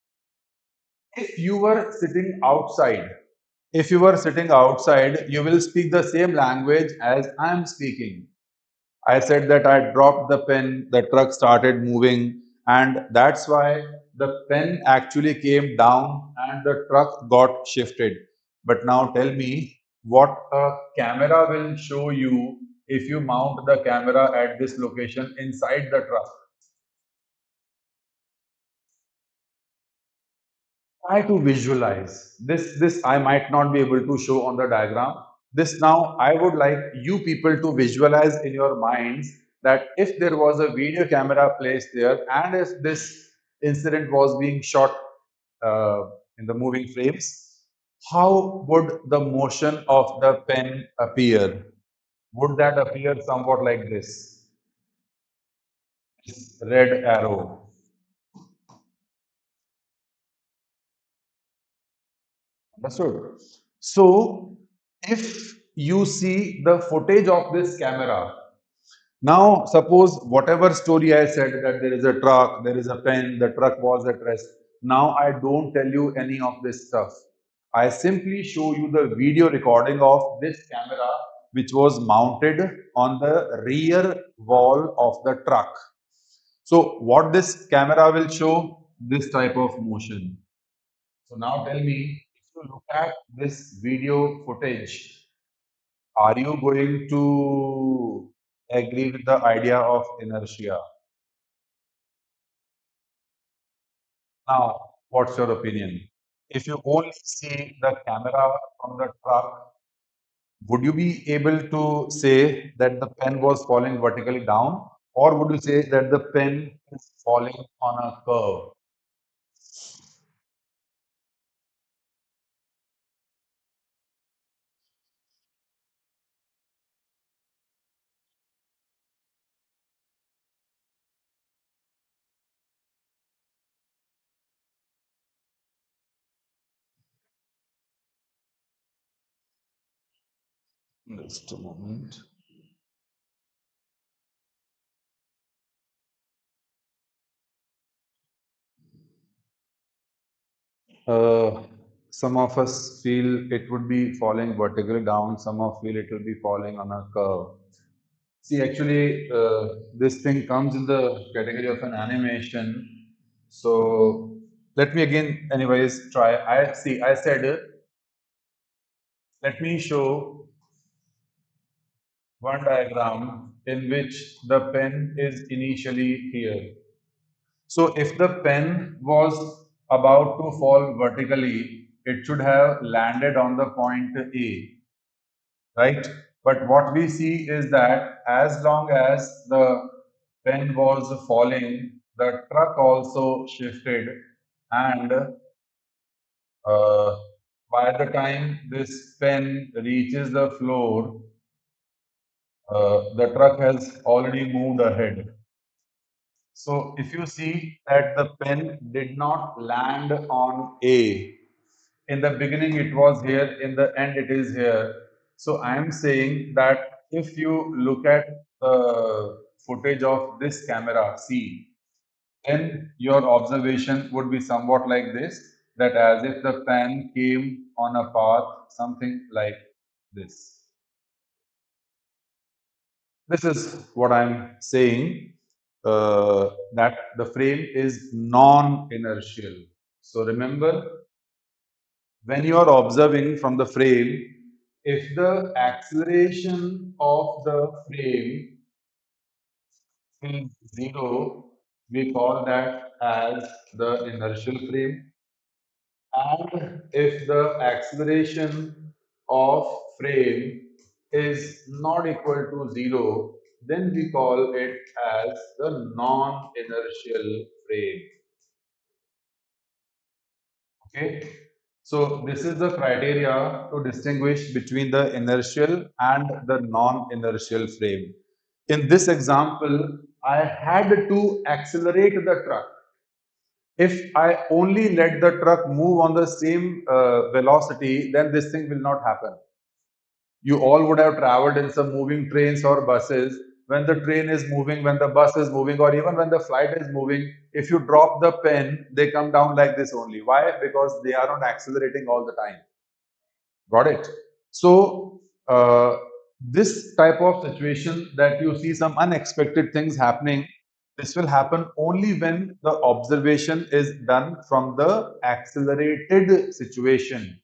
If you were sitting outside, if you were sitting outside, you will speak the same language as I am speaking. I said that I dropped the pen, the truck started moving, and that's why the pen actually came down and the truck got shifted. But now tell me what a camera will show you if you mount the camera at this location inside the truck. Try to visualize this. I might not be able to show on the diagram. This now I would like you people to visualize in your minds that if there was a video camera placed there and if this incident was being shot uh, in the moving frames, how would the motion of the pen appear? Would that appear somewhat like this red arrow? Understood? So, if you see the footage of this camera, now suppose whatever story I said that there is a truck, there is a pen, the truck was at rest. Now I don't tell you any of this stuff. I simply show you the video recording of this camera which was mounted on the rear wall of the truck. So what this camera will show? This type of motion. So now tell me, if you look at this video footage, are you going to agree with the idea of inertia? Now, what's your opinion? If you only see the camera from the truck, would you be able to say that the pen was falling vertically down, or would you say that the pen is falling on a curve? Just a moment. Some of us feel it would be falling vertically down, some of feel it will be falling on a curve. See, actually, this thing comes in the category of an animation. So let me again, anyways, try. I said, let me show one diagram in which the pen is initially here. So if the pen was about to fall vertically, it should have landed on the point A, right? But what we see is that as long as the pen was falling, the truck also shifted, and by the time this pen reaches the floor, the truck has already moved ahead. So if you see that the pen did not land on A, in the beginning it was here, in the end it is here. So I am saying that if you look at the footage of this camera, see, then your observation would be somewhat like this, that as if the pen came on a path, something like this. This is what I'm saying, that the frame is non-inertial. So remember, when you are observing from the frame, if the acceleration of the frame is zero, we call that as the inertial frame. And if the acceleration of frame is not equal to zero, then we call it as the non-inertial frame. Okay. So this is the criteria to distinguish between the inertial and the non-inertial frame. In this example, I had to accelerate the truck. If I only let the truck move on the same velocity, then this thing will not happen. You all would have traveled in some moving trains or buses. When the train is moving, when the bus is moving, or even when the flight is moving, if you drop the pen, they come down like this only. Why? Because they are not accelerating all the time. Got it? So, this type of situation that you see some unexpected things happening, this will happen only when the observation is done from the accelerated situation.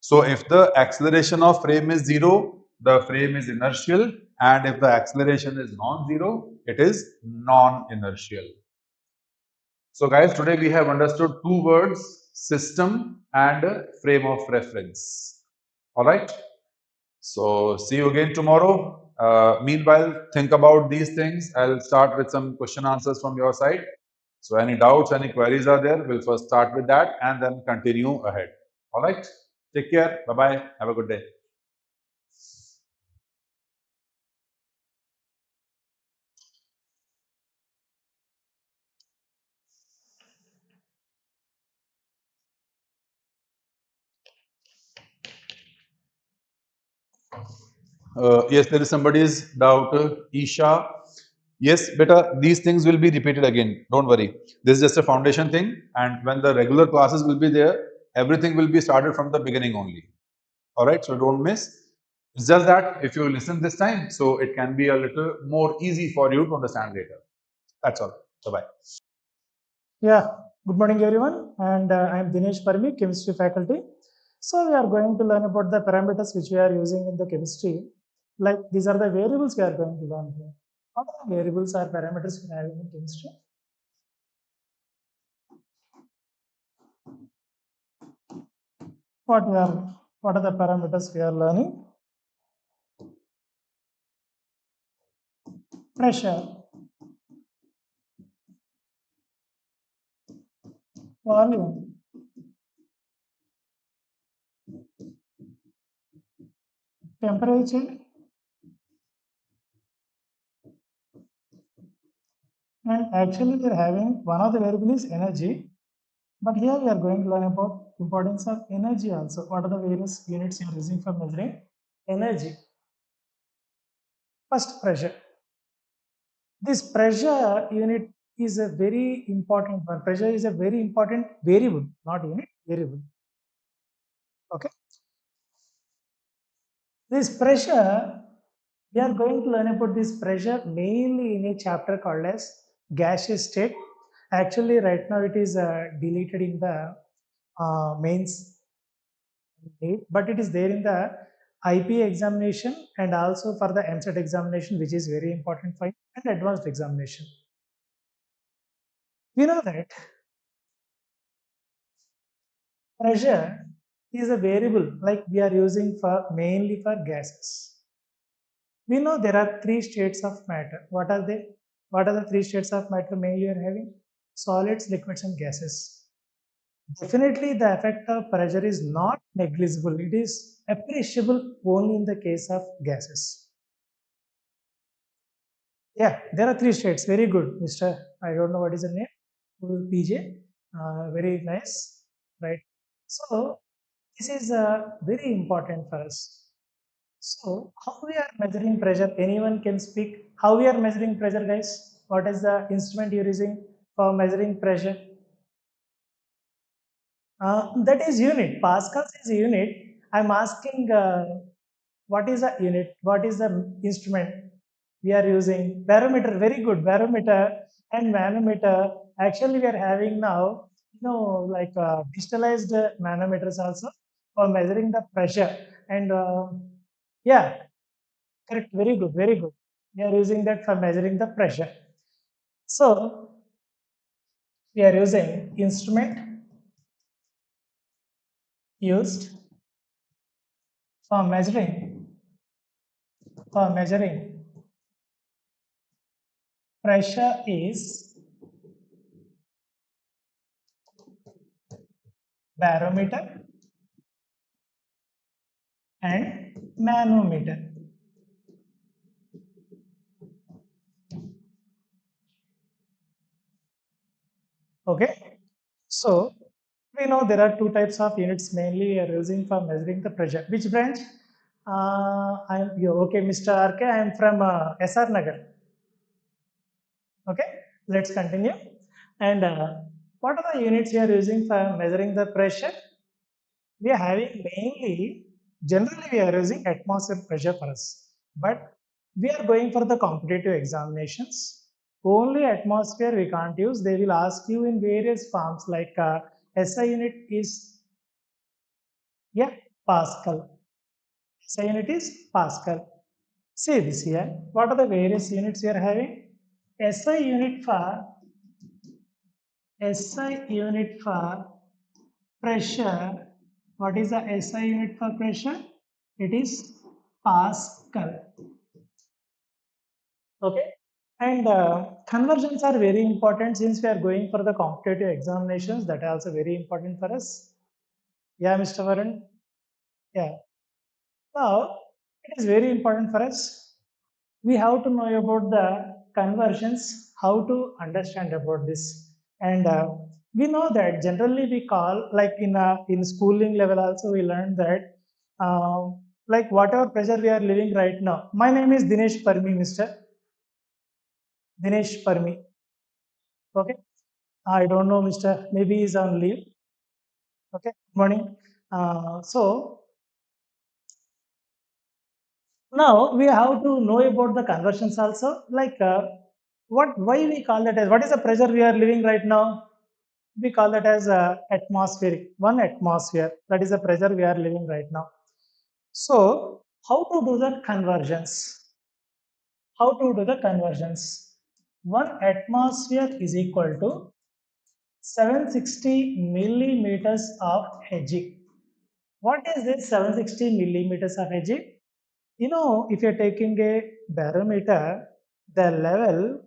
So if the acceleration of frame is zero, the frame is inertial, and if the acceleration is non-zero, it is non-inertial. So guys, today we have understood two words, system and frame of reference. All right. So see you again tomorrow. Meanwhile, think about these things. I'll start with some question answers from your side. So any doubts, any queries are there, we'll first start with that and then continue ahead. All right. Take care. Bye-bye. Have a good day. Yes, there is somebody's doubt. Isha. Yes, beta, these things will be repeated again. Don't worry. This is just a foundation thing. And when the regular classes will be there, everything will be started from the beginning only. All right. So don't miss. It's just that if you listen this time, so it can be a little more easy for you to understand later. That's all. Bye bye. Yeah, good morning everyone, and I am Dinesh Parmi, chemistry faculty. So we are going to learn about the parameters which we are using in the chemistry. Like these are the variables we are going to learn here. What are the variables or parameters we are having in chemistry? What are the parameters we are learning? Pressure, volume, temperature, and actually we are having one of the variable is energy. But here we are going to learn about importance of energy also. What are the various units you are using for measuring energy? First, pressure. This pressure unit is a very important one. Pressure is a very important variable, not unit, variable. Okay. This pressure, we are going to learn about this pressure mainly in a chapter called as gaseous state. Actually, right now it is deleted in the mains, but it is there in the IP examination and also for the MSET examination, which is very important for and advanced examination. We know that pressure is a variable like we are using for mainly for gases. We know there are three states of matter. What are they? What are the three states of matter mainly you are having? Solids, liquids, and gases. Definitely, the effect of pressure is not negligible. It is appreciable only in the case of gases. Yeah, there are three states. Very good, Mr. I don't know what is the name. PJ. Very nice, right? So this is very important for us. So how we are measuring pressure? Anyone can speak. How we are measuring pressure, guys? What is the instrument you're using for measuring pressure? That is unit. Pascals is unit. I'm asking what is the unit? What is the instrument we are using? Barometer. Very good. Barometer and manometer. Actually, we are having now, like digitalized manometers also for measuring the pressure. And yeah, correct. Very good. Very good. We are using that for measuring the pressure. So we are using instrument used for measuring pressure is barometer and manometer. Okay, so we know there are two types of units mainly we are using for measuring the pressure. Which branch? I'm you. Okay, Mr. RK. I am from SR Nagar. Okay, let's continue. And what are the units we are using for measuring the pressure? We are having mainly, generally we are using atmosphere pressure for us, but we are going for the competitive examinations. Only atmosphere we can't use. They will ask you in various forms like SI unit is, yeah, Pascal. SI unit is Pascal. See this here. What are the various units we are having? SI unit for pressure. What is the SI unit for pressure? It is Pascal. Okay. And conversions are very important since we are going for the competitive examinations. That are also very important for us. Yeah, Mr. Varun. Yeah. Now, it is very important for us. We have to know about the conversions, how to understand about this. And we know that generally we call, like in schooling level also we learned that like whatever pressure we are living right now. My name is Dinesh Parmi, Mr. Dinesh Parmi. Okay. I don't know, Mr. Maybe he's on leave. Okay. Good morning. So now we have to know about the conversions also. Like why we call that as, what is the pressure we are living right now? We call that as atmospheric, 1 atmosphere. That is the pressure we are living right now. So how to do the conversions? How to do the conversions? 1 atmosphere is equal to 760 millimeters of Hg. What is this 760 millimeters of Hg? If you're taking a barometer, the level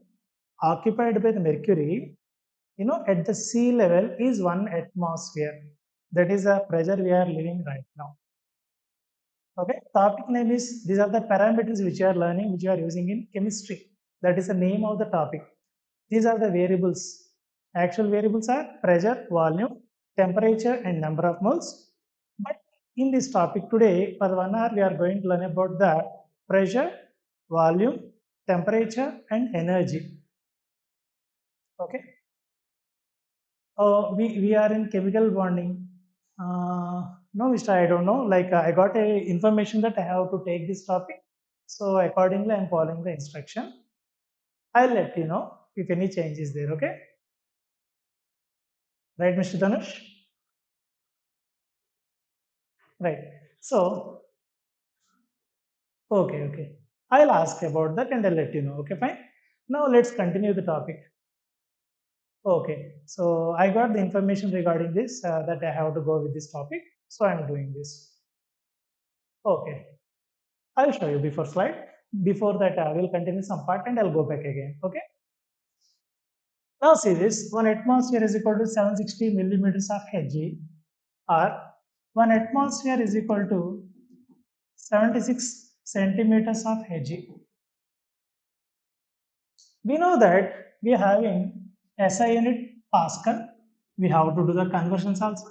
occupied by the mercury, at the sea level is 1 atmosphere. That is the pressure we are living right now. Okay, topic name is, these are the parameters which you are learning, which you are using in chemistry. That is the name of the topic. These are the variables. Actual variables are pressure, volume, temperature, and number of moles. But in this topic today, for 1 hour, we are going to learn about the pressure, volume, temperature, and energy. Okay. We are in chemical bonding. No, Mr. I don't know. Like I got a information that I have to take this topic. So accordingly, I'm following the instruction. I'll let you know if any change is there. Okay. Right, Mr. Dhanush? Right. So, okay. I'll ask about that and I'll let you know. Okay, fine. Now let's continue the topic. Okay. So I got the information regarding this that I have to go with this topic. So I'm doing this. Okay. I'll show you before slide. Before that, I will continue some part and I'll go back again. Okay. Now see this. 1 atmosphere is equal to 760 millimeters of Hg, or 1 atmosphere is equal to 76 centimeters of Hg. We know that we are having SI unit Pascal. We have to do the conversions also.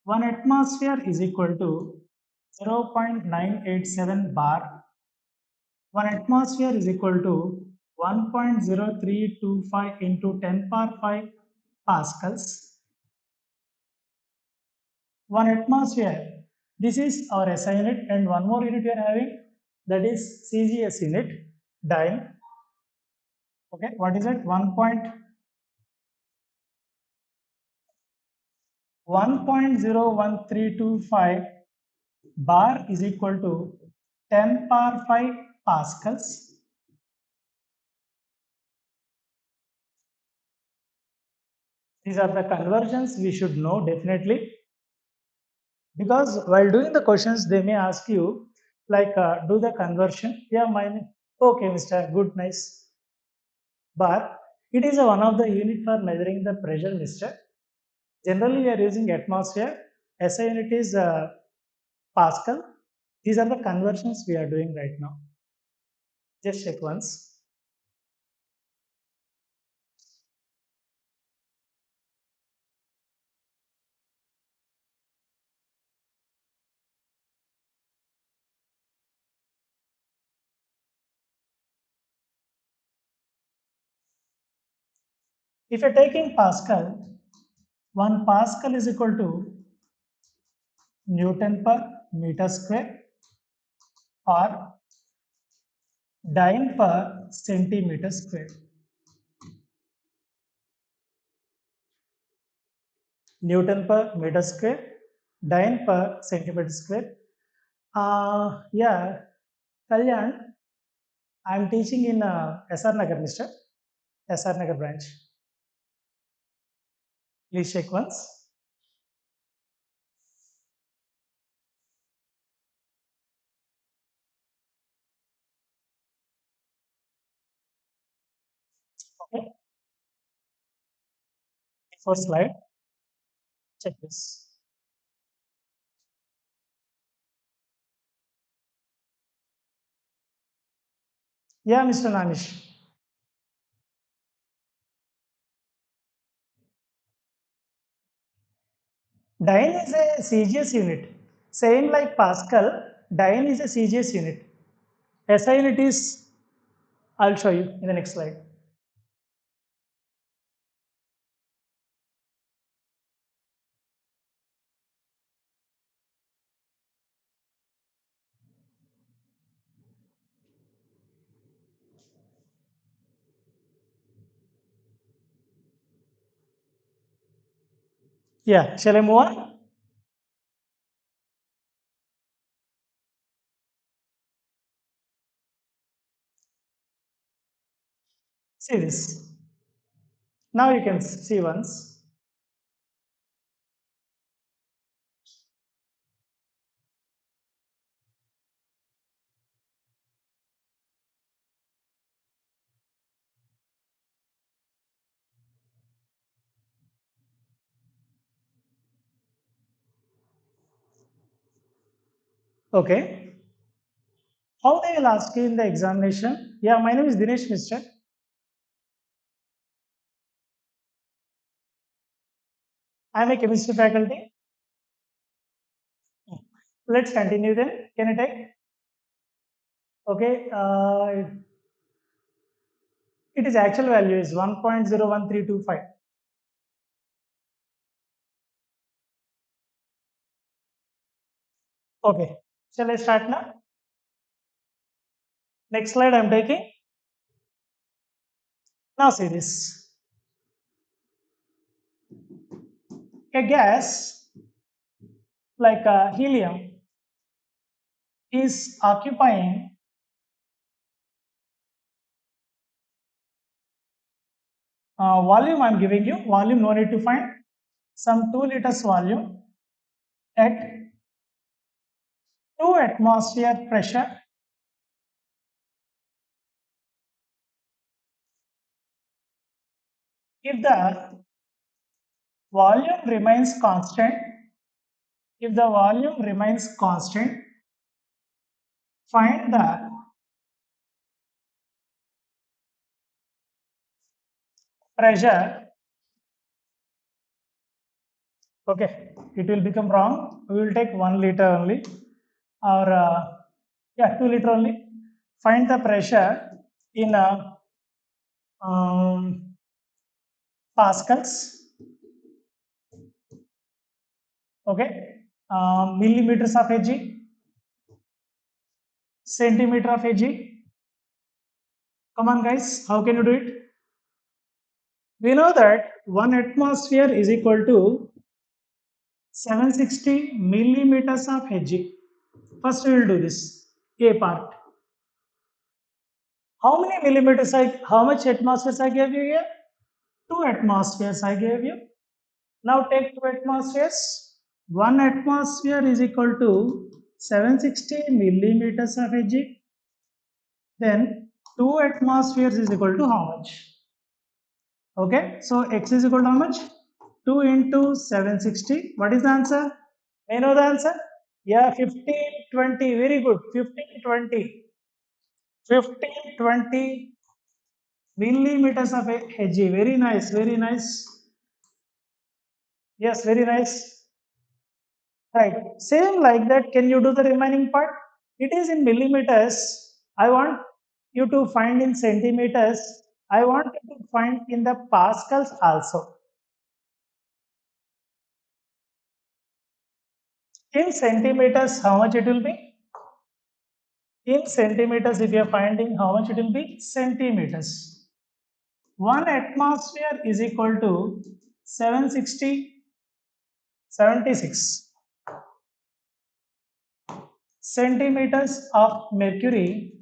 1 atmosphere is equal to 0.987 bar. 1 atmosphere is equal to 1.0325 into 10 power 5 pascals. 1 atmosphere. This is our SI unit, and one more unit we are having, that is CGS unit, dyne. Okay, what is it? 1.01325 bar is equal to 10 power 5 pascals. These are the conversions we should know definitely, because while doing the questions they may ask you like do the conversion. Yeah, mine. Okay, Mr. Good, nice. Bar. It is one of the unit for measuring the pressure, Mr. Generally, we are using atmosphere. SI unit is Pascal. These are the conversions we are doing right now. Just check once. If you're taking Pascal, 1 Pascal is equal to Newton per meter square, or dyne per centimeter square. Newton per meter square, dyne per centimeter square. Yeah, Kalyan, I'm teaching in SR Nagar, Mr. SR Nagar branch. Please check once. Okay. Before slide, check this. Yeah, Mr. Nanish. Dyne is a CGS unit. Same like Pascal, dyne is a CGS unit. SI unit is, I'll show you in the next slide. Yeah, shall I move on? See this. Now you can see once. Okay. How they will ask you in the examination? Yeah, my name is Dinesh, Mr. I am a chemistry faculty. Let's continue then. Can I take? Okay, it is actual value is 1.01325. Okay, shall I start now? Next slide I'm taking. Now see this. A gas like helium is occupying volume. I'm giving you volume, no need to find, some 2 liters volume at 2 atmosphere pressure. If the volume remains constant, if the volume remains constant, find the pressure. Okay, it will become wrong. We will take 1 liter only, or yeah, 2 liter only. Find the pressure in pascals. Okay, millimeters of Hg, centimeter of Hg. Come on, guys, how can you do it? We know that 1 atmosphere is equal to 760 millimeters of Hg. First, we will do this A part. How many millimeters how much atmospheres I gave you here? 2 atmospheres I gave you. Now take 2 atmospheres. 1 atmosphere is equal to 760 millimeters of Hg. Then 2 atmospheres is equal to how much? Okay, so x is equal to how much? 2 into 760. What is the answer? May I know the answer? Yeah, 1520. Very good. 1520. 1520 millimeters of Hg. Very nice. Very nice. Yes, very nice. Right. Same like that. Can you do the remaining part? It is in millimeters. I want you to find in centimeters. I want you to find in the pascals also. In centimeters, how much it will be? In centimeters, if you are finding how much it will be? Centimeters. 1 atmosphere is equal to 76 centimeters of mercury.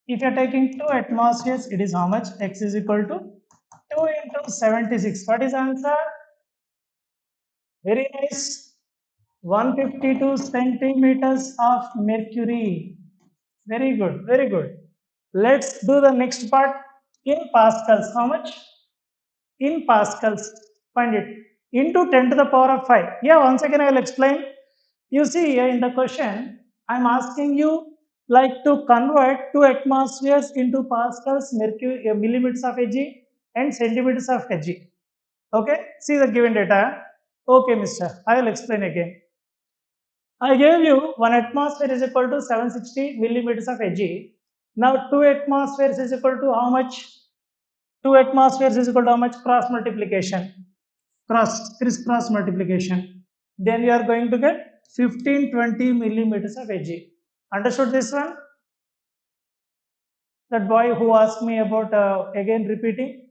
If you are taking 2 atmospheres, it is how much? X is equal to 2 into 76. What is the answer? Very nice. 152 centimeters of mercury. Very good, very good. Let's do the next part in pascals. How much? In pascals. Find it. Into 10 to the power of 5. Yeah, once again I will explain. You see here in the question, I am asking you like to convert 2 atmospheres into pascals, mercury, millimeters of Hg and centimeters of Hg. Okay, see the given data. Okay, mister, I will explain again. I gave you 1 atmosphere is equal to 760 millimeters of Hg. Now 2 atmospheres is equal to how much? 2 atmospheres is equal to how much? Cross multiplication. Crisscross multiplication. Then you are going to get 1520 millimeters of Hg. Understood this one? That boy who asked me about again repeating.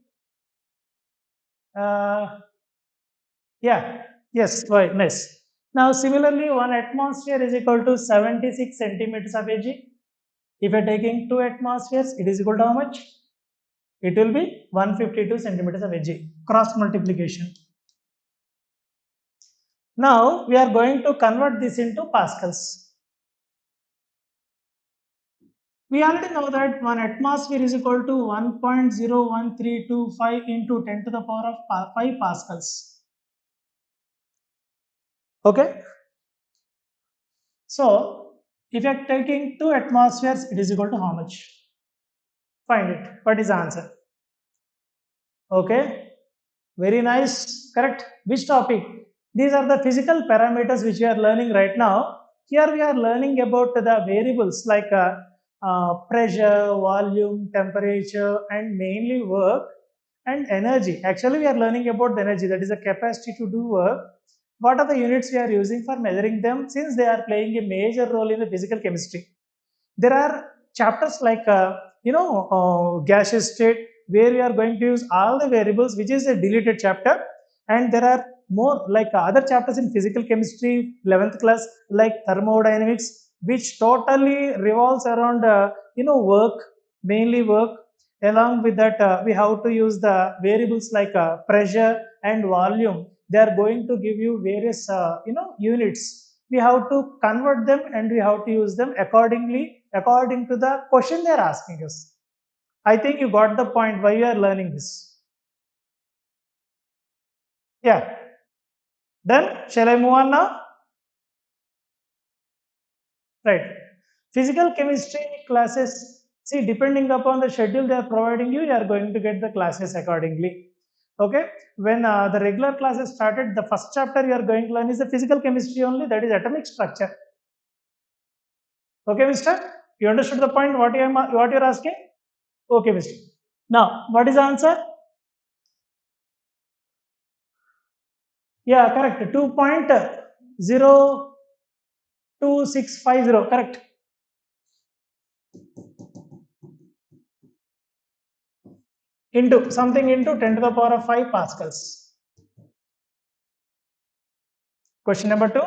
Yeah, yes, boy, nice. Now similarly, 1 atmosphere is equal to 76 centimeters of Hg. If you are taking 2 atmospheres, it is equal to how much? It will be 152 centimeters of Hg. Cross multiplication. Now we are going to convert this into pascals. We already know that 1 atmosphere is equal to 1.01325 into 10 to the power of 5 pascals. Okay. So if you are taking 2 atmospheres, it is equal to how much? Find it. What is the answer? Okay. Very nice. Correct. Which topic? These are the physical parameters which we are learning right now. Here we are learning about the variables like pressure, volume, temperature, and mainly work and energy. Actually, we are learning about the energy, that is the capacity to do work. What are the units we are using for measuring them, since they are playing a major role in the physical chemistry. There are chapters like gaseous state, where we are going to use all the variables, which is a deleted chapter. And there are more like other chapters in physical chemistry 11th class, like thermodynamics, which totally revolves around work, mainly work. Along with that, we have to use the variables like pressure and volume. They are going to give you various units. We have to convert them and we have to use them accordingly, according to the question they are asking us. I think you got the point why you are learning this. Yeah. Then shall I move on now? Right. Physical chemistry classes, see, depending upon the schedule they are providing you, you are going to get the classes accordingly. Okay. When the regular classes started, the first chapter you are going to learn is the physical chemistry only, that is atomic structure. Okay, mister? You understood the point? What you're asking? Okay, mister. Now, what is the answer? Yeah, correct. 2.02650. Correct. Into something into 10 to the power of 5 pascals. Question number 2.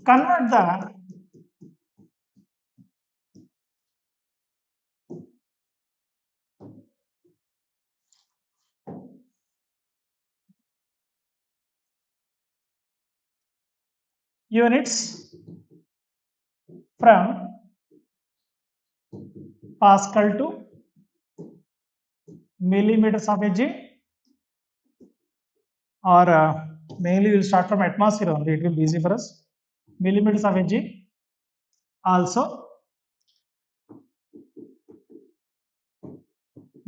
Convert the units from Pascal to millimeters of Hg, or mainly we'll start from atmosphere only, it will be easy for us. Millimeters of Hg. Also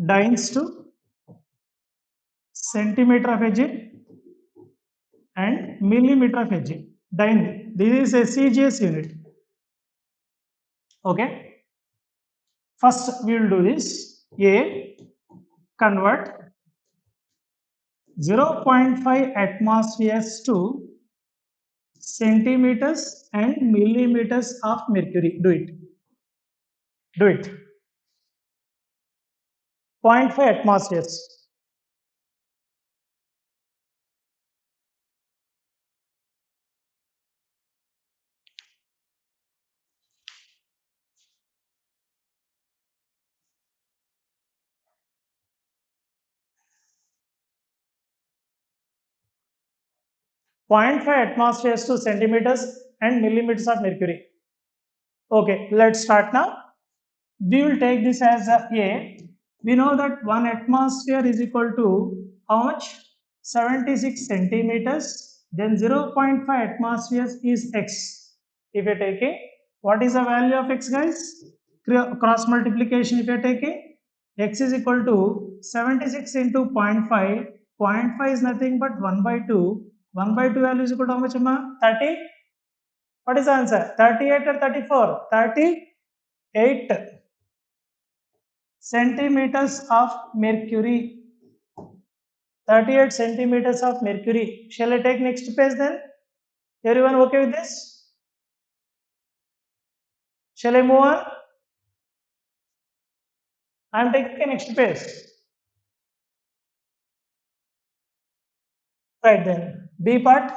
dynes to centimeter of Hg and millimeter of Hg. Dyne, this is a CGS unit. Okay. First we will do this. A, convert 0.5 atmospheres to centimeters and millimeters of mercury. Do it. Do it. 0.5 atmospheres. Point 0.5 atmospheres to centimeters and millimeters of mercury. Okay, let's start now. We will take this as A. We know that 1 atmosphere is equal to how much? 76 centimeters. Then 0.5 atmospheres is x. If you are taking, what is the value of x, guys? Cross multiplication if you are taking, x is equal to 76 into 0.5. 0.5 is nothing but 1 by 2. 1 by 2 value is equal to how much, Amma? 30. What is the answer? 38 or 34? 38 centimeters of mercury. 38 centimeters of mercury. Shall I take next page then? Everyone okay with this? Shall I move on? I am taking next page. Right then. B part.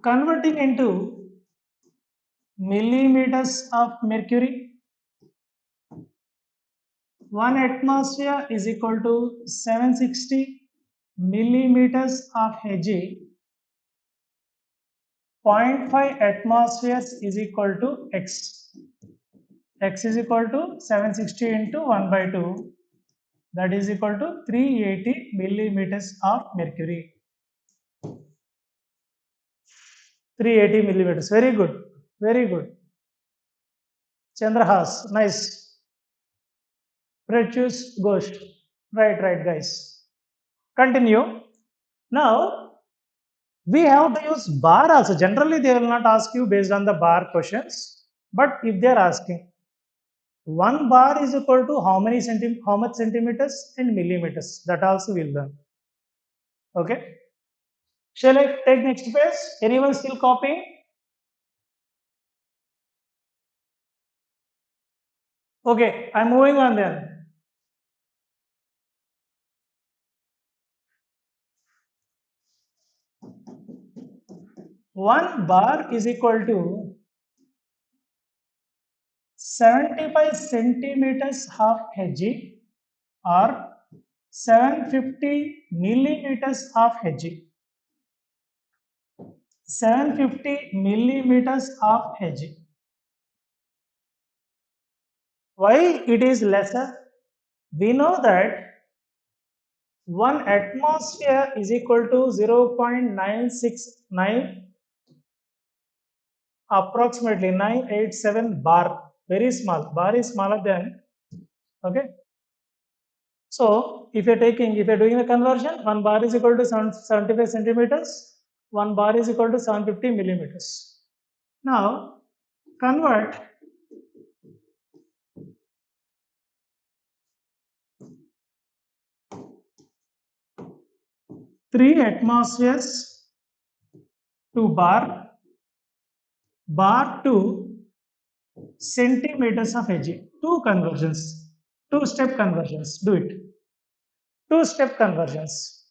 Converting into millimeters of mercury. 1 atmosphere is equal to 760 millimeters of Hg. 0.5 atmospheres is equal to x. X is equal to 760 into 1 by 2. That is equal to 380 millimeters of mercury. 380 millimeters. Very good. Very good. Chandrahas. Nice. Pratyush Ghosh. Right, guys. Continue. Now, we have to use bar also. Generally, they will not ask you based on the bar questions. But if they are asking, 1 bar is equal to how much centimeters and millimeters, that also we'll learn. Okay. Shall I take next page? Anyone still copying? Okay, I'm moving on then. One bar is equal to 75 centimeters half Hg or 750 millimeters half Hg. 750 millimeters half Hg. Why it is lesser? We know that 1 atmosphere is equal to 0.969, approximately 987 bar. Very small. Bar is smaller than, okay. So if you're doing the conversion, 1 bar is equal to 75 centimeters, 1 bar is equal to 750 millimeters. Now convert 3 atmospheres to bar to centimeters of Hg. Two conversions, two-step conversions. Do it. Two-step conversions.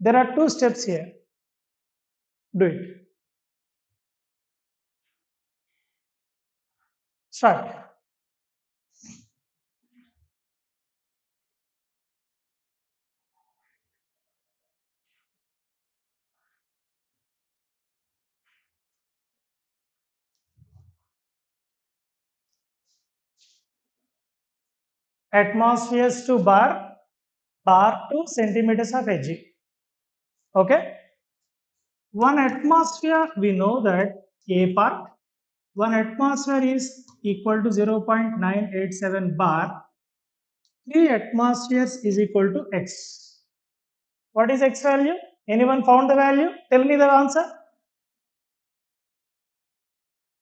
There are 2 steps here. Do it. Start. Atmospheres to bar to centimeters of Hg. Okay. 1 atmosphere, we know that A part, 1 atmosphere is equal to 0.987 bar. 3 atmospheres is equal to X. What is X value? Anyone found the value? Tell me the answer.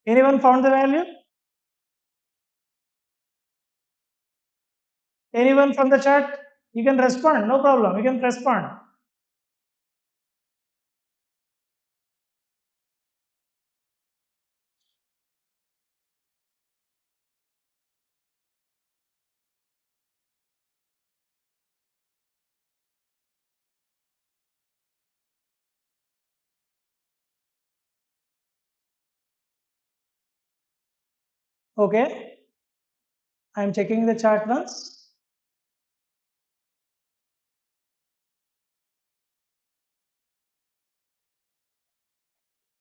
Anyone found the value? Anyone from the chat? You can respond, no problem. You can respond. Okay. I am checking the chart once.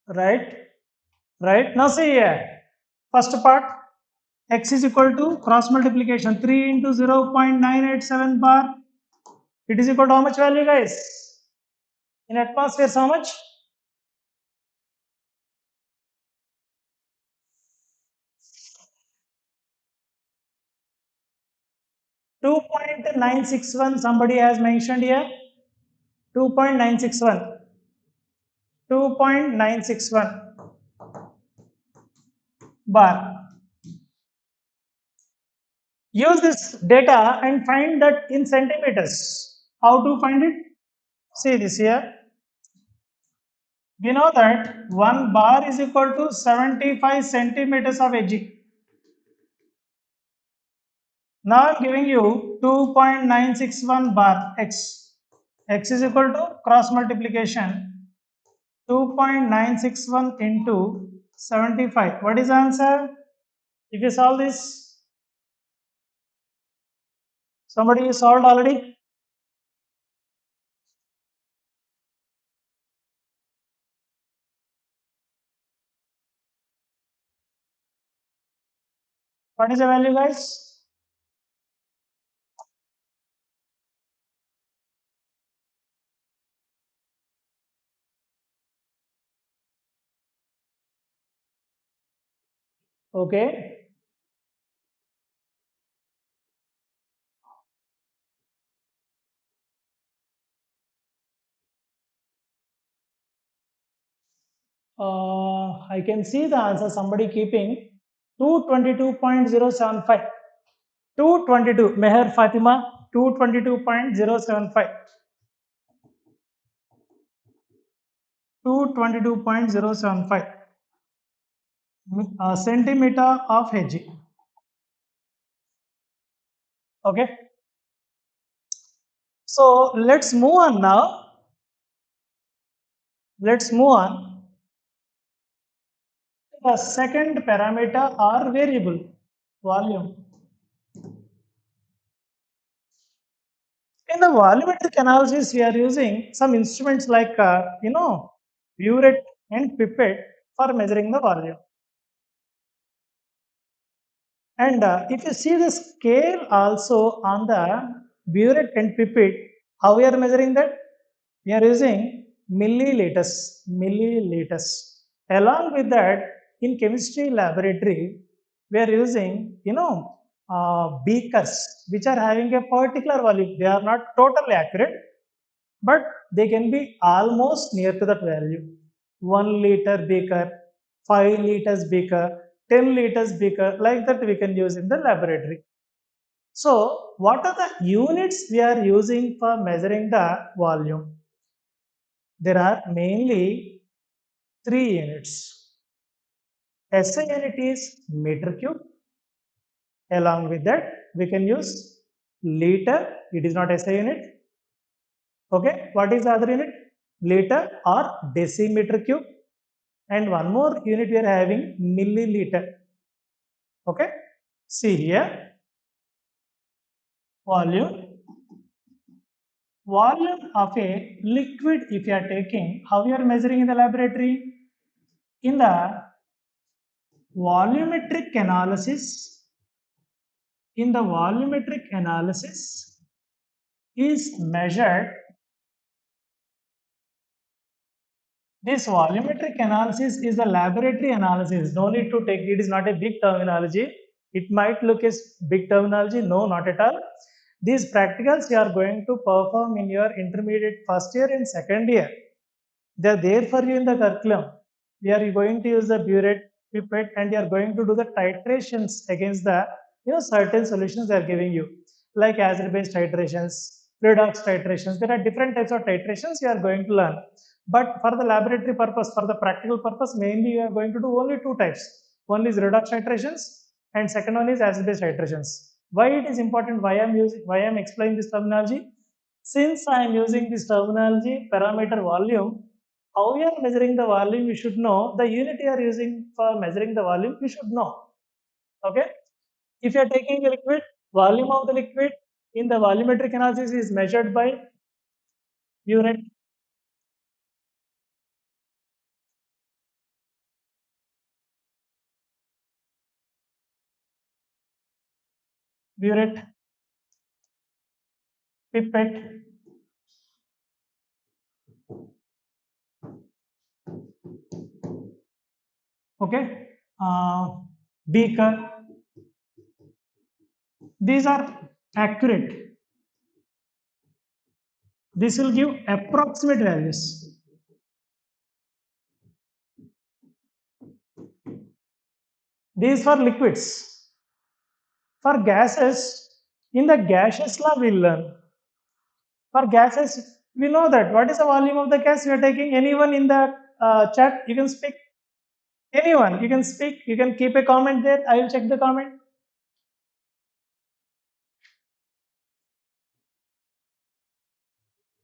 Right. Right. Now see here. First part, X is equal to cross multiplication 3 into 0.987 bar. It is equal to how much value, guys? In atmospheres, how much? 2.961. Somebody has mentioned here. 2.961. 2.961 bar. Use this data and find that in centimeters. How to find it? See this here. We know that 1 bar is equal to 75 centimeters of Hg. Now I am giving you 2.961 bar X. X is equal to cross multiplication 2.961 into 75. What is the answer? If you solve this, somebody solved already? What is the value, guys? Okay. I can see the answer. Somebody keeping 222.075. 222. Meher Fatima, 222.075. 222.075 centimeter of Hg. Okay. So let's move on now. Let's move on. The second parameter or variable, volume. In the volumetric analysis, we are using some instruments like, burette and pipette for measuring the volume. And if you see the scale also on the burette and pipette, how we are measuring that? We are using milliliters. Along with that, in chemistry laboratory, we are using, beakers, which are having a particular volume. They are not totally accurate, but they can be almost near to that value. 1 liter beaker, 5 liters beaker, 10 liters beaker, like that we can use in the laboratory. So, what are the units we are using for measuring the volume? There are mainly 3 units. SI unit is meter cube. Along with that, we can use liter. It is not SI unit. Okay, what is the other unit? Liter or decimeter cube. And one more unit we are having, milliliter. Okay, see here, volume. Volume of a liquid, if you are taking, how you are measuring in the laboratory? In the volumetric analysis, is measured. This volumetric analysis is a laboratory analysis. No need to take, it is not a big terminology. It might look as big terminology. No, not at all. These practicals you are going to perform in your intermediate first year and second year. They are there for you in the curriculum. We are going to use the burette, pipette, and you are going to do the titrations against the certain solutions they are giving you, like acid-base titrations, redox titrations. There are different types of titrations you are going to learn. But for the laboratory purpose, for the practical purpose, mainly you are going to do only 2 types. One is redox titrations, and second one is acid-base titrations. Why it is important? Why I am explaining this terminology? Since I am using this terminology, parameter volume, how we are measuring the volume, you should know. The unit you are using for measuring the volume, you should know. Okay. If you are taking a liquid, volume of the liquid in the volumetric analysis is measured by unit. Burette, pipette, okay, beaker. These are accurate. This will give approximate values. These for liquids. For gases, in the gaseous law we learn. For gases, we know that. What is the volume of the gas we are taking? Anyone in the chat, you can speak. Anyone, you can speak. You can keep a comment there. I will check the comment.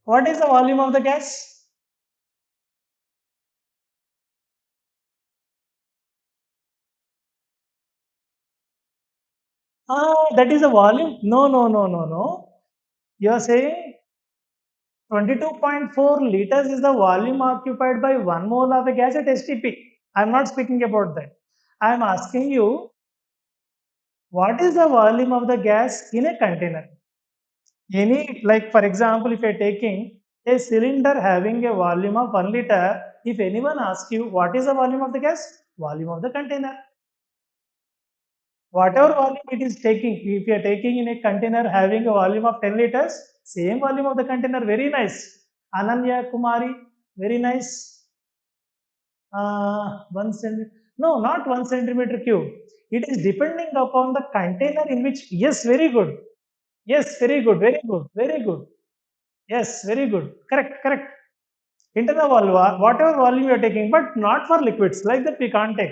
What is the volume of the gas? That is the volume. No. You are saying 22.4 liters is the volume occupied by 1 mole of a gas at STP. I am not speaking about that. I am asking you, what is the volume of the gas in a container? Any, like for example, if you are taking a cylinder having a volume of 1 liter, if anyone asks you what is the volume of the gas? Volume of the container. Whatever volume it is taking, if you are taking in a container having a volume of 10 liters, same volume of the container, very nice. Ananya Kumari, very nice. 1 centimeter. No, not 1 centimeter cube. It is depending upon the container in which. Yes, very good. Yes, very good, very good, very good. Yes, very good. Correct, correct. Internal volume, whatever volume you are taking, but not for liquids. Like that, we can't take.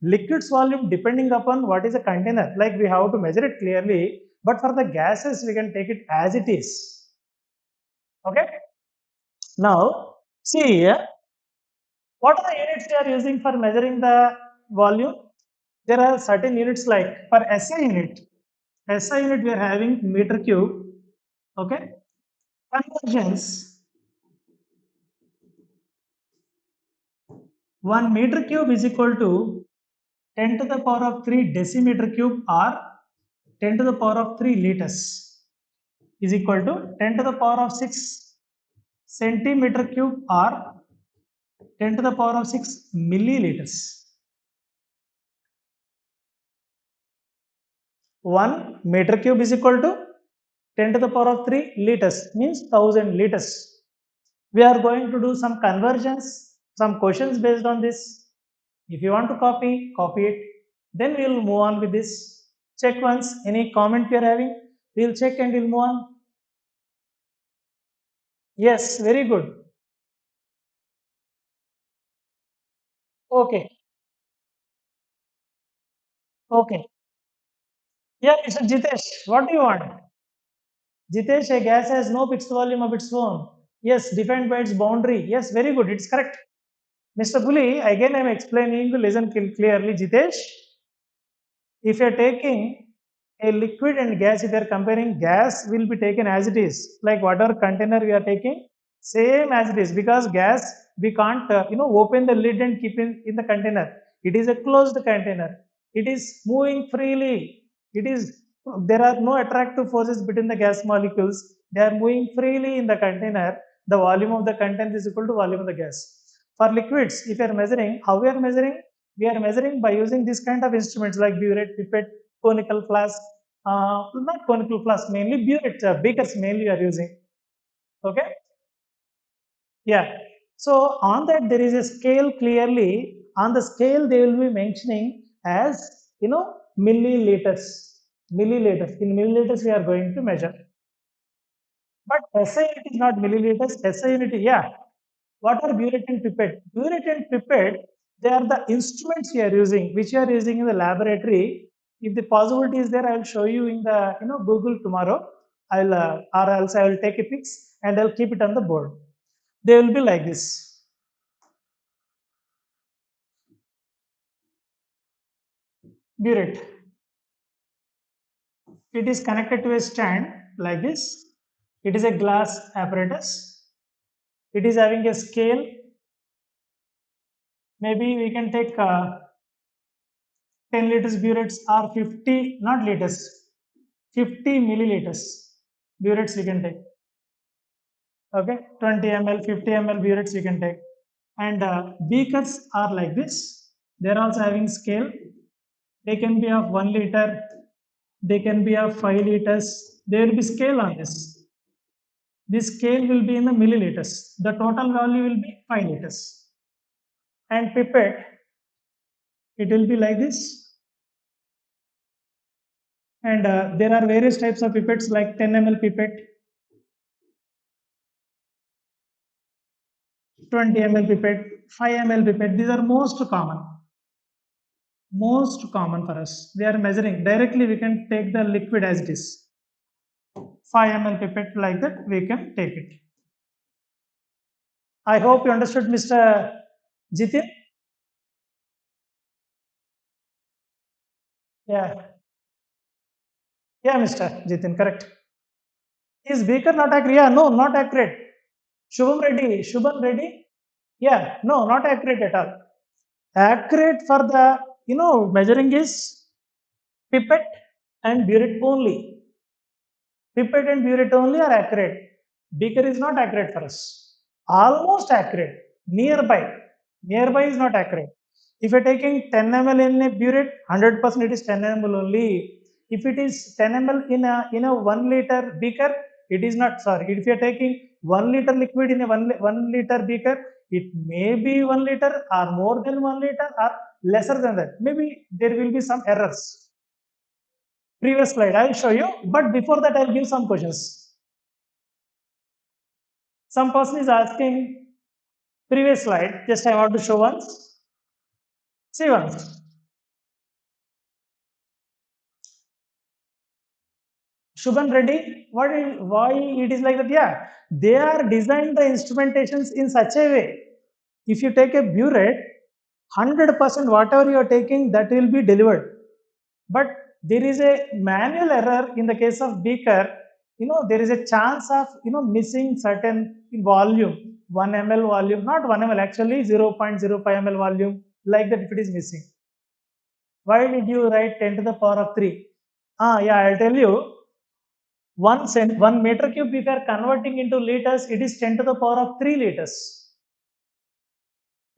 Liquids volume depending upon what is a container. Like we have to measure it clearly. But for the gases, we can take it as it is. Okay. Now, see here. What are the units we are using for measuring the volume? There are certain units like for SI unit. SI unit we are having meter cube. Okay. Conversions. 1 meter cube is equal to 10 to the power of 3 decimeter cube or 10 to the power of 3 liters is equal to 10 to the power of 6 centimeter cube or 10 to the power of 6 milliliters. 1 meter cube is equal to 10 to the power of 3 liters, means 1000 liters. We are going to do some conversions, some questions based on this. If you want to copy, copy it. Then we will move on with this. Check once, any comment you are having, we will check and we will move on. Yes, very good. Okay, okay. Yeah, Mr. Jitesh, what do you want? Jitesh, a gas has no fixed volume of its own. Yes, defined by its boundary. Yes, very good. It's correct. Mr. Bully, again I am explaining. Listen clearly, Jitesh. If you are taking a liquid and gas, if you are comparing, gas will be taken as it is. Like whatever container we are taking, same as it is. Because gas, we can't open the lid and keep in the container. It is a closed container. It is moving freely. There are no attractive forces between the gas molecules. They are moving freely in the container. The volume of the content is equal to volume of the gas. For liquids, if you are measuring, how we are measuring? We are measuring by using this kind of instruments like burette, pipette, conical flask, not conical flask, mainly burette, beakers mainly we are using. Okay. Yeah. So on that there is a scale clearly. On the scale they will be mentioning as milliliters. Milliliters. In milliliters we are going to measure. But SI unit is not milliliters. SI unit, yeah. What are burette and pipette? Burette and pipette, they are the instruments we are using, which we are using in the laboratory. If the possibility is there, I will show you in the Google tomorrow. Or else I will take a pics and I'll keep it on the board. They will be like this. Burette. It is connected to a stand like this. It is a glass apparatus. It is having a scale. Maybe we can take 10 liters burettes or 50, not liters, 50 milliliters burettes we can take. Okay, 20 ml, 50 ml burettes we can take. And beakers are like this. They are also having scale. They can be of 1 liter. They can be of 5 liters. There will be scale on this. This scale will be in the milliliters. The total value will be 5 liters. And pipette, it will be like this. And there are various types of pipettes like 10 ml pipette, 20 ml pipette, 5 ml pipette. These are most common. Most common for us. They are measuring. Directly we can take the liquid as it is. 5 ml pipette like that we can take it. I hope you understood, Mr. Jitin. Yeah. Yeah, Mr. Jitin, correct. Is beaker not accurate? Yeah, no, not accurate. Shubham Reddy. Yeah, no, not accurate at all. Accurate for the measuring is pipette and burette only. Pipette and burette only are accurate. Beaker is not accurate for us. Almost accurate. Nearby. Nearby is not accurate. If you're taking 10 ml in a burette, 100% it is 10 ml only. If it is 10 ml in a 1 liter beaker, it is not. Sorry. If you're taking 1 liter liquid in a 1 liter beaker, It may be 1 liter or more than 1 liter or lesser than that. Maybe there will be some errors. Previous slide, I will show you, but before that I will give some questions. Some person is asking, previous slide, just I want to show once. See once. Shubhan Reddy, why it is like that? Yeah, they are designed the instrumentations in such a way. If you take a burette, 100% whatever you are taking, that will be delivered. But there is a manual error in the case of beaker. There is a chance of missing certain volume, 1 ml volume, not 1 ml, actually 0.05 ml volume, like that if it is missing. Why did you write 10 to the power of 3? Yeah, I'll tell you. 1 meter cube beaker converting into liters, it is 10 to the power of 3 liters.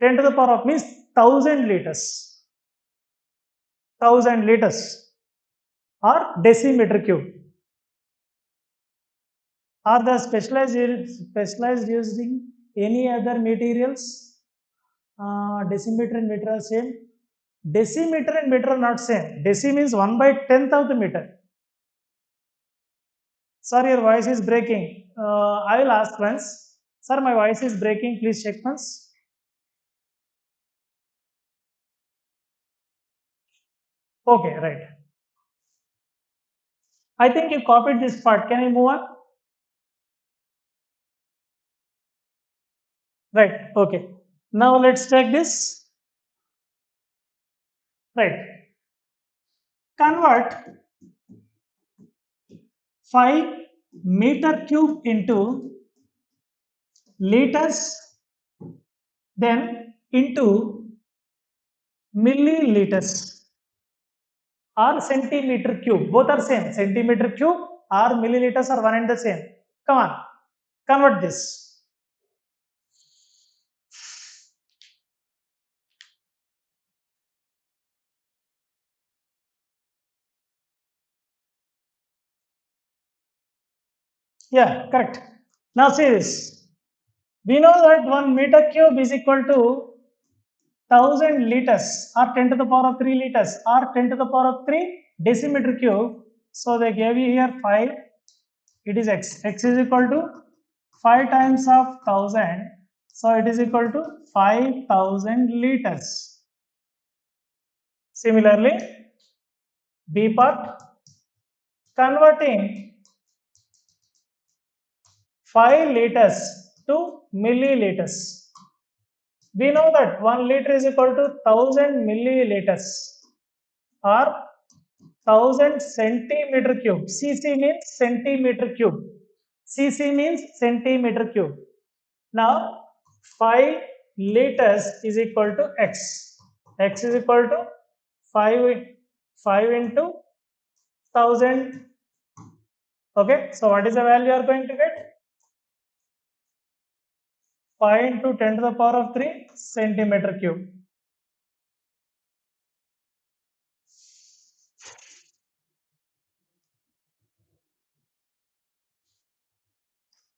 10 to the power of means 1000 liters. 1000 liters or decimeter cube. Are the specialized using any other materials? Decimeter and meter are same. Decimeter and meter are not same. Deci means 1/10th of the meter. Sir, your voice is breaking. I will ask once. Sir, my voice is breaking. Please check once. Okay, right. I think you copied this part. Can I move on? Right. Okay. Now let's take this. Right. Convert 5 meter cube into liters, then into milliliters or centimeter cube. Both are same. Centimeter cube or milliliters are one and the same. Come on. Convert this. Yeah, correct. Now see this. We know that 1 meter cube is equal to 1000 liters or 10 to the power of 3 liters or 10 to the power of 3 decimeter cube. So they gave you here 5. It is x. X is equal to 5 times of 1000. So it is equal to 5000 liters. Similarly, B part, converting 5 liters to milliliters. We know that 1 liter is equal to 1000 milliliters or 1000 centimeter cube. Cc means centimeter cube. Cc means centimeter cube. Now 5 liters is equal to x. X is equal to 5 into 1000. Okay, so what is the value you are going to get? 5 into 10 to the power of 3 centimeter cube.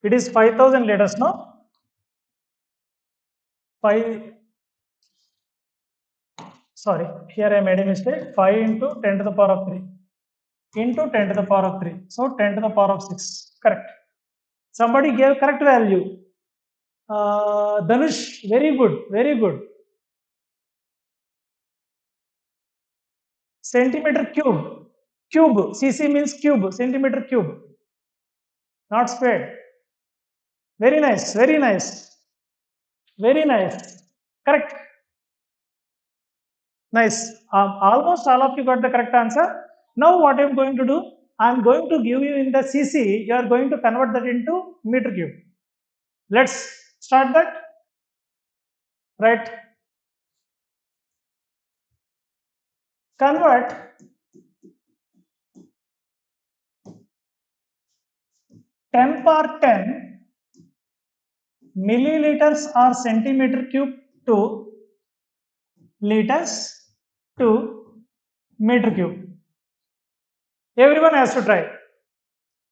It is 5000 liters, no? 5, sorry, here I made a mistake. 5 into 10 to the power of 3 into 10 to the power of 3. So 10 to the power of 6. Correct. Somebody gave correct value. Dhanush, very good, very good. Centimeter cube. Cube. Cc means cube. Centimeter cube. Not square. Very nice. Very nice. Very nice. Correct. Nice. Almost all of you got the correct answer. Now what I am going to do? I am going to give you in the cc. You are going to convert that into meter cube. Let's start that. Right. Convert 10 power 10 milliliters or centimeter cube to liters to meter cube. Everyone has to try.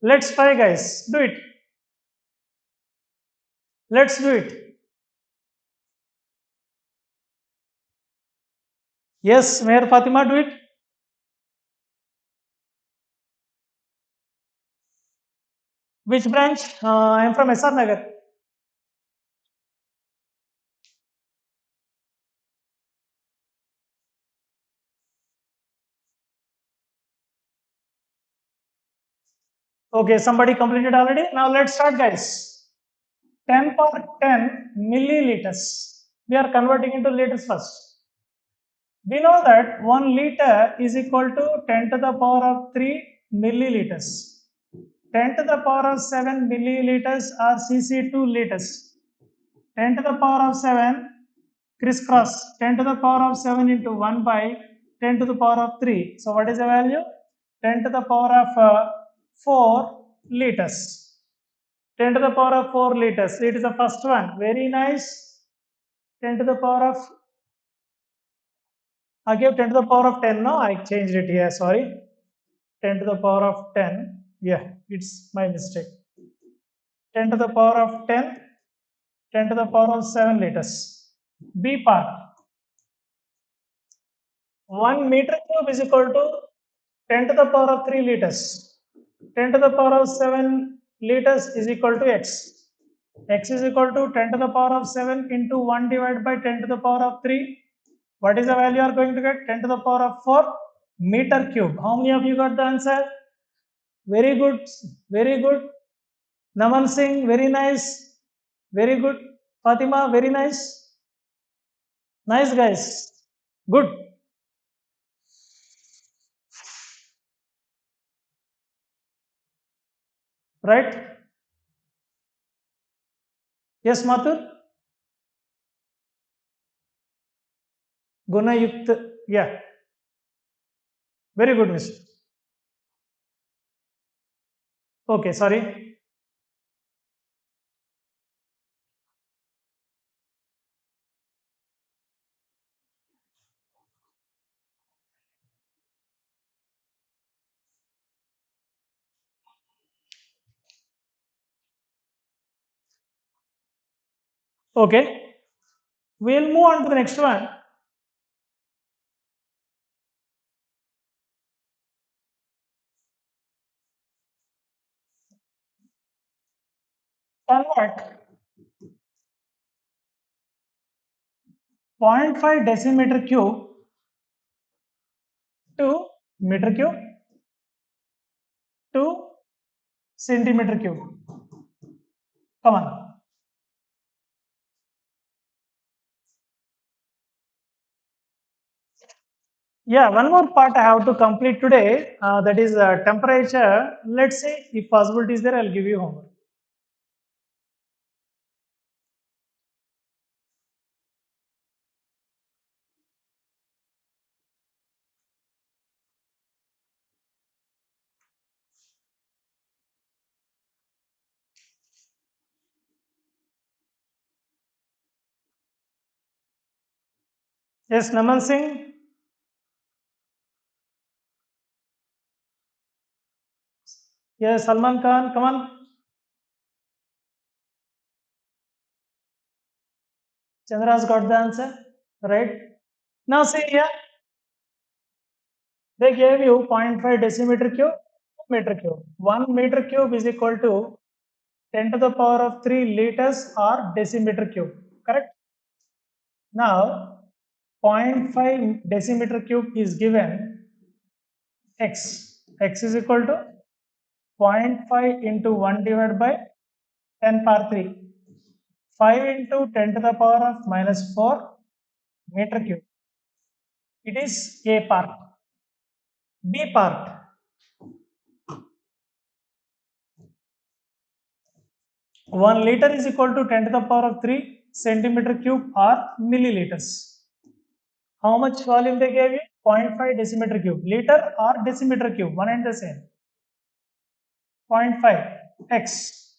Let's try, guys. Do it. Let's do it. Yes, Mayor Fatima, do it. Which branch? I am from SR Nagar. Okay, somebody completed already. Now let's start, guys. 10 power 10 milliliters. We are converting into liters first. We know that 1 liter is equal to 10 to the power of 3 milliliters. 10 to the power of 7 milliliters are cc2 liters. 10 to the power of 7 crisscross 10 to the power of 7 into 1 by 10 to the power of 3. So what is the value? 10 to the power of 4 liters. 10 to the power of 4 liters. It is the first one. Very nice. 10 to the power of, I gave 10 to the power of 10. No, I changed it here. Sorry. 10 to the power of 10. Yeah, it's my mistake. 10 to the power of 10. 10 to the power of 7 liters. B part. 1 meter cube is equal to 10 to the power of 3 liters. 10 to the power of 7 liters is equal to x. X is equal to 10 to the power of 7 into 1 divided by 10 to the power of 3. What is the value you are going to get? 10 to the power of 4 meter cube. How many of you got the answer? Very good. Very good. Naman Singh, very nice. Very good. Fatima, very nice. Nice, guys. Good. Right? Yes, Mathur? Gunayukt. Yeah. Very good, mister. Okay, sorry. Okay. We'll move on to the next one. Convert 0.5 decimeter cube to meter cube to centimeter cube. Come on. Yeah, one more part I have to complete today. That is temperature. Let's say if possibility is there, I'll give you homework. Yes, Naman Singh. Yes, Salman Khan. Come on. Chandra's got the answer. Right. Now see here. They gave you 0.5 decimeter cube, meter cube. 1 meter cube is equal to 10 to the power of 3 liters or decimeter cube. Correct? Now, 0.5 decimeter cube is given x. X is equal to 0.5 into 1 divided by 10 power 3. 5 into 10 to the power of minus 4 meter cube. It is A part. B part. 1 liter is equal to 10 to the power of 3 centimeter cube or milliliters. How much volume they gave you? 0.5 decimeter cube. Liter or decimeter cube, one and the same. 0.5 x.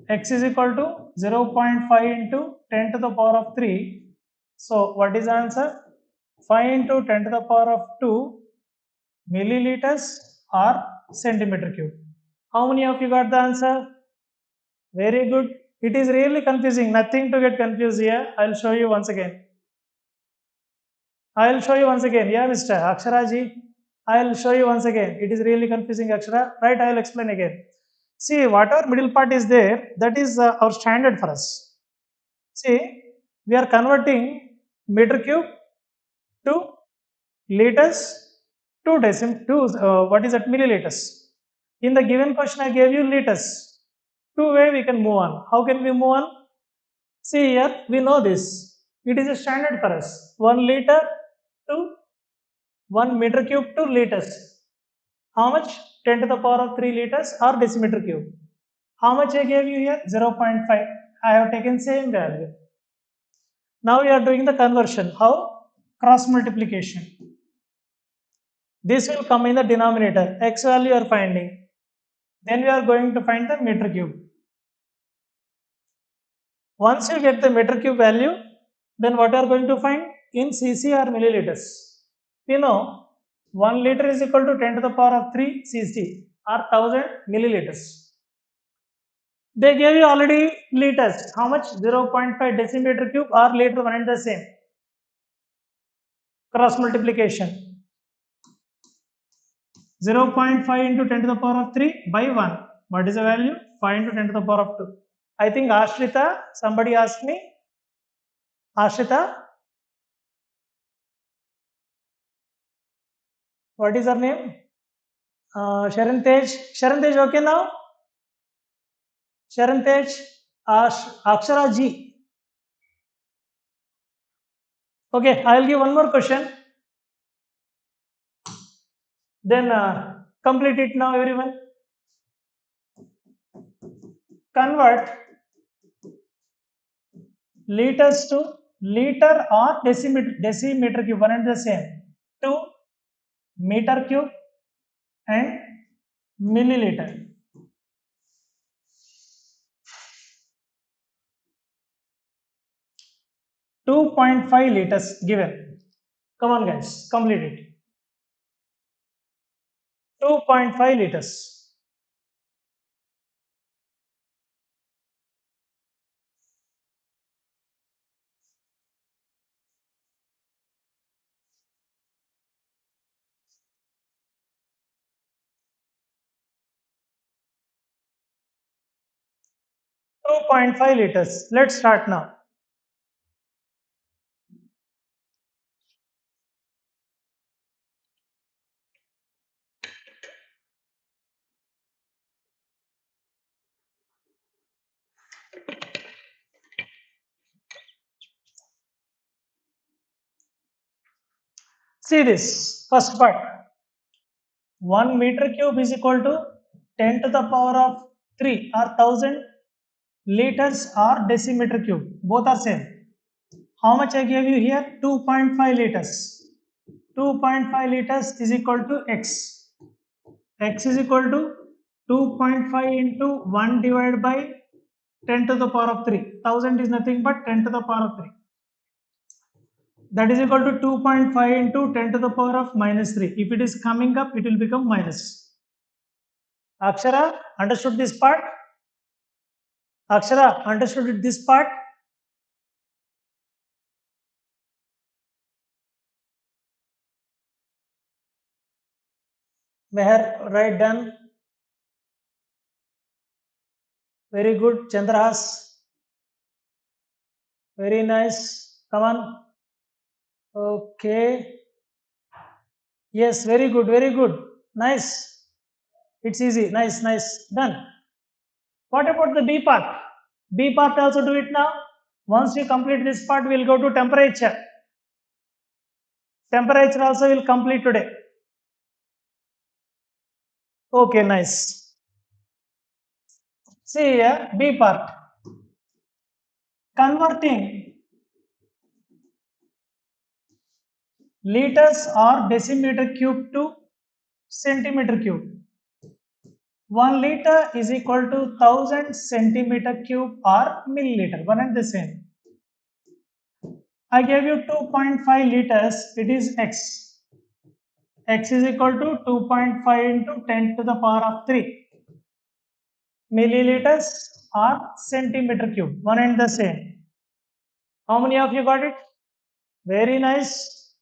X is equal to 0.5 into 10 to the power of 3. So what is the answer? 5 into 10 to the power of 2 milliliters or centimeter cube. How many of you got the answer? Very good. It is really confusing. Nothing to get confused here. I'll show you once again. I will show you once again. Yeah, Mr. Akshara ji. I will show you once again. It is really confusing, Akshara. Right, I will explain again. See, whatever middle part is there, that is our standard for us. See, we are converting meter cube to liters to what is that, milliliters. In the given question, I gave you liters. Two way we can move on. How can we move on? See here, we know this. It is a standard for us. 1 liter to 1 meter cube to liters. How much? 10 to the power of 3 liters or decimeter cube. How much I gave you here? 0.5. I have taken same value. Now we are doing the conversion. How? Cross multiplication. This will come in the denominator. X value you are finding. Then we are going to find the meter cube. Once you get the meter cube value, then what you are going to find? In cc or milliliters. We know 1 liter is equal to 10 to the power of 3 cc or 1000 milliliters. They gave you already liters. How much? 0.5 decimeter cube or liter, one and the same. Cross multiplication. 0.5 into 10 to the power of 3 by 1. What is the value? 5 into 10 to the power of 2. I think Ashrita, somebody asked me. Ashrita, what is her name? Sharon Tej. Sharon Tej, okay now? Sharon Tej, Akshara Ji. Okay, I will give one more question. Then complete it now, everyone. Convert liters to liter or decimeter cube, one and the same, to meter cube and milliliter. .5 liters given. Come on, guys, complete it. 2.5 liters. 2.5 liters. Let's start now. See this first part. 1 meter cube is equal to 10 to the power of 3 or 1000 liters or decimeter cube. Both are same. How much I gave you here? 2.5 liters. 2.5 liters is equal to x. X is equal to 2.5 into 1 divided by 10 to the power of 3. 1000 is nothing but 10 to the power of 3. That is equal to 2.5 into 10 to the power of minus 3. If it is coming up, it will become minus. Akshara, understood this part? Akshara, understood this part? Meher, right, done. Very good. Chandrahas. Very nice. Come on. Okay. Yes, very good, very good. Nice. It's easy. Nice, nice. Done. What about the B part? B part also do it now. Once you complete this part, we will go to temperature. Temperature also will complete today. Okay, nice. See here, B part. Converting liters or decimeter cube to centimeter cube. 1 liter is equal to 1000 centimeter cube or milliliter, one and the same. I gave you 2.5 liters, it is x. X is equal to 2.5 into 10 to the power of 3. Milliliters or centimeter cube, one and the same. How many of you got it? Very nice.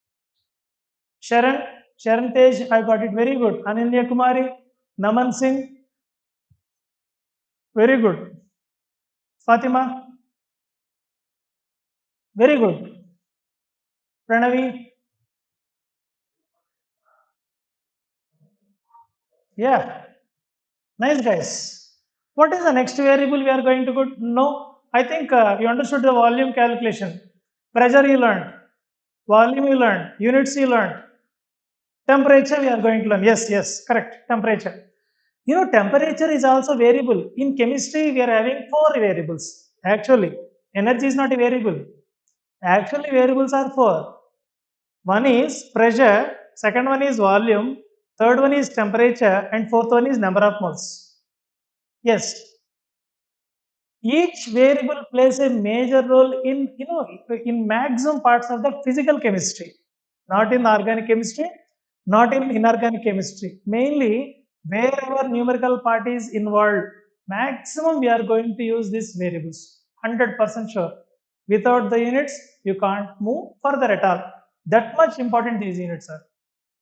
Sharon Tej, I got it. Very good. Ananya Kumari, Naman Singh, very good. Fatima, very good. Pranavi, yeah, nice guys. What is the next variable we are going to go? No, I think you understood the volume calculation. Pressure you learned, volume you learned, units you learned, temperature we are going to learn. Yes, yes, correct. Temperature. You know, temperature is also variable. In chemistry, we are having four variables. Actually, energy is not a variable. Actually, variables are four. One is pressure, second one is volume, third one is temperature, and fourth one is number of moles. Yes, each variable plays a major role in in maximum parts of the physical chemistry, not in organic chemistry, not in inorganic chemistry. Mainly wherever numerical part is involved, maximum we are going to use these variables. 100% sure. Without the units you can't move further at all. That much important these units are,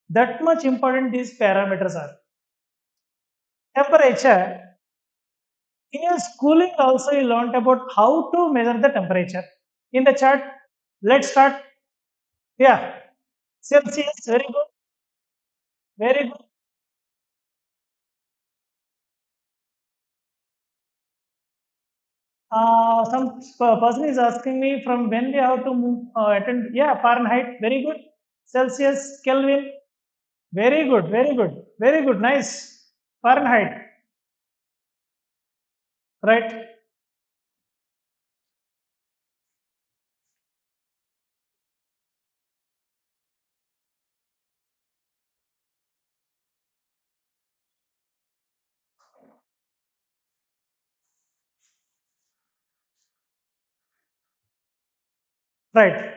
that much important these parameters are. Temperature. In your schooling also you learned about how to measure the temperature. In the chart, let's start. Yeah, Celsius, very good, very good. Some person is asking me from when we have to move, attend. Yeah, Fahrenheit, very good. Celsius, Kelvin, very good, very good, very good, nice. Fahrenheit, right, right.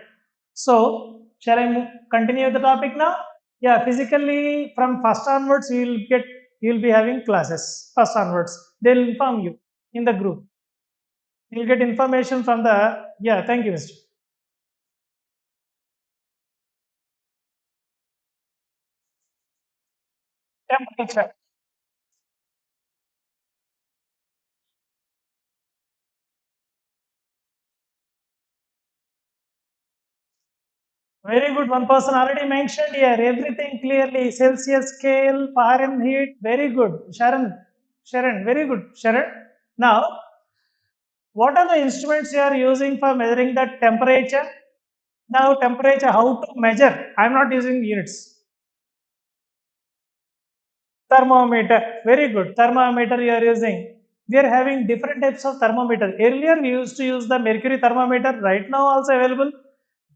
So, shall I continue the topic now? Yeah, physically from first onwards you'll be having classes. First onwards, they'll inform you in the group. You'll get information from the, yeah. Thank you, Mr. Temperature. Very good. One person already mentioned here everything clearly. Celsius scale, Fahrenheit. Very good. Sharon, very good. Sharon. Now, what are the instruments you are using for measuring the temperature? Now, temperature, how to measure? I am not using units. Thermometer, very good. Thermometer you are using. We are having different types of thermometer. Earlier we used to use the mercury thermometer. Right now also available.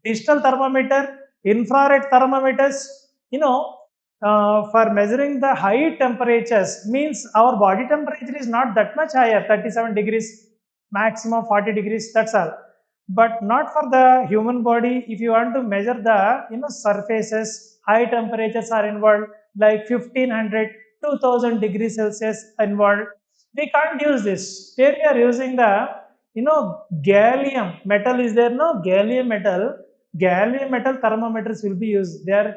Digital thermometer, infrared thermometers. You know, for measuring the high temperatures, means our body temperature is not that much higher. 37 degrees, maximum 40 degrees. That's all. But not for the human body. If you want to measure the surfaces, high temperatures are involved, like 1500 2000 degrees Celsius involved. We can't use this. Here we are using the gallium metal is there, no, gallium metal thermometers will be used. They are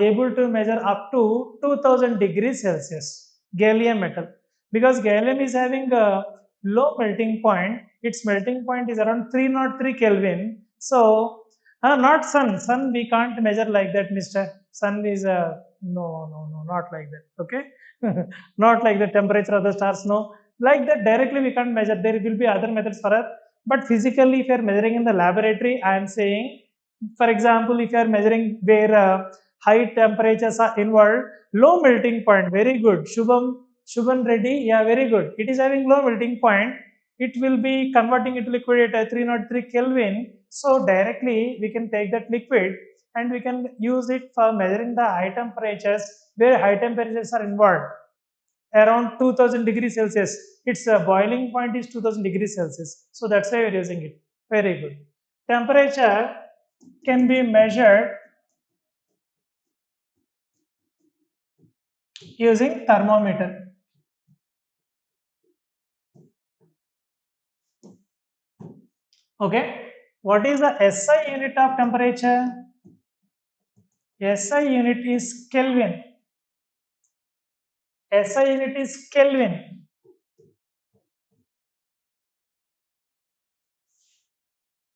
able to measure up to 2000 degrees Celsius. Gallium metal, because gallium is having a low melting point. Its melting point is around 303 Kelvin. So not sun. Sun we can't measure like that, Mister. Sun is a no, not like that. Okay, not like the temperature of the stars. No, like that directly we can't measure. There will be other methods for us. But physically, if you are measuring in the laboratory, I am saying, for example, if you are measuring where high temperatures are involved, low melting point. Very good, Shubham Reddy. Yeah, very good. It is having low melting point. It will be converting into liquid at 303 Kelvin. So directly we can take that liquid and we can use it for measuring the high temperatures where high temperatures are involved, around 2000 degrees Celsius. Its boiling point is 2000 degrees Celsius. So that's why we're using it. Very good. Temperature can be measured using thermometer. Okay. What is the SI unit of temperature? SI unit is Kelvin. SI unit is Kelvin.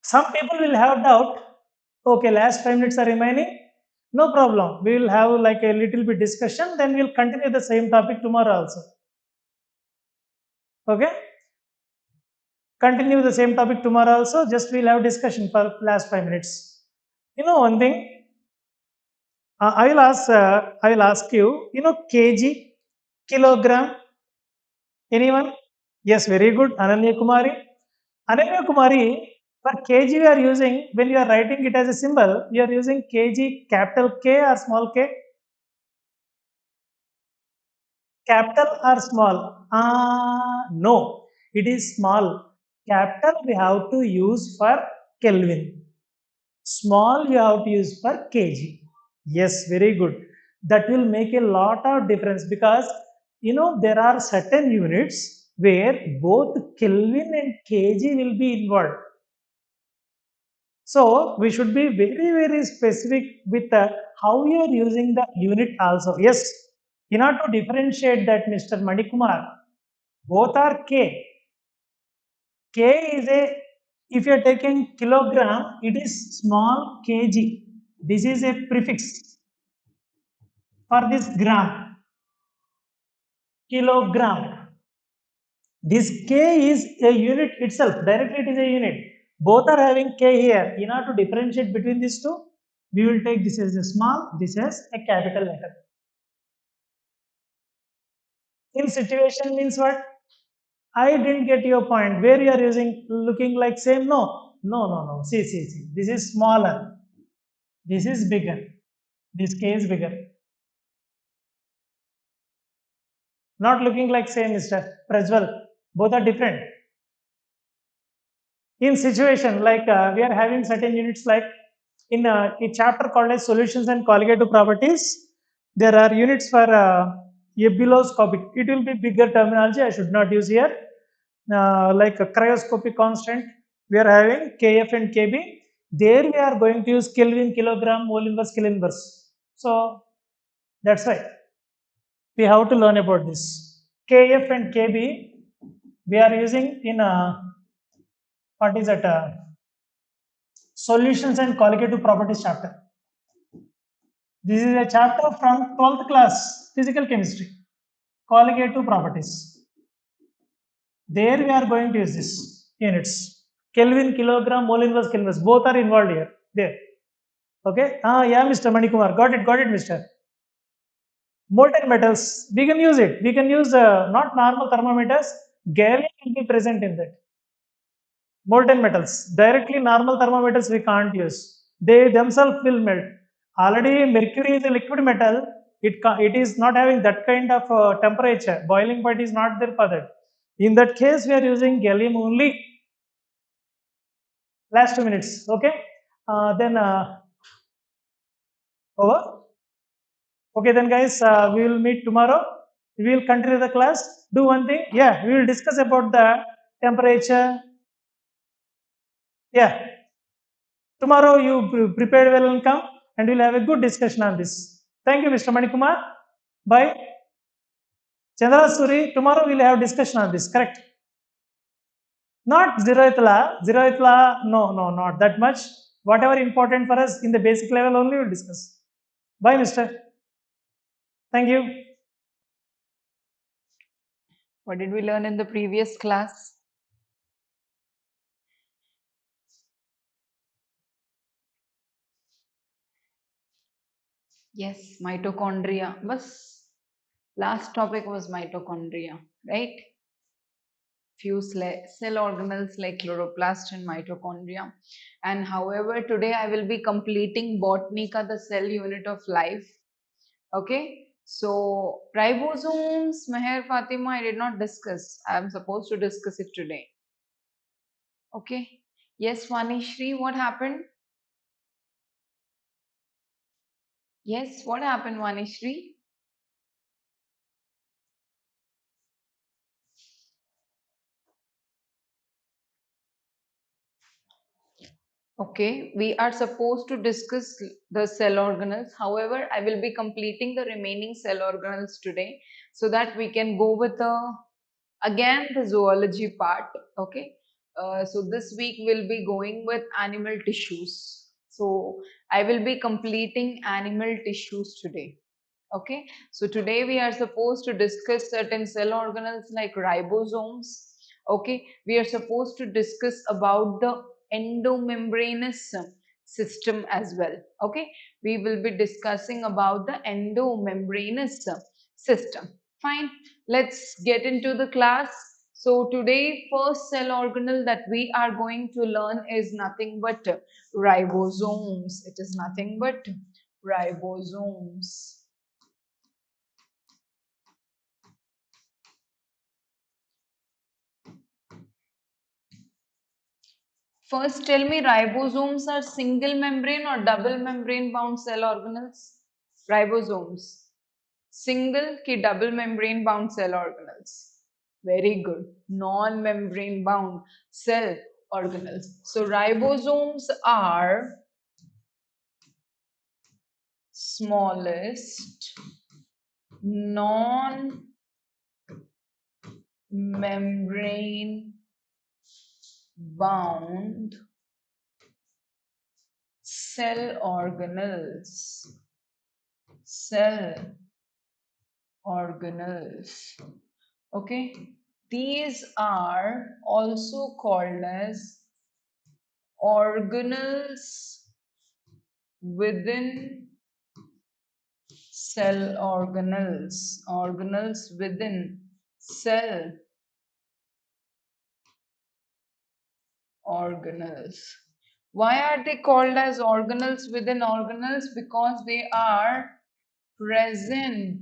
Some people will have doubt. Okay, last 5 minutes are remaining. No problem. We will have like a little bit discussion. Then we'll continue the same topic tomorrow also. Okay. Continue the same topic tomorrow also. Just we'll have discussion for last 5 minutes. You know one thing. I will ask. I will ask you. You know kg, kilogram. Anyone? Yes, very good. Ananya Kumari. Ananya Kumari, for kg we are using, when you are writing it as a symbol, you are using kg capital K or small k? Capital or small? No, it is small. Capital we have to use for Kelvin. Small you have to use for kg. Yes, very good. That will make a lot of difference because there are certain units where both Kelvin and kg will be involved. So we should be very, very specific with how you are using the unit also. Yes, in order to differentiate that, Mr. Manikumar, both are K. K is a, if you are taking kilogram, it is small kg. This is a prefix for this gram, kilogram. This K is a unit itself, directly it is a unit. Both are having K here. In order to differentiate between these two, we will take this as a small, this as a capital letter. In situation means what? I didn't get your point. Where you are using looking like same? No, no, no, no. See. This is smaller. This is bigger. This K is bigger. Not looking like same, Mr. Prajwal. Both are different. In situation like we are having certain units like in a chapter called as solutions and colligative properties, there are units for ebuloscopic. It will be bigger terminology. I should not use here. Like a cryoscopic constant, we are having Kf and Kb. There we are going to use Kelvin, kilogram, mole inverse, kilo inverse. So that's why we have to learn about this. Kf and Kb we are using in what is that? Solutions and colligative properties chapter. This is a chapter from 12th class physical chemistry, colligative properties. There we are going to use this units. Kelvin, kilogram, mole inverse, kilo inverse, both are involved here. There. Okay. Yeah, Mr. Manikumar. Got it, Mr. Molten metals, we can use it. We can use not normal thermometers. Gallium will be present in that. Molten metals, directly normal thermometers we can't use. They themselves will melt. Already mercury is a liquid metal. It is not having that kind of temperature. Boiling point is not there for that. In that case, we are using gallium only. Last 2 minutes, okay? Then over. Okay, then guys, we will meet tomorrow. We will continue the class. Do one thing. Yeah, we will discuss about the temperature. Yeah, tomorrow you prepare well and come, and we'll have a good discussion on this. Thank you, Mr. Manikumar. Bye. Chandra Suri, tomorrow we'll have discussion on this, correct? Not zeroth law. Zeroth law, no, not that much. Whatever important for us in the basic level only we'll discuss. Bye, mister. Thank you. What did we learn in the previous class? Yes, mitochondria. Last topic was mitochondria, right? Few cell organelles like chloroplast and mitochondria. And however, today I will be completing Botnica, the cell unit of life. Okay, so ribosomes, Meher Fatima, I did not discuss. I am supposed to discuss it today. Okay, yes, Vanishri, what happened? Yes, what happened, Vanishri? Okay, we are supposed to discuss the cell organelles. However, I will be completing the remaining cell organelles today so that we can go with the zoology part. Okay, so this week we'll be going with animal tissues. So I will be completing animal tissues today. Okay, so today we are supposed to discuss certain cell organelles like ribosomes. Okay, we are supposed to discuss about the endomembranous system as well. Okay, we will be discussing about the endomembranous system. Fine, let's get into the class. So today first cell organelle that we are going to learn is nothing but ribosomes. It is nothing but ribosomes. First, tell me, ribosomes are single membrane or double membrane bound cell organelles? Ribosomes. Single ki double membrane bound cell organelles. Very good. Non-membrane bound cell organelles. So ribosomes are smallest non-membrane bound cell organelles. Cell organelles. Okay, these are also called as organelles within cell organelles. Organelles within cell organelles. Why are they called as organelles within organelles? Because they are present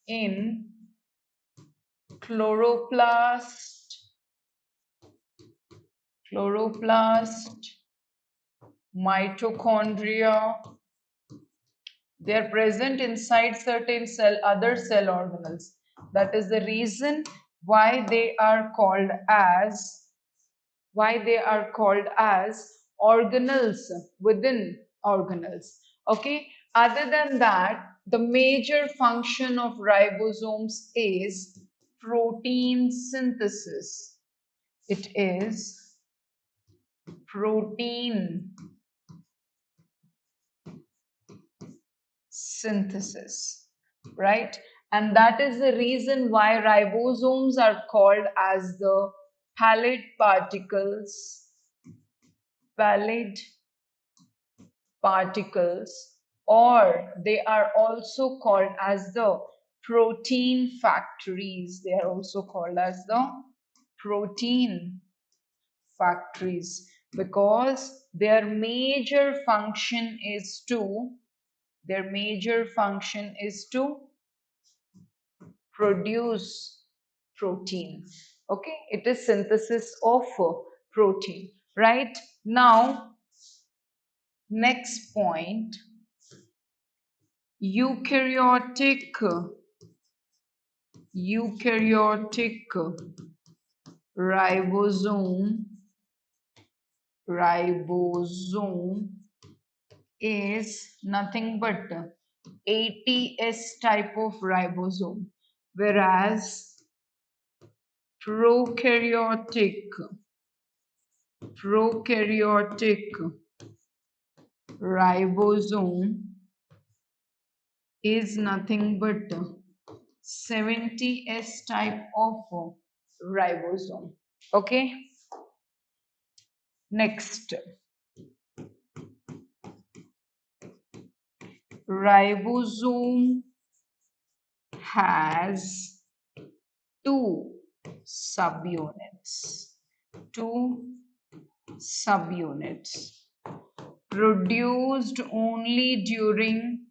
in chloroplast, mitochondria. They are present inside certain other cell organelles. That is the reason why they are called as organelles within organelles. Okay. Other than that, the major function of ribosomes is protein synthesis. It is protein synthesis, right? And that is the reason why ribosomes are called as the pallid particles, or they are also called as the protein factories. They are also called as the protein factories because their major function is to produce protein. Okay, it is synthesis of protein. Right now, next point, eukaryotic ribosome is nothing but ATS type of ribosome, whereas prokaryotic ribosome is nothing but 70S type of ribosome. Okay, next, ribosome has two subunits produced only during,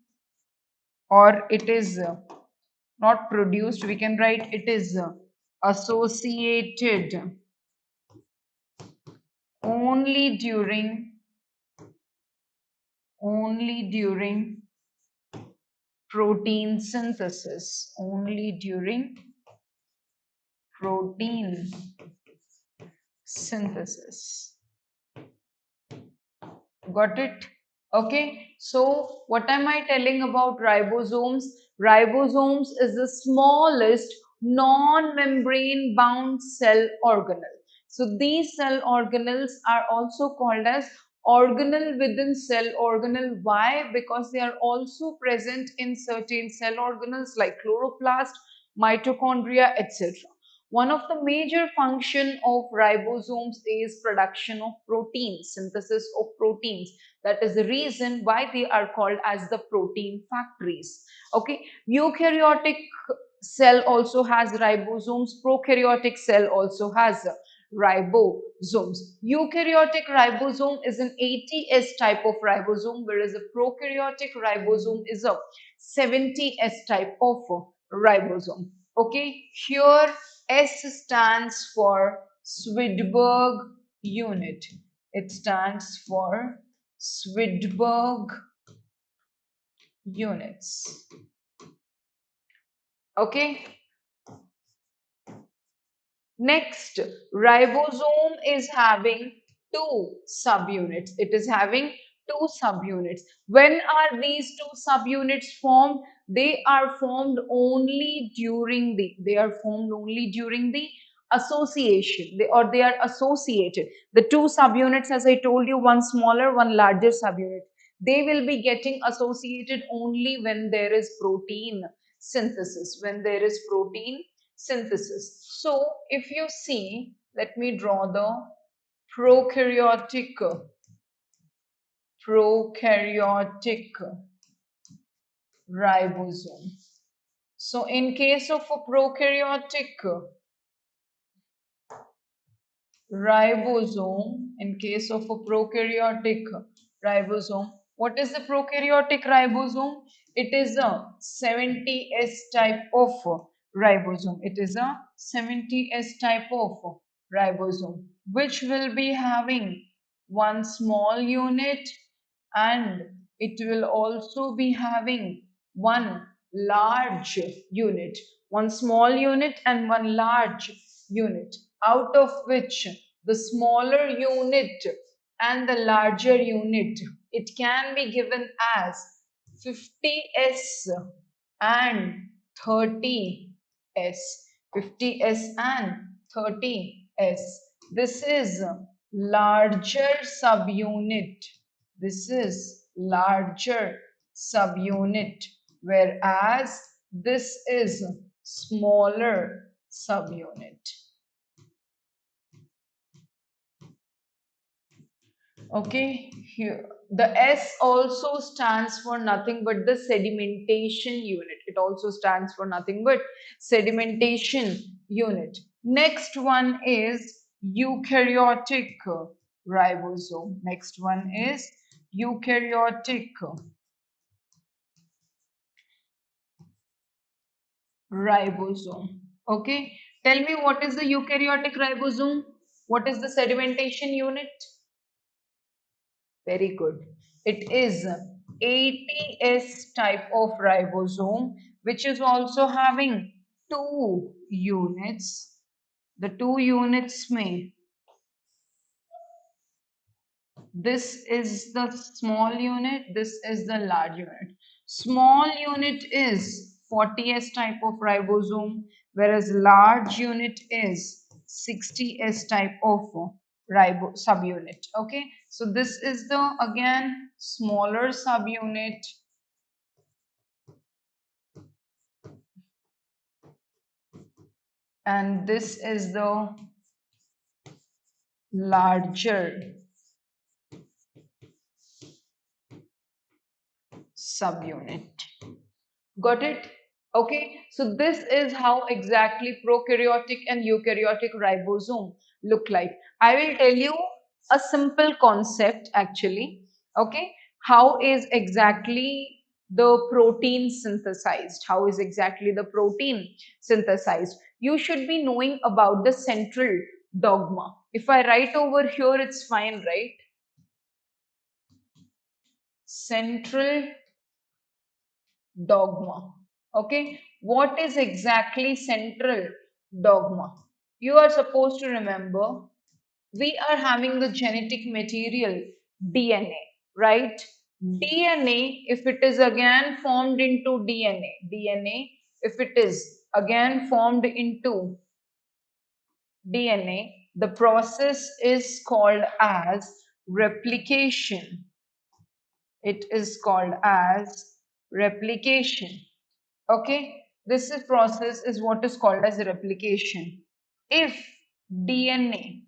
or it is not produced, we can write it is associated only during protein synthesis, protein synthesis. Got it? Okay. So what am I telling about ribosomes? Ribosomes is the smallest non-membrane bound cell organelle. So these cell organelles are also called as organelle within cell organelle. Why? Because they are also present in certain cell organelles like chloroplast, mitochondria, etc. One of the major function of ribosomes is production of proteins, synthesis of proteins. That is the reason why they are called as the protein factories. Okay, eukaryotic cell also has ribosomes, prokaryotic cell also has ribosomes. Eukaryotic ribosome is an 80S type of ribosome, whereas a prokaryotic ribosome is a 70S type of ribosome. Okay, here S stands for Swedberg unit. It stands for Swedberg units. Okay. Next, ribosome is having two subunits. It is having two subunits. When are these two subunits formed? They are formed only during the association. They are associated. The two subunits, as I told you, one smaller, one larger subunit. They will be getting associated only when there is protein synthesis. When there is protein synthesis. So if you see, let me draw the prokaryotic prokaryotic ribosome. So in case of a prokaryotic ribosome, in case of a prokaryotic ribosome, what is the prokaryotic ribosome? It is a 70S type of ribosome. It is a 70S type of ribosome, which will be having one small unit, and it will also be having one large unit, one small unit and one large unit, out of which the smaller unit and the larger unit, it can be given as 50S and 30S. 50S and 30S. This is larger subunit. This is larger subunit, whereas this is smaller subunit. Okay, here the S also stands for nothing but the sedimentation unit. It also stands for nothing but sedimentation unit. Next one is eukaryotic ribosome. Next one is eukaryotic ribosome. Okay, tell me, what is the eukaryotic ribosome? What is the sedimentation unit? Very good. It is 80S type of ribosome, which is also having two units. The two units may, this is the small unit, this is the large unit. Small unit is 40S type of ribosome, whereas large unit is 60S type of subunit. Okay, so this is the again smaller subunit, and this is the larger subunit. Got it? Okay, so this is how exactly prokaryotic and eukaryotic ribosome look like. I will tell you a simple concept actually. Okay, how is exactly the protein synthesized? How is exactly the protein synthesized? You should be knowing about the central dogma. If I write over here, it's fine, right? Central dogma. Okay, what is exactly central dogma? You are supposed to remember, we are having the genetic material DNA. right? DNA, if it is again formed into DNA, if it is again formed into DNA, the process is called as replication. It is called as replication. Okay, this is process is what is called as replication. If DNA,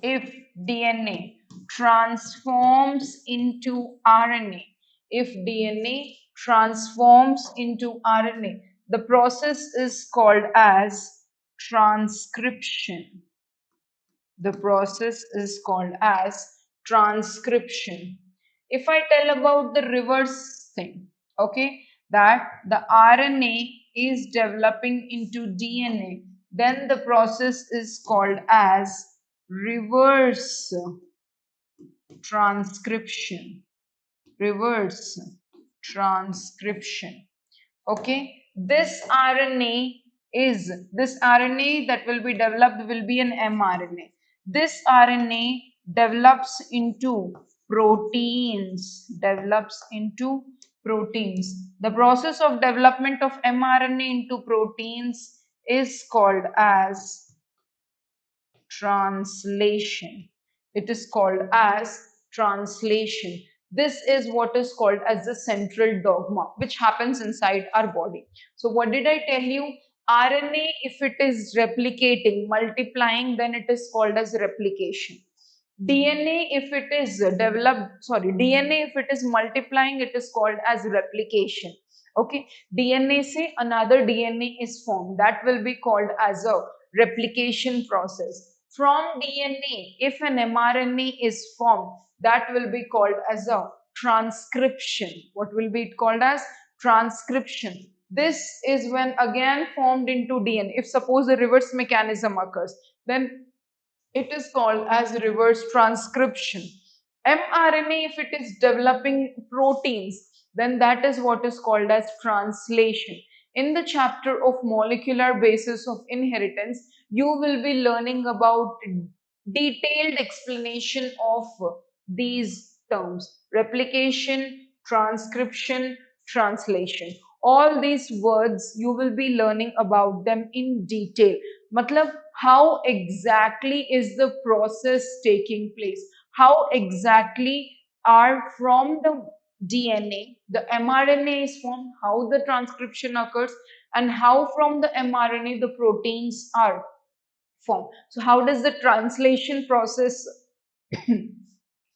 if DNA transforms into RNA, if DNA transforms into RNA, the process is called as transcription. The process is called as transcription. If I tell about the reverse thing, okay, that the RNA is developing into DNA, then the process is called as reverse transcription. Reverse transcription. Okay, this RNA that will be developed will be an mRNA. This RNA develops into proteins, the process of development of mRNA into proteins is called as translation. It is called as translation. This is what is called as the central dogma, which happens inside our body. So what did I tell you? RNA, if it is replicating, multiplying, then it is called as replication. DNA, if it is DNA, if it is multiplying, it is called as replication. Okay, DNA say another DNA is formed, that will be called as a replication process. From DNA, if an mRNA is formed, that will be called as a transcription. What will be called as transcription? This is when again formed into DNA. If suppose the reverse mechanism occurs, then it is called as reverse transcription. mRNA, if it is developing proteins, then that is what is called as translation. In the chapter of molecular basis of inheritance, you will be learning about detailed explanation of these terms: replication, transcription, translation. All these words you will be learning about them in detail. Matlab, how exactly is the process taking place? How exactly are from the DNA, the mRNA is formed, how the transcription occurs, and how from the mRNA the proteins are formed. So how does the translation process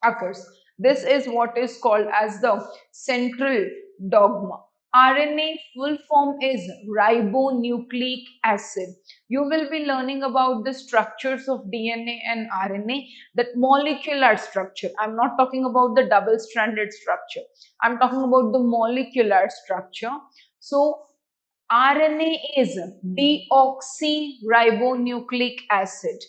occurs? This is what is called as the central dogma. RNA full form is ribonucleic acid. You will be learning about the structures of DNA and RNA, that molecular structure. I'm not talking about the double stranded structure. I'm talking about the molecular structure. So RNA is deoxyribonucleic acid.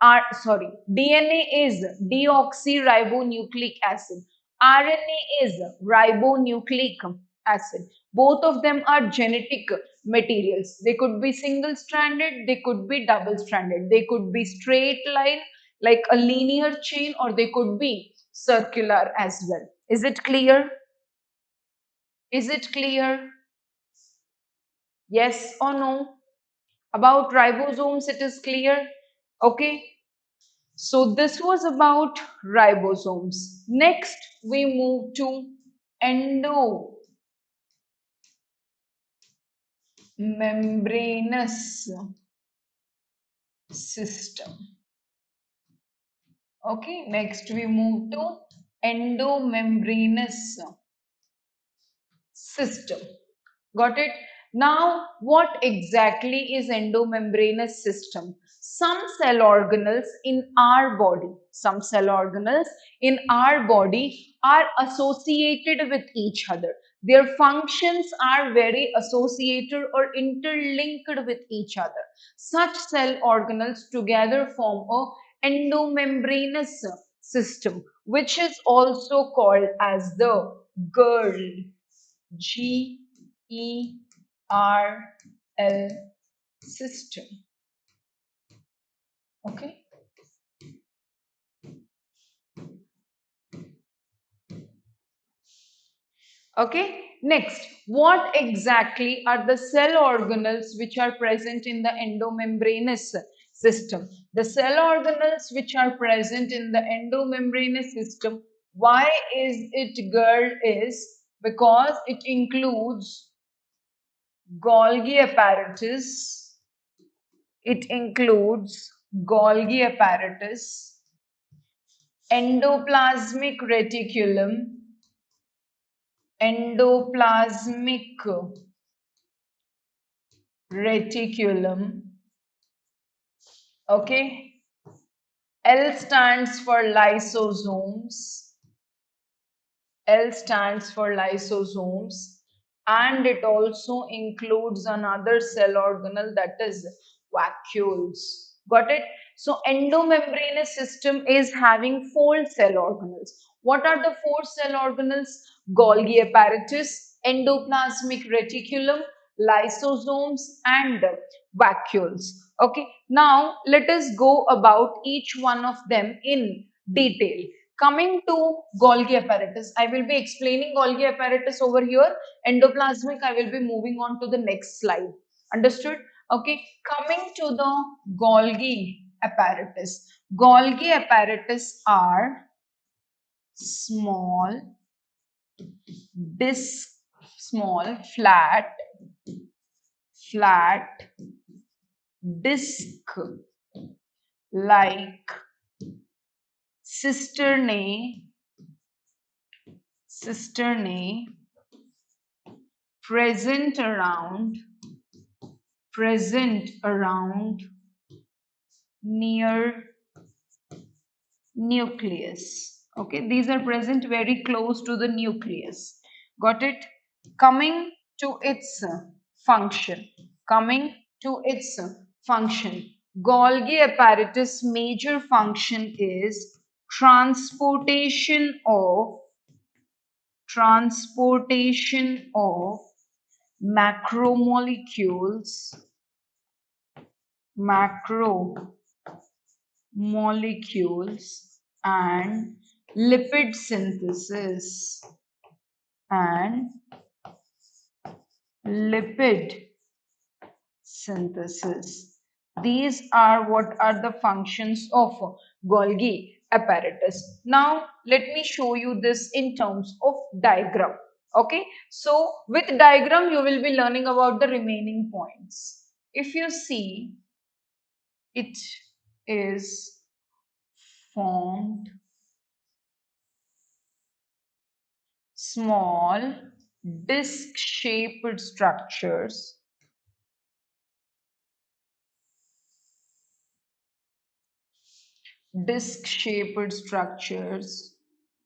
DNA is deoxyribonucleic acid. RNA is ribonucleic acid. Both of them are genetic materials. They could be single stranded, they could be double stranded, they could be straight line like a linear chain, or they could be circular as well. Is it clear? Is it clear? Yes or no? About ribosomes, it is clear. Okay. So this was about ribosomes. Next, we move to endomembranous system. Okay, next we move to endomembranous system. Got it? Now, what exactly is endomembranous system? Some cell organelles in our body, are associated with each other. Their functions are very associated or interlinked with each other. Such cell organelles together form a endomembranous system, which is also called as the GERL. GERL system. Okay. Okay, next, what exactly are the cell organelles which are present in the endomembranous system? The cell organelles which are present in the endomembranous system, why is it girl is because it includes Golgi apparatus, it includes Golgi apparatus, endoplasmic reticulum, endoplasmic reticulum. Okay, L stands for lysosomes. L stands for lysosomes, and it also includes another cell organelle, that is vacuoles. Got it? So endomembranous system is having four cell organelles. What are the four cell organelles? Golgi apparatus, endoplasmic reticulum, lysosomes, and vacuoles. Okay, now let us go about each one of them in detail. Coming to Golgi apparatus, I will be explaining Golgi apparatus over here. Endoplasmic, I will be moving on to the next slide. Understood? Okay. Coming to the Golgi apparatus. Golgi apparatus are small, disc, small, flat, disc like cisternae present around near nucleus. Okay, these are present very close to the nucleus. Got it? Coming to its function. Coming to its function. Golgi apparatus major function is transportation of macromolecules and lipid synthesis and lipid synthesis. These are what are the functions of Golgi apparatus. Now let me show you this in terms of diagram. Okay, so with diagram you will be learning about the remaining points. If you see, it is formed small disc-shaped structures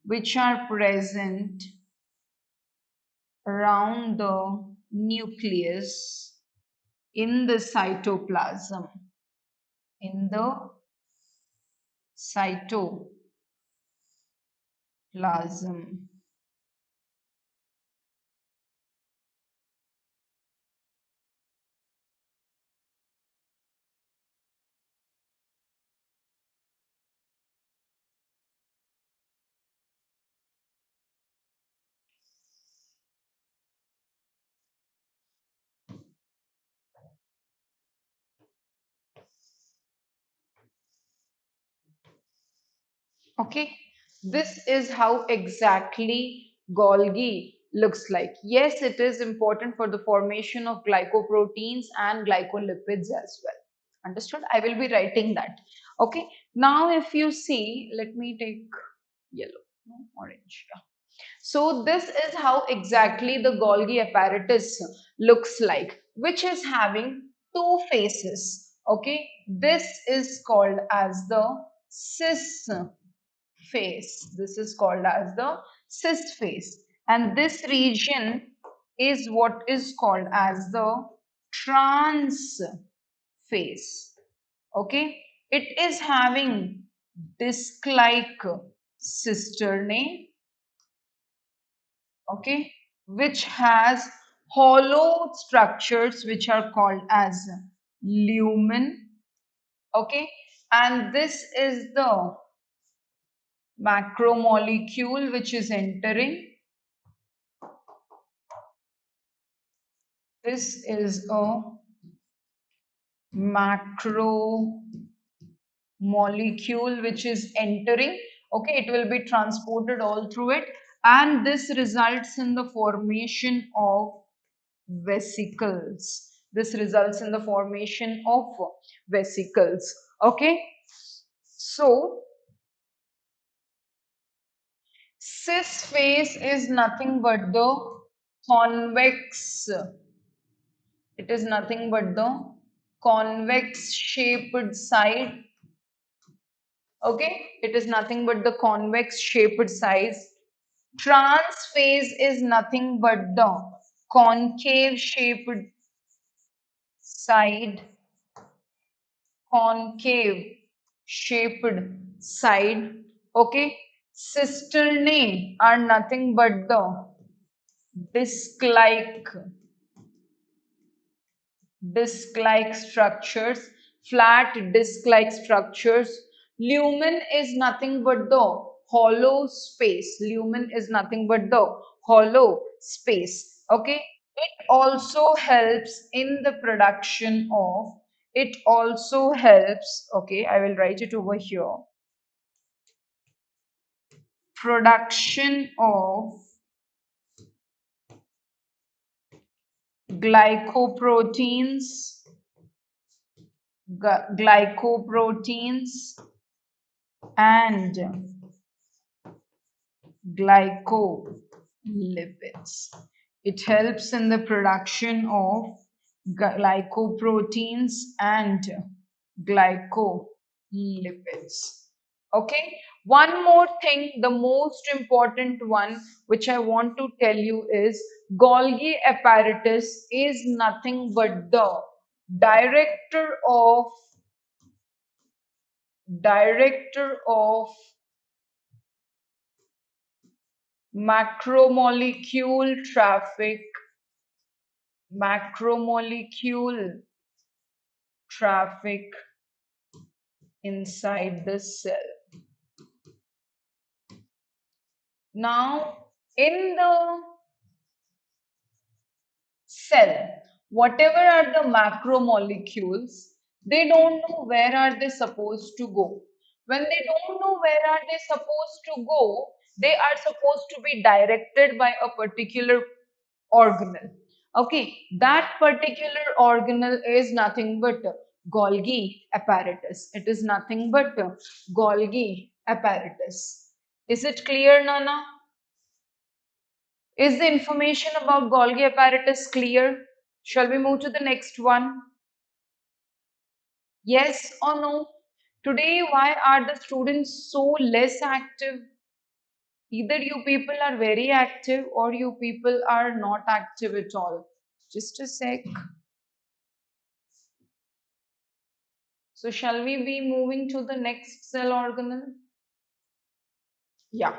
which are present around the nucleus in the cytoplasm. In the cytoplasm. Okay, this is how exactly Golgi looks like. Yes, it is important for the formation of glycoproteins and glycolipids as well. Understood? I will be writing that. Okay, now if you see, let me take yellow, no, orange. Yeah. So this is how exactly the Golgi apparatus looks like, which is having two faces. Okay, this is called as the cis phase. This is called as the cis phase, and this region is what is called as the trans phase. Okay, it is having disc-like cisternae. Okay, which has hollow structures which are called as lumen. Okay, and this is the macromolecule which is entering. This is a macro molecule which is entering. Okay, it will be transported all through it, and this results in the formation of vesicles. This results in the formation of vesicles. Okay, so cis phase is nothing but the convex, it is nothing but the convex shaped side. Okay, it is nothing but the convex shaped size. Trans phase is nothing but the concave shaped side, concave shaped side. Okay, cisternae are nothing but the disc-like structures, flat disc-like structures. Lumen is nothing but the hollow space. Lumen is nothing but the hollow space. Okay. It also helps in the production of, it also helps, okay, I will write it over here. Production of glycoproteins, and glycolipids. It helps in the production of glycoproteins and glycolipids. Okay, one more thing, the most important one which I want to tell you is Golgi apparatus is nothing but the director of macromolecule traffic inside the cell. Now, in the cell, whatever are the macromolecules, they don't know where are they supposed to go. When they don't know where are they supposed to go, they are supposed to be directed by a particular organelle. Okay, that particular organelle is nothing but Golgi apparatus. It is nothing but Golgi apparatus. Is it clear, Nana? Is the information about Golgi apparatus clear? Shall we move to the next one? Yes or no? Today, why are the students so less active? Either you people are very active or you people are not active at all. Just a sec. So shall we be moving to the next cell organelle? Yeah.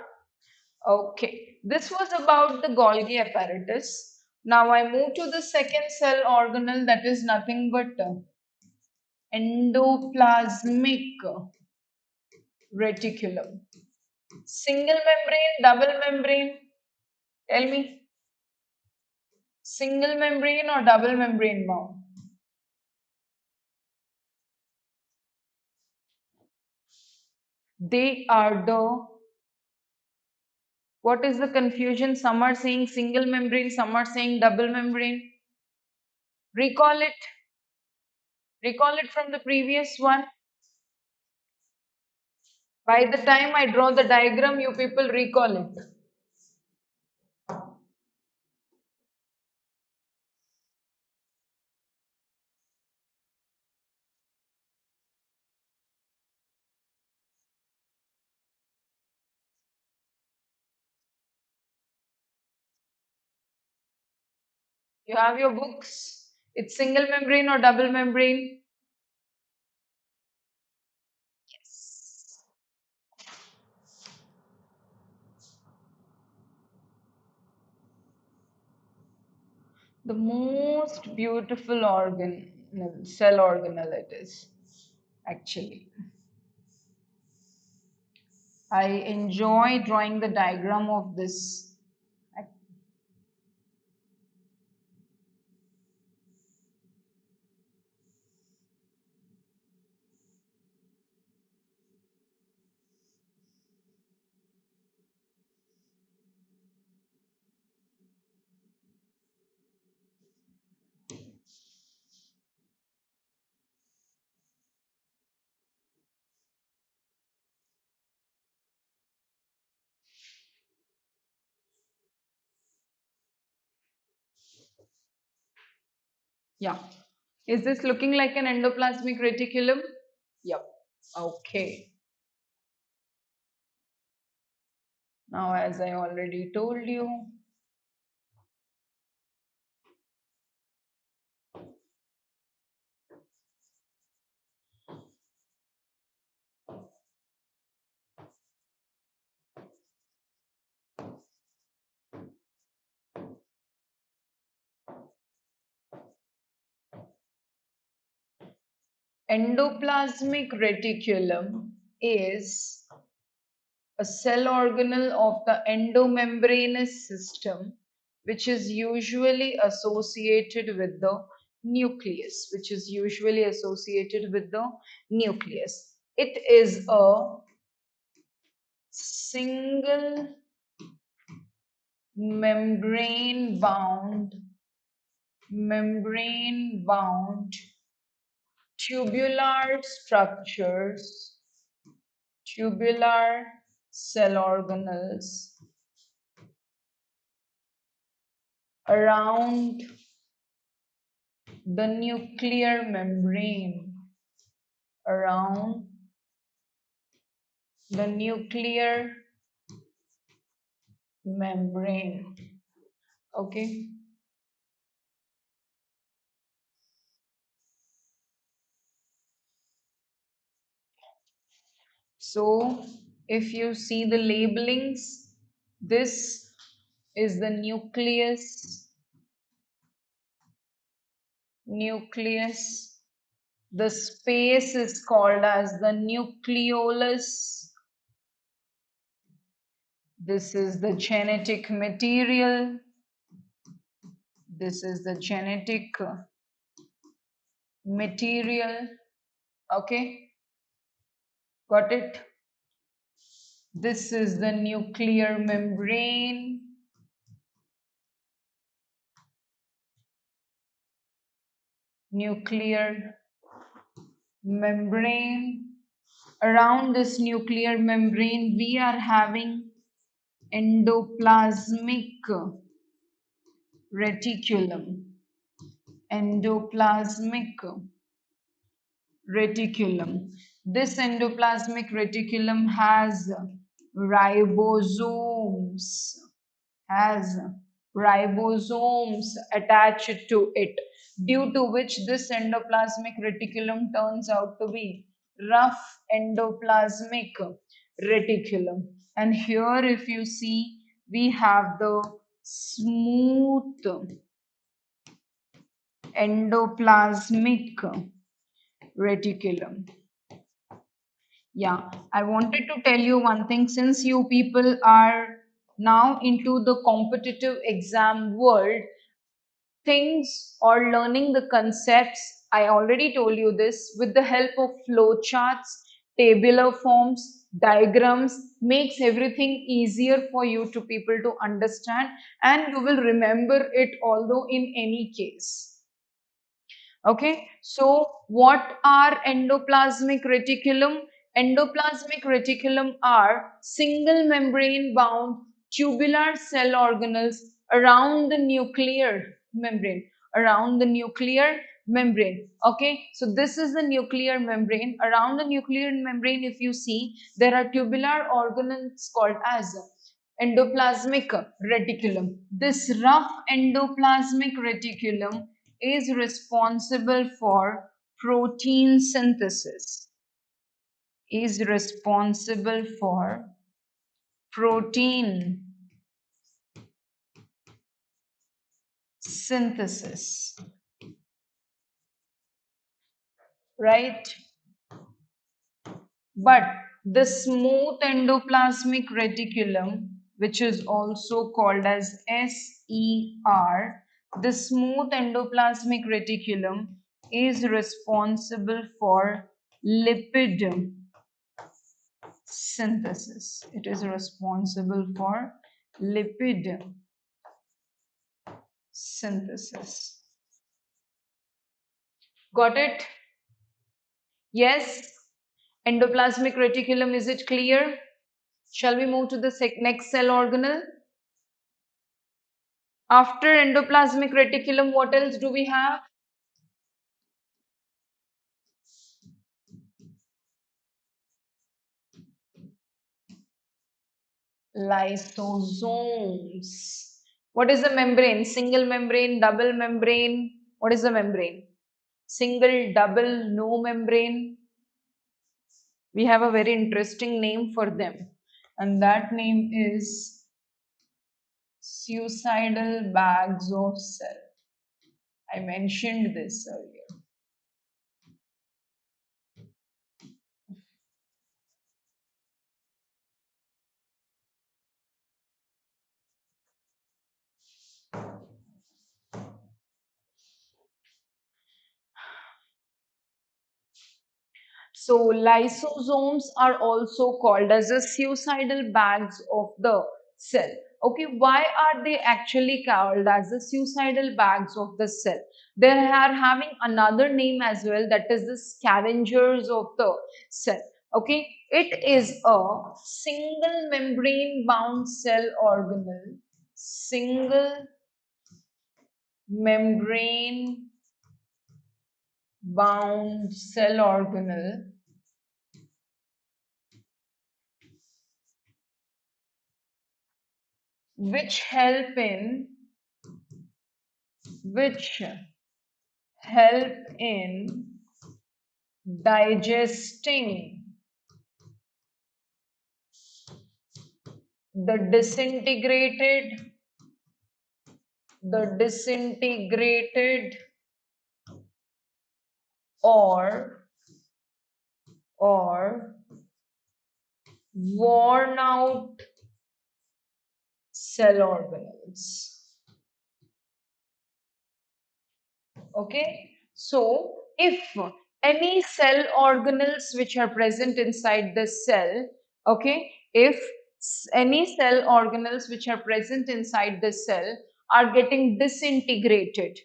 Okay. This was about the Golgi apparatus. Now I move to the second cell organelle, that is nothing but endoplasmic reticulum. Single membrane, double membrane? Tell me. Single membrane or double membrane, mom? They are the, what is the confusion? Some are saying single membrane, some are saying double membrane. Recall it. Recall it from the previous one. By the time I draw the diagram, you people recall it. You have your books. It's single membrane or double membrane? Yes. The most beautiful organelle, cell organelle it is, actually. I enjoy drawing the diagram of this. Yeah. Is this looking like an endoplasmic reticulum? Yep. Okay. Now, as I already told you, endoplasmic reticulum is a cell organelle of the endomembranous system, which is usually associated with the nucleus, It is a single membrane bound tubular cell organelles around the nuclear membrane. Okay. So if you see the labelings, this is the nucleus. The space is called as the nucleolus. This is the genetic material. Okay, got it? This is the nuclear membrane. Around this nuclear membrane, we are having endoplasmic reticulum. This endoplasmic reticulum has ribosomes, attached to it, due to which this endoplasmic reticulum turns out to be rough endoplasmic reticulum. And here, if you see, we have the smooth endoplasmic reticulum. Yeah, I wanted to tell you one thing. Since you people are now into the competitive exam world, things or learning the concepts, I already told you this, with the help of flowcharts, tabular forms, diagrams, makes everything easier for you to people to understand, and you will remember it although in any case. Okay, so what are endoplasmic reticulum? Endoplasmic reticulum are single membrane bound tubular cell organelles around the nuclear membrane. Okay, so this is the nuclear membrane. Around the nuclear membrane, if you see, there are tubular organelles called as endoplasmic reticulum. This rough endoplasmic reticulum is responsible for protein synthesis. Right? But the smooth endoplasmic reticulum, which is also called as SER, the smooth endoplasmic reticulum is responsible for lipid synthesis. It is responsible for lipid synthesis. Got it? Yes. Endoplasmic reticulum, is it clear? Shall we move to the next cell organelle? After endoplasmic reticulum, what else do we have? Lysosomes. What is the membrane? Single membrane, double membrane. What is the membrane? Single, double, no membrane. We have a very interesting name for them, and that name is suicidal bags of cell. I mentioned this earlier. So lysosomes are also called as the suicidal bags of the cell. Okay, why are they actually called as the suicidal bags of the cell? They are having another name as well, that is the scavengers of the cell. Okay, it is a single membrane bound cell organelle, single membrane bound cell organelle which help in which help in digesting the disintegrated or worn out cell organelles. Okay, so if any cell organelles which are present inside the cell, okay, if any cell organelles which are present inside the cell are getting disintegrated,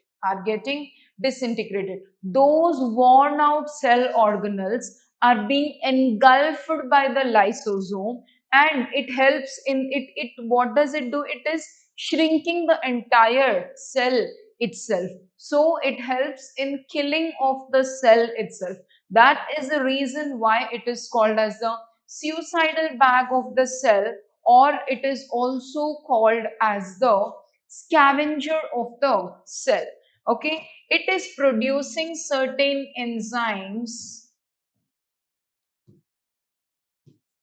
those worn out cell organelles are being engulfed by the lysosome, and it helps in it what does it do? It is shrinking the entire cell itself, so it helps in killing of the cell itself. That is the reason why it is called as the suicidal bag of the cell, or it is also called as the scavenger of the cell. Okay, it is producing certain enzymes,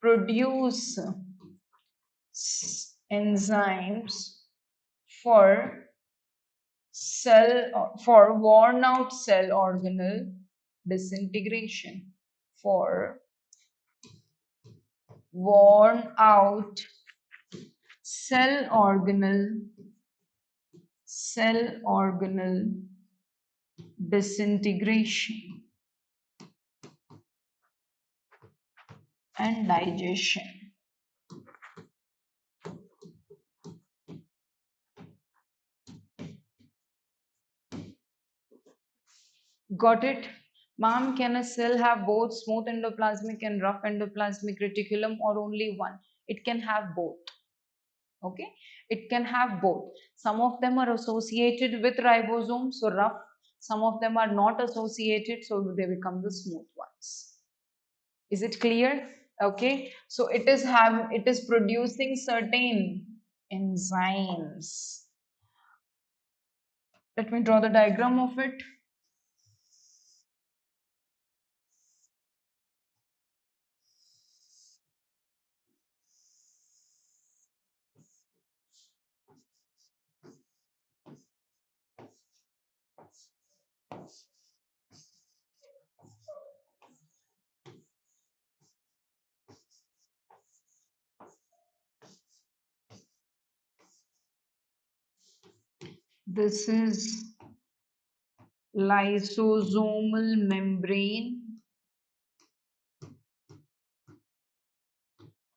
produce enzymes for for worn out cell organelle disintegration, for worn out cell organelle disintegration and digestion. Got it? Ma'am, can a cell have both smooth endoplasmic and rough endoplasmic reticulum, or only one? It can have both. Okay, it can have both. Some of them are associated with ribosomes, so rough. Some of them are not associated, so they become the smooth ones. Is it clear? Okay, so it is producing certain enzymes. Let me draw the diagram of it. This is lysosomal membrane.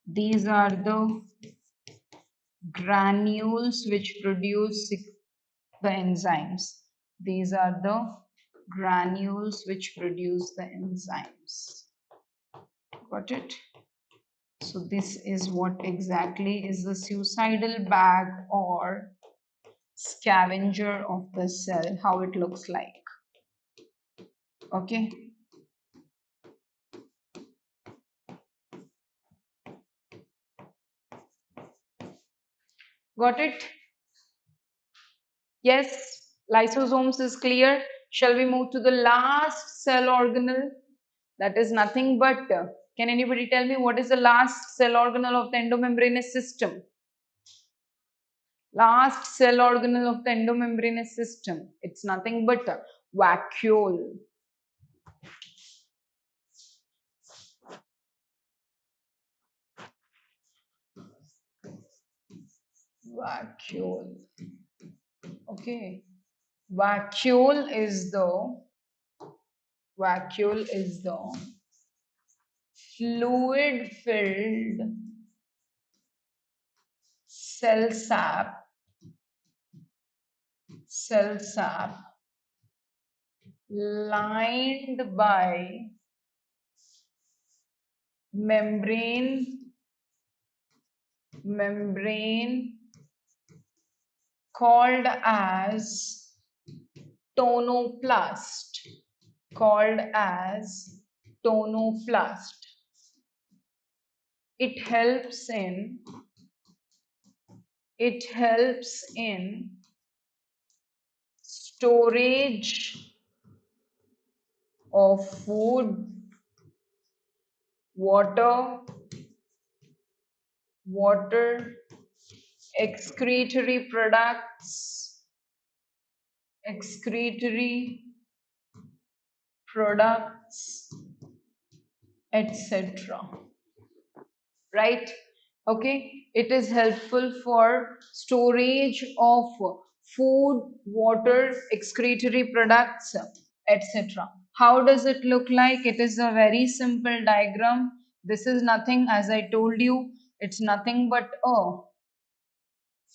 These are the granules which produce the enzymes. These are the granules which produce the enzymes. Got it? So this is what exactly is the suicidal bag or scavenger of the cell, how it looks like. Okay. Got it? Yes, lysosomes is clear. Shall we move to the last cell organelle? That is nothing but, can anybody tell me what is the last cell organelle of the endomembranous system? Last cell organelle of the endomembranous system. It's nothing but vacuole. Vacuole. Okay. Vacuole is the fluid filled cell sap lined by membrane called as tonoplast. It helps in storage of food, water, excretory products, etc. Right? Okay, it is helpful for storage of food, water, excretory products, etc. How does it look like? It is a very simple diagram. This is nothing, as I told you, it's nothing but a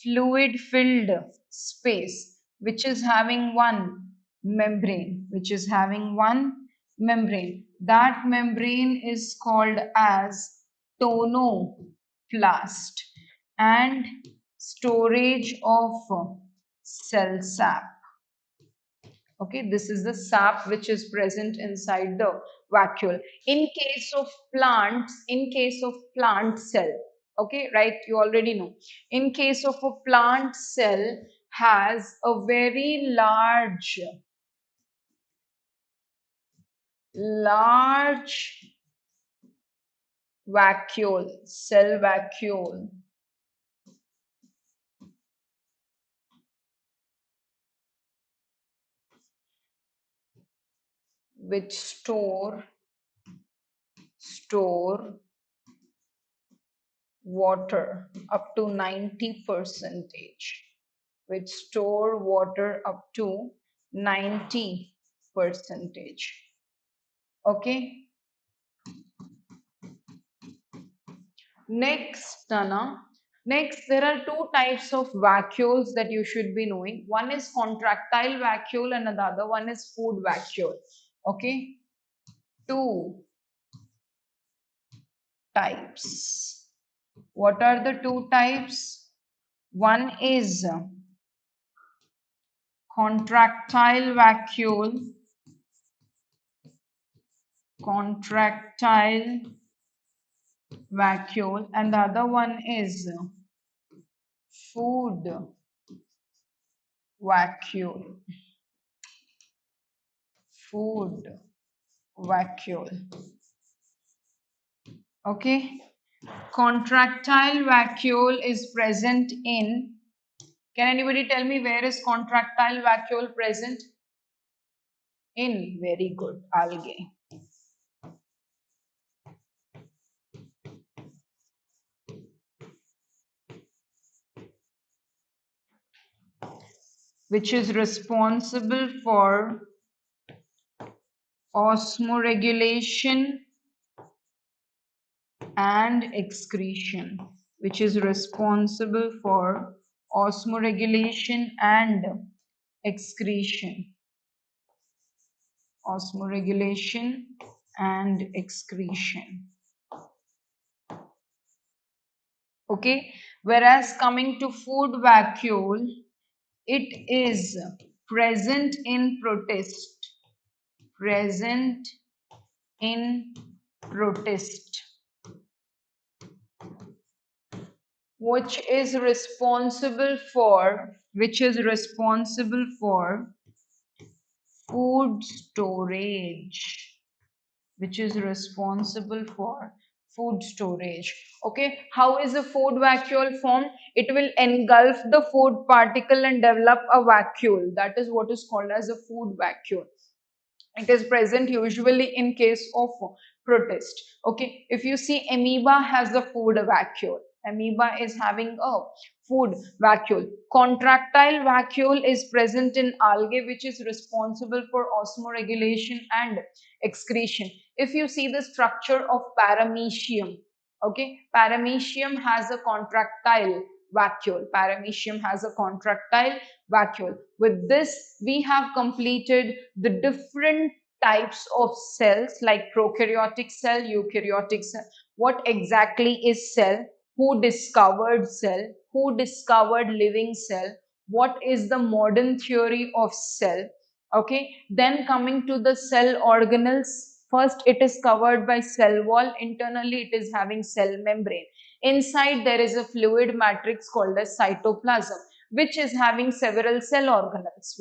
fluid filled space which is having one membrane, that membrane is called as tonoplast, and storage of cell sap. Okay, this is the sap which is present inside the vacuole. In case of plant cell, okay, right, you already know, in case of a plant cell has a very large cell vacuole, which store water up to 90 percentage, okay. Next, there are two types of vacuoles that you should be knowing. One is contractile vacuole and the other one is food vacuole. Okay, two types. What are the two types? One is contractile vacuole, and the other one is food vacuole. Okay, contractile vacuole is present in, can anybody tell me where is contractile vacuole present? In, very good, algae. Which is responsible for osmoregulation and excretion. Okay, whereas coming to food vacuole, it is present in protist, which is responsible for food storage, which is responsible for food storage. Okay, how is a food vacuole formed? It will engulf the food particle and develop a vacuole. That is what is called as a food vacuole. It is present usually in case of protist. Okay, if you see, amoeba has a food vacuole. Amoeba is having a food vacuole. Contractile vacuole is present in algae, which is responsible for osmoregulation and excretion. If you see the structure of paramecium, okay, paramecium has a contractile vacuole. Paramecium has a contractile vacuole. With this, we have completed the different types of cells like prokaryotic cell, eukaryotic cell. What exactly is cell? Who discovered cell? Who discovered living cell? What is the modern theory of cell? Okay, then coming to the cell organelles. First, it is covered by cell wall. Internally, it is having cell membrane. Inside, there is a fluid matrix called as cytoplasm, which is having several cell organelles,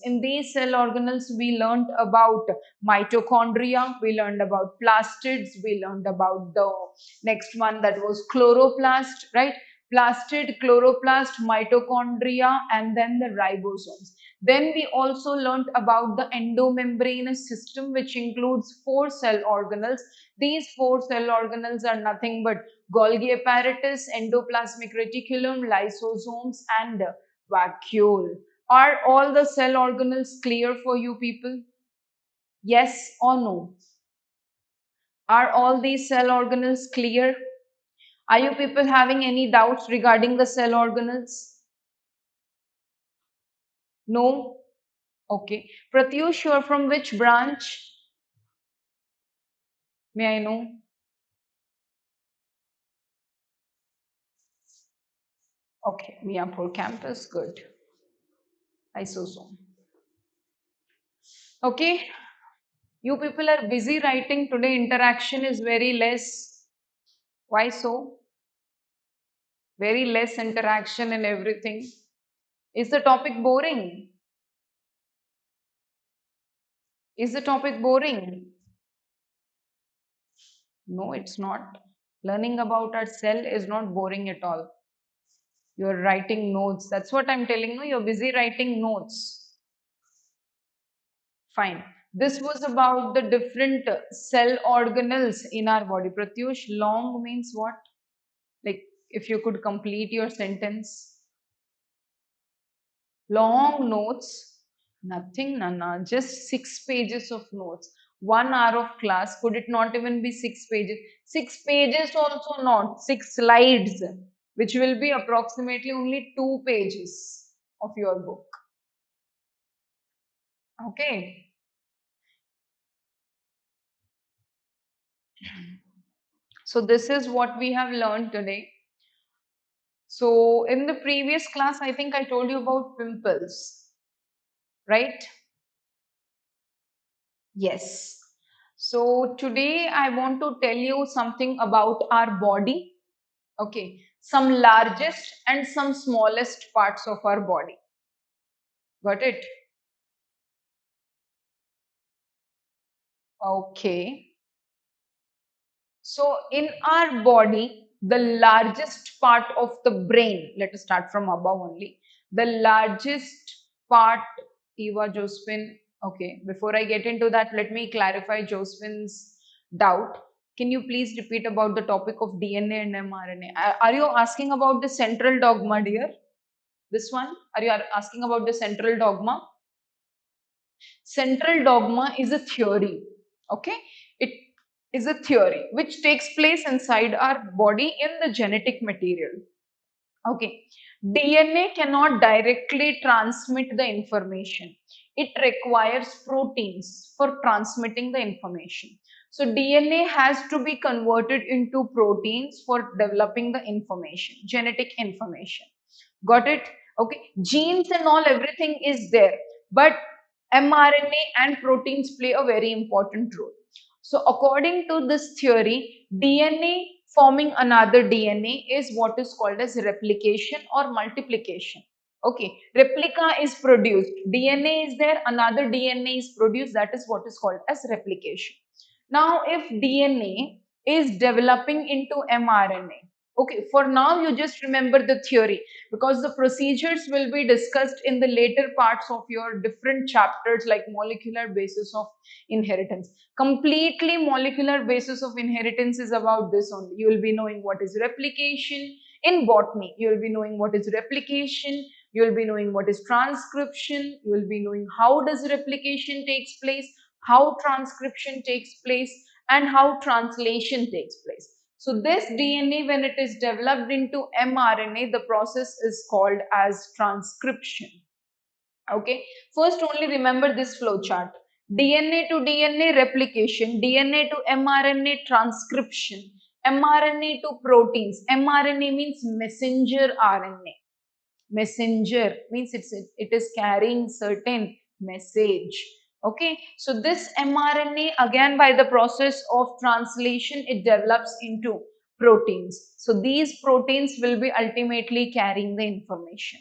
In these cell organelles, we learned about mitochondria, we learned about plastids, we learned about the next one, that was chloroplast, right? Plastid, chloroplast, mitochondria, and then the ribosomes. Then we also learnt about the endomembranous system, which includes 4 cell organelles. These 4 cell organelles are nothing but Golgi apparatus, endoplasmic reticulum, lysosomes, and vacuole. Are all the cell organelles clear for you people? Yes or no? Are all these cell organelles clear? Are you people having any doubts regarding the cell organelles? No? Okay. Pratyush, you are from which branch? May I know? Okay, Miyapur campus, good. Isosome. Okay, you people are busy writing today, interaction is very less. Why so? Very less interaction and everything. Is the topic boring? Is the topic boring? No, it's not. Learning about our cell is not boring at all. You're writing notes. That's what I'm telling you. You're busy writing notes. Fine. This was about the different cell organelles in our body. Pratyush, long means what? Like, if you could complete your sentence. Long notes, nothing, Nana, just 6 pages of notes. 1 hour of class, could it not even be 6 pages? 6 pages also not, 6 slides, which will be approximately only 2 pages of your book. Okay. So this is what we have learned today. So in the previous class, I think I told you about pimples, right? Yes. So today I want to tell you something about our body. Okay. Some largest and some smallest parts of our body. Got it? Okay. So in our body, the largest part of the brain, let us start from above only. The largest part, Eva Josephine. Okay, before I get into that, let me clarify Josephine's doubt. Can you please repeat about the topic of DNA and mRNA? Are you asking about the central dogma, dear? This one? Are you asking about the central dogma? Central dogma is a theory. Okay, it is a theory which takes place inside our body in the genetic material. Okay, DNA cannot directly transmit the information. It requires proteins for transmitting the information. So DNA has to be converted into proteins for developing the information, genetic information. Got it? Okay, genes and all, everything is there, but mRNA and proteins play a very important role. So according to this theory, DNA forming another DNA is what is called as replication or multiplication. Okay, replica is produced, DNA is there, another DNA is produced, that is what is called as replication. Now, if DNA is developing into mRNA, okay, for now you just remember the theory, because the procedures will be discussed in the later parts of your different chapters, like molecular basis of inheritance. Completely molecular basis of inheritance is about this only. You will be knowing what is replication. In botany, you will be knowing what is replication, you will be knowing what is transcription, you will be knowing how does replication takes place, how transcription takes place, and how translation takes place. So this DNA, when it is developed into mRNA, the process is called as transcription. Okay, first only remember this flow chart. DNA to DNA replication, DNA to mRNA transcription, mRNA to proteins. mRNA means messenger RNA. Messenger means it is carrying certain message. Okay, so this mRNA, again by the process of translation, it develops into proteins. So these proteins will be ultimately carrying the information.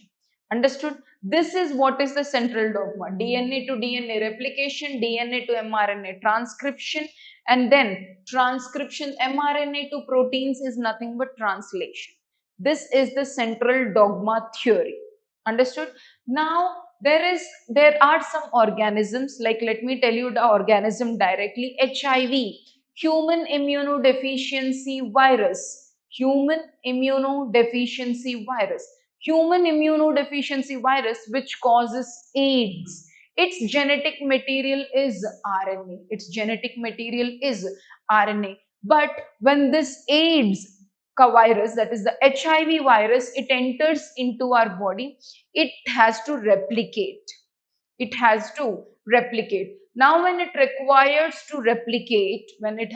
Understood? This is what is the central dogma: DNA to DNA replication, DNA to mRNA transcription, and then transcription mRNA to proteins is nothing but translation. This is the central dogma theory. Understood? Now there are some organisms, like let me tell you the organism directly. HIV, human immunodeficiency virus. Human immunodeficiency virus. Human immunodeficiency virus, which causes AIDS. Its genetic material is RNA. Its genetic material is RNA. But when this AIDS virus, that is the HIV virus, it enters into our body, it has to replicate. It has to replicate. Now, when it requires to replicate, when it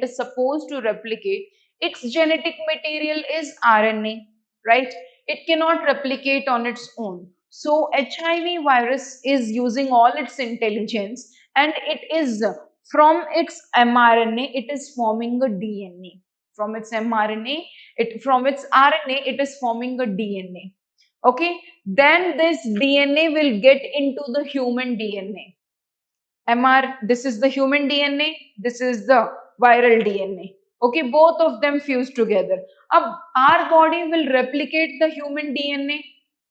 is supposed to replicate, its genetic material is RNA, right? It cannot replicate on its own. So HIV virus is using all its intelligence, and it is from its mRNA, it is forming a DNA. From its mRNA, from its RNA, it is forming a DNA. Okay, then this DNA will get into the human DNA. This is the human DNA, this is the viral DNA. Okay, both of them fuse together. Our body will replicate the human DNA,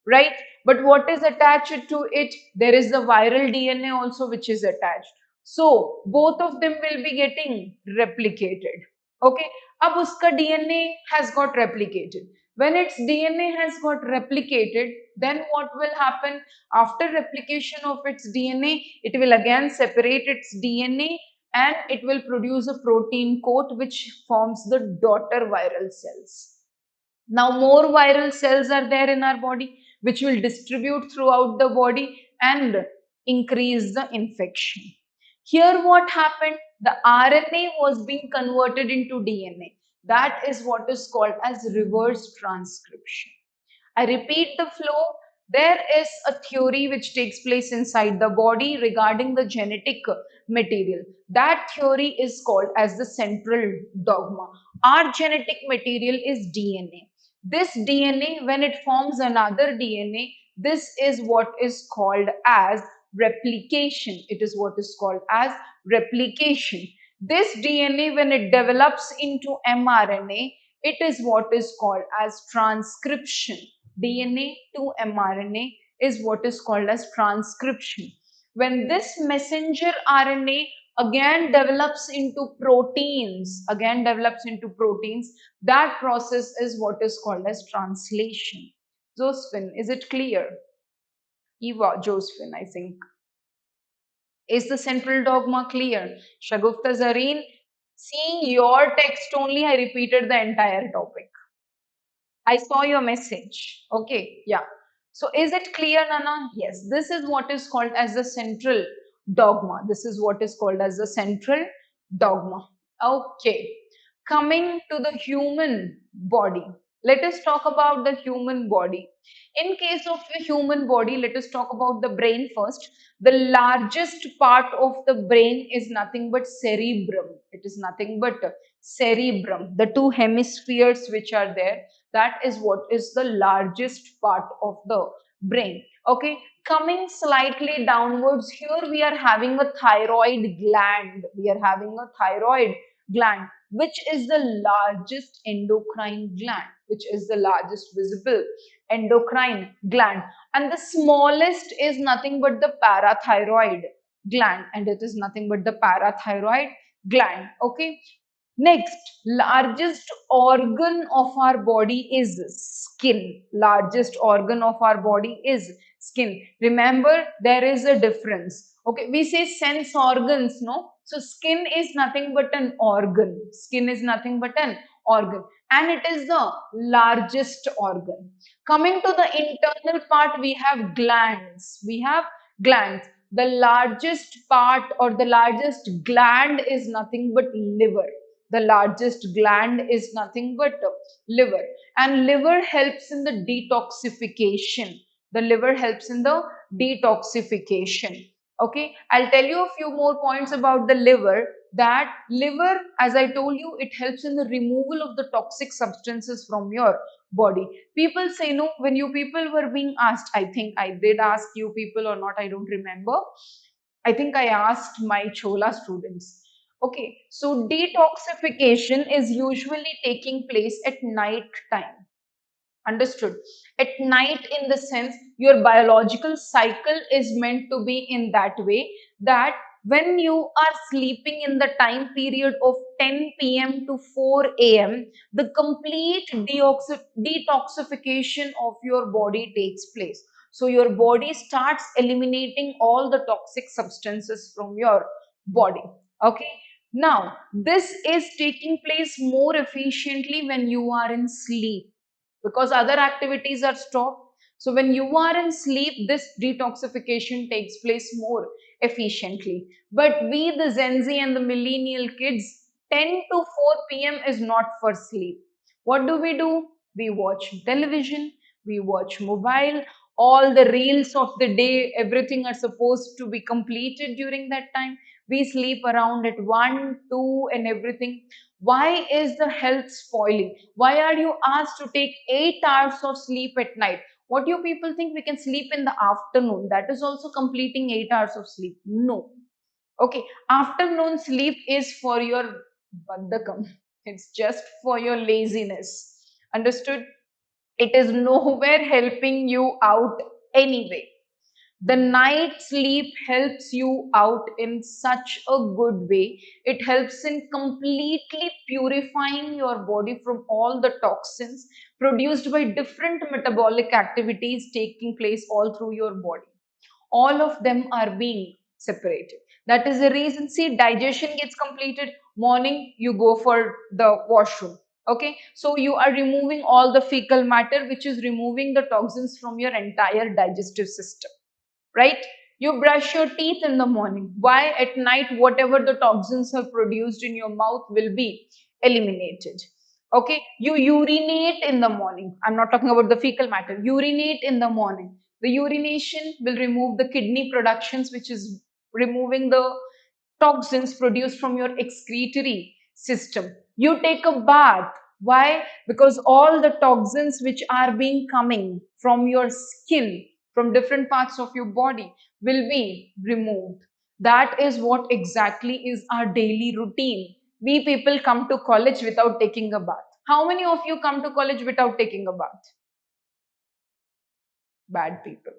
right? But what is attached to it? There is the viral DNA also which is attached. So both of them will be getting replicated. Okay, अब उसका DNA has got replicated. When its DNA has got replicated, then what will happen? After replication of its DNA, it will again separate its DNA and it will produce a protein coat which forms the daughter viral cells. Now more viral cells are there in our body which will distribute throughout the body and increase the infection. Here what happened? The RNA was being converted into DNA. That is what is called as reverse transcription. I repeat the flow. There is a theory which takes place inside the body regarding the genetic material. That theory is called as the central dogma. Our genetic material is DNA. This DNA, when it forms another DNA, this is what is called as replication. It is what is called as replication. This DNA, when it develops into mRNA, it is what is called as transcription. DNA to mRNA is what is called as transcription. When this messenger RNA again develops into proteins, that process is what is called as translation. Josephine, is it clear? Eva, Josephine, I think. Is the central dogma clear? Shagufta Zareen, seeing your text only, I repeated the entire topic. I saw your message. Okay, yeah. So is it clear, Nana? Yes, this is what is called as the central dogma. This is what is called as the central dogma. Okay, coming to the human body. Let us talk about the human body. In case of the human body, let us talk about the brain first. The largest part of the brain is nothing but cerebrum. It is nothing but cerebrum. The two hemispheres which are there, that is what is the largest part of the brain. Okay, coming slightly downwards, here we are having a thyroid gland. We are having a thyroid gland, which is the largest endocrine gland, which is the largest visible endocrine gland. And the smallest is nothing but the parathyroid gland, and it is nothing but the parathyroid gland. Okay. Next, largest organ of our body is skin. Largest organ of our body is skin. Remember, there is a difference. Okay, we say sense organs, no? So, skin is nothing but an organ. Skin is nothing but an organ, and it is the largest organ. Coming to the internal part, we have glands. We have glands. The largest part or the largest gland is nothing but liver. The largest gland is nothing but liver, and liver helps in the detoxification. The liver helps in the detoxification. Okay, I'll tell you a few more points about the liver. That liver, as I told you, it helps in the removal of the toxic substances from your body. People say no. When you people were being asked, I think I did ask you people or not, I don't remember. I think I asked my chola students. Okay, so detoxification is usually taking place at night time. Understood? At night, in the sense, your biological cycle is meant to be in that way, that when you are sleeping in the time period of 10 p.m. to 4 a.m., the complete detoxification of your body takes place. So your body starts eliminating all the toxic substances from your body. Okay. Now, this is taking place more efficiently when you are in sleep, because other activities are stopped. So when you are in sleep, this detoxification takes place more efficiently. But we, the Gen Z and the millennial kids, 10 to 4 p.m. is not for sleep. What do? We watch television, we watch mobile, all the reels of the day, everything are supposed to be completed during that time. We sleep around at 1, 2, and everything. Why is the health spoiling? Why are you asked to take 8 hours of sleep at night? What do you people think we can sleep in the afternoon? That is also completing 8 hours of sleep. No. Okay, afternoon sleep is for your bandakam. It's just for your laziness. Understood? It is nowhere helping you out anyway. The night sleep helps you out in such a good way. It helps in completely purifying your body from all the toxins produced by different metabolic activities taking place all through your body. All of them are being separated. That is the reason, see, digestion gets completed. Morning, you go for the washroom. Okay, so you are removing all the fecal matter, which is removing the toxins from your entire digestive system, right? You brush your teeth in the morning. Why? At night, whatever the toxins are produced in your mouth will be eliminated. Okay, you urinate in the morning. I'm not talking about the fecal matter. Urinate in the morning. The urination will remove the kidney productions, which is removing the toxins produced from your excretory system. You take a bath. Why? Because all the toxins which are being coming from your skin, from different parts of your body, will be removed. That is what exactly is our daily routine. We people come to college without taking a bath. How many of you come to college without taking a bath? Bad people.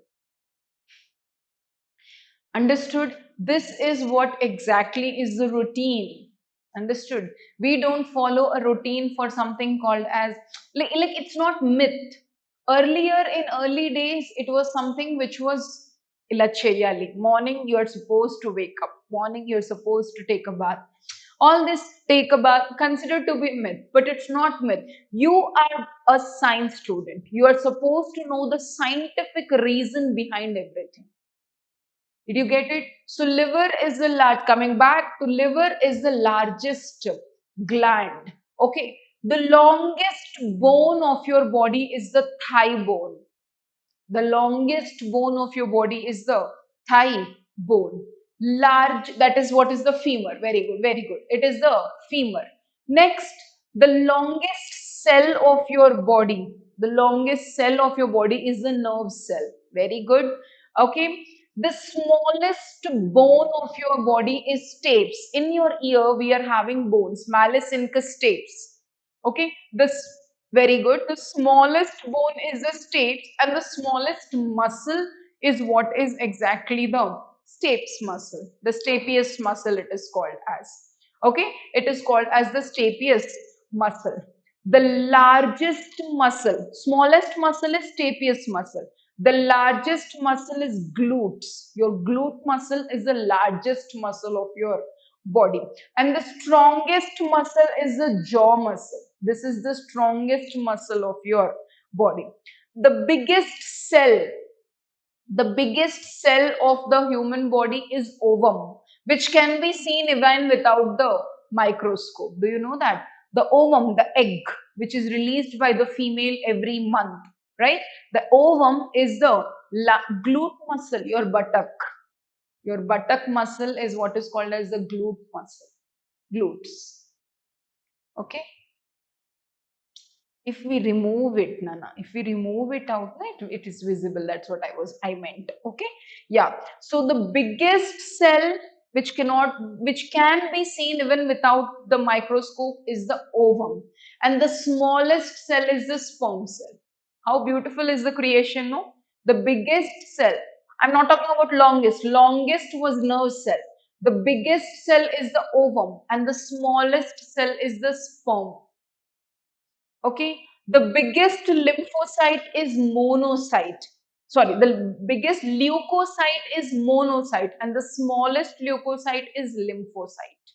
Understood? This is what exactly is the routine. Understood? We don't follow a routine for something called as, like it's not myth. Earlier, in early days, it was something which was ilacheyali. Morning, you are supposed to wake up. Morning, you're supposed to take a bath. All this take a bath considered to be myth, but it's not myth. You are a science student. You are supposed to know the scientific reason behind everything. Did you get it? So liver is the coming back to liver is the largest gland. Okay. The longest bone of your body is the thigh bone. The longest bone of your body is the thigh bone. Large, that is what is the femur. Very good, very good. It is the femur. Next, the longest cell of your body, the longest cell of your body is the nerve cell. Very good. Okay. The smallest bone of your body is stapes. In your ear, we are having bones, malleus incus stapes. Okay. This very good. The smallest bone is the stapes, and the smallest muscle is what is exactly the stapes muscle. The stapes muscle it is called as. Okay, it is called as the stapes muscle. The largest muscle, smallest muscle is stapes muscle. The largest muscle is glutes. Your glute muscle is the largest muscle of your body. And the strongest muscle is the jaw muscle. This is the strongest muscle of your body. The biggest cell of the human body is ovum, which can be seen even without the microscope. Do you know that? The ovum, the egg, which is released by the female every month, right? The ovum is the glute muscle, your buttock. Your buttock muscle is what is called as the glute muscle. Glutes. Okay. If we remove it, Nana, if we remove it out, it is visible. That's what I meant. Okay. Yeah. So the biggest cell which can be seen even without the microscope is the ovum. And the smallest cell is the sperm cell. How beautiful is the creation, no? The biggest cell. I'm not talking about longest. Longest was nerve cell. The biggest cell is the ovum and the smallest cell is the sperm. Okay, the biggest lymphocyte is monocyte. Sorry, the biggest leukocyte is monocyte and the smallest leukocyte is lymphocyte.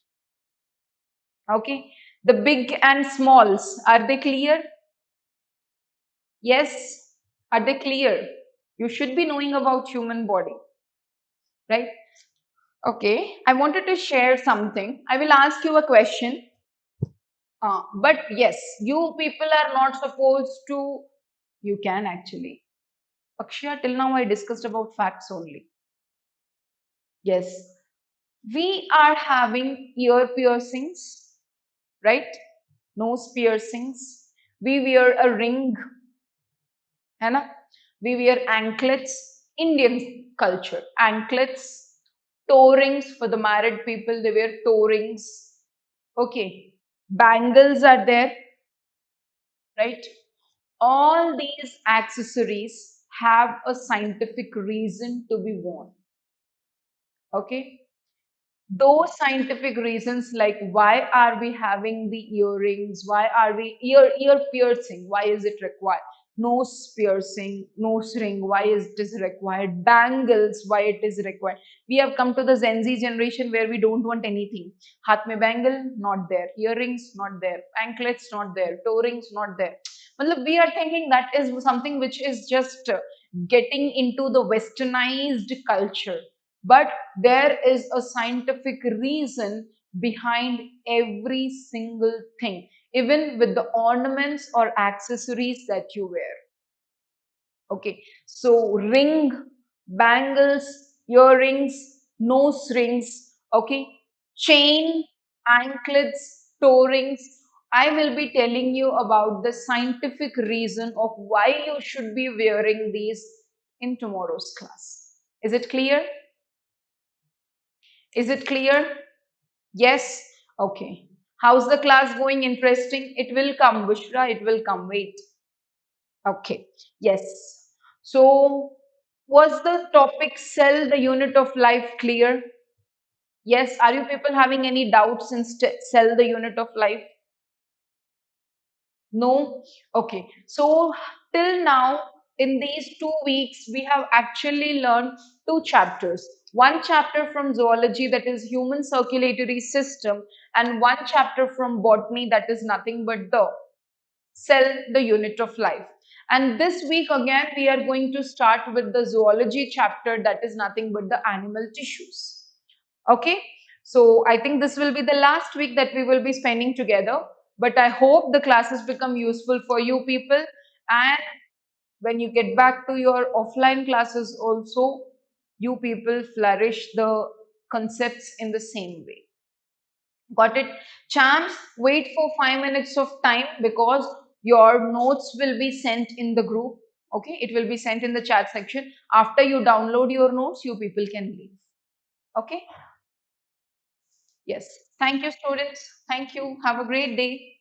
Okay, the big and smalls, are they clear? Yes, are they clear? You should be knowing about human body, right? Okay, I wanted to share something. I will ask you a question. But yes, you people are not supposed to, you can actually. Akshaya, till now I discussed about facts only. Yes, we are having ear piercings, right? Nose piercings. We wear a ring, है ना? We wear anklets. Indian culture, anklets, toe rings for the married people. They wear toe rings. Okay, bangles are there, right? All these accessories have a scientific reason to be worn. Okay, those scientific reasons, like why are we having the earrings, why are we ear piercing, why is it required, nose piercing, nose ring, why is this required, bangles, why it is required. We have come to the Gen Z generation where we don't want anything. Hath mein bangle, not there. Earrings, not there. Anklets, not there. Toe rings, not there. Matlab, we are thinking that is something which is just getting into the westernized culture, but there is a scientific reason behind every single thing, even with the ornaments or accessories that you wear. Okay, so ring, bangles, earrings, nose rings, okay, chain, anklets, toe rings. I will be telling you about the scientific reason of why you should be wearing these in tomorrow's class. Is it clear? Is it clear? Yes? Okay. How's the class going? Interesting? It will come, Bushra. It will come. Wait. Okay. Yes. So, was the topic cell, the unit of life, clear? Yes. Are you people having any doubts in cell, the unit of life? No? Okay. So, till now, in these 2 weeks, we have actually learned 2 chapters. One chapter from zoology, that is human circulatory system, and one chapter from botany, that is nothing but the cell, the unit of life. And this week again, we are going to start with the zoology chapter, that is nothing but the animal tissues. Okay. So I think this will be the last week that we will be spending together. But I hope the classes become useful for you people, and when you get back to your offline classes also, you people flourish the concepts in the same way. Got it? Champs, wait for 5 minutes of time because your notes will be sent in the group. Okay, it will be sent in the chat section. After you download your notes, you people can leave. Okay. Yes. Thank you, students. Thank you. Have a great day.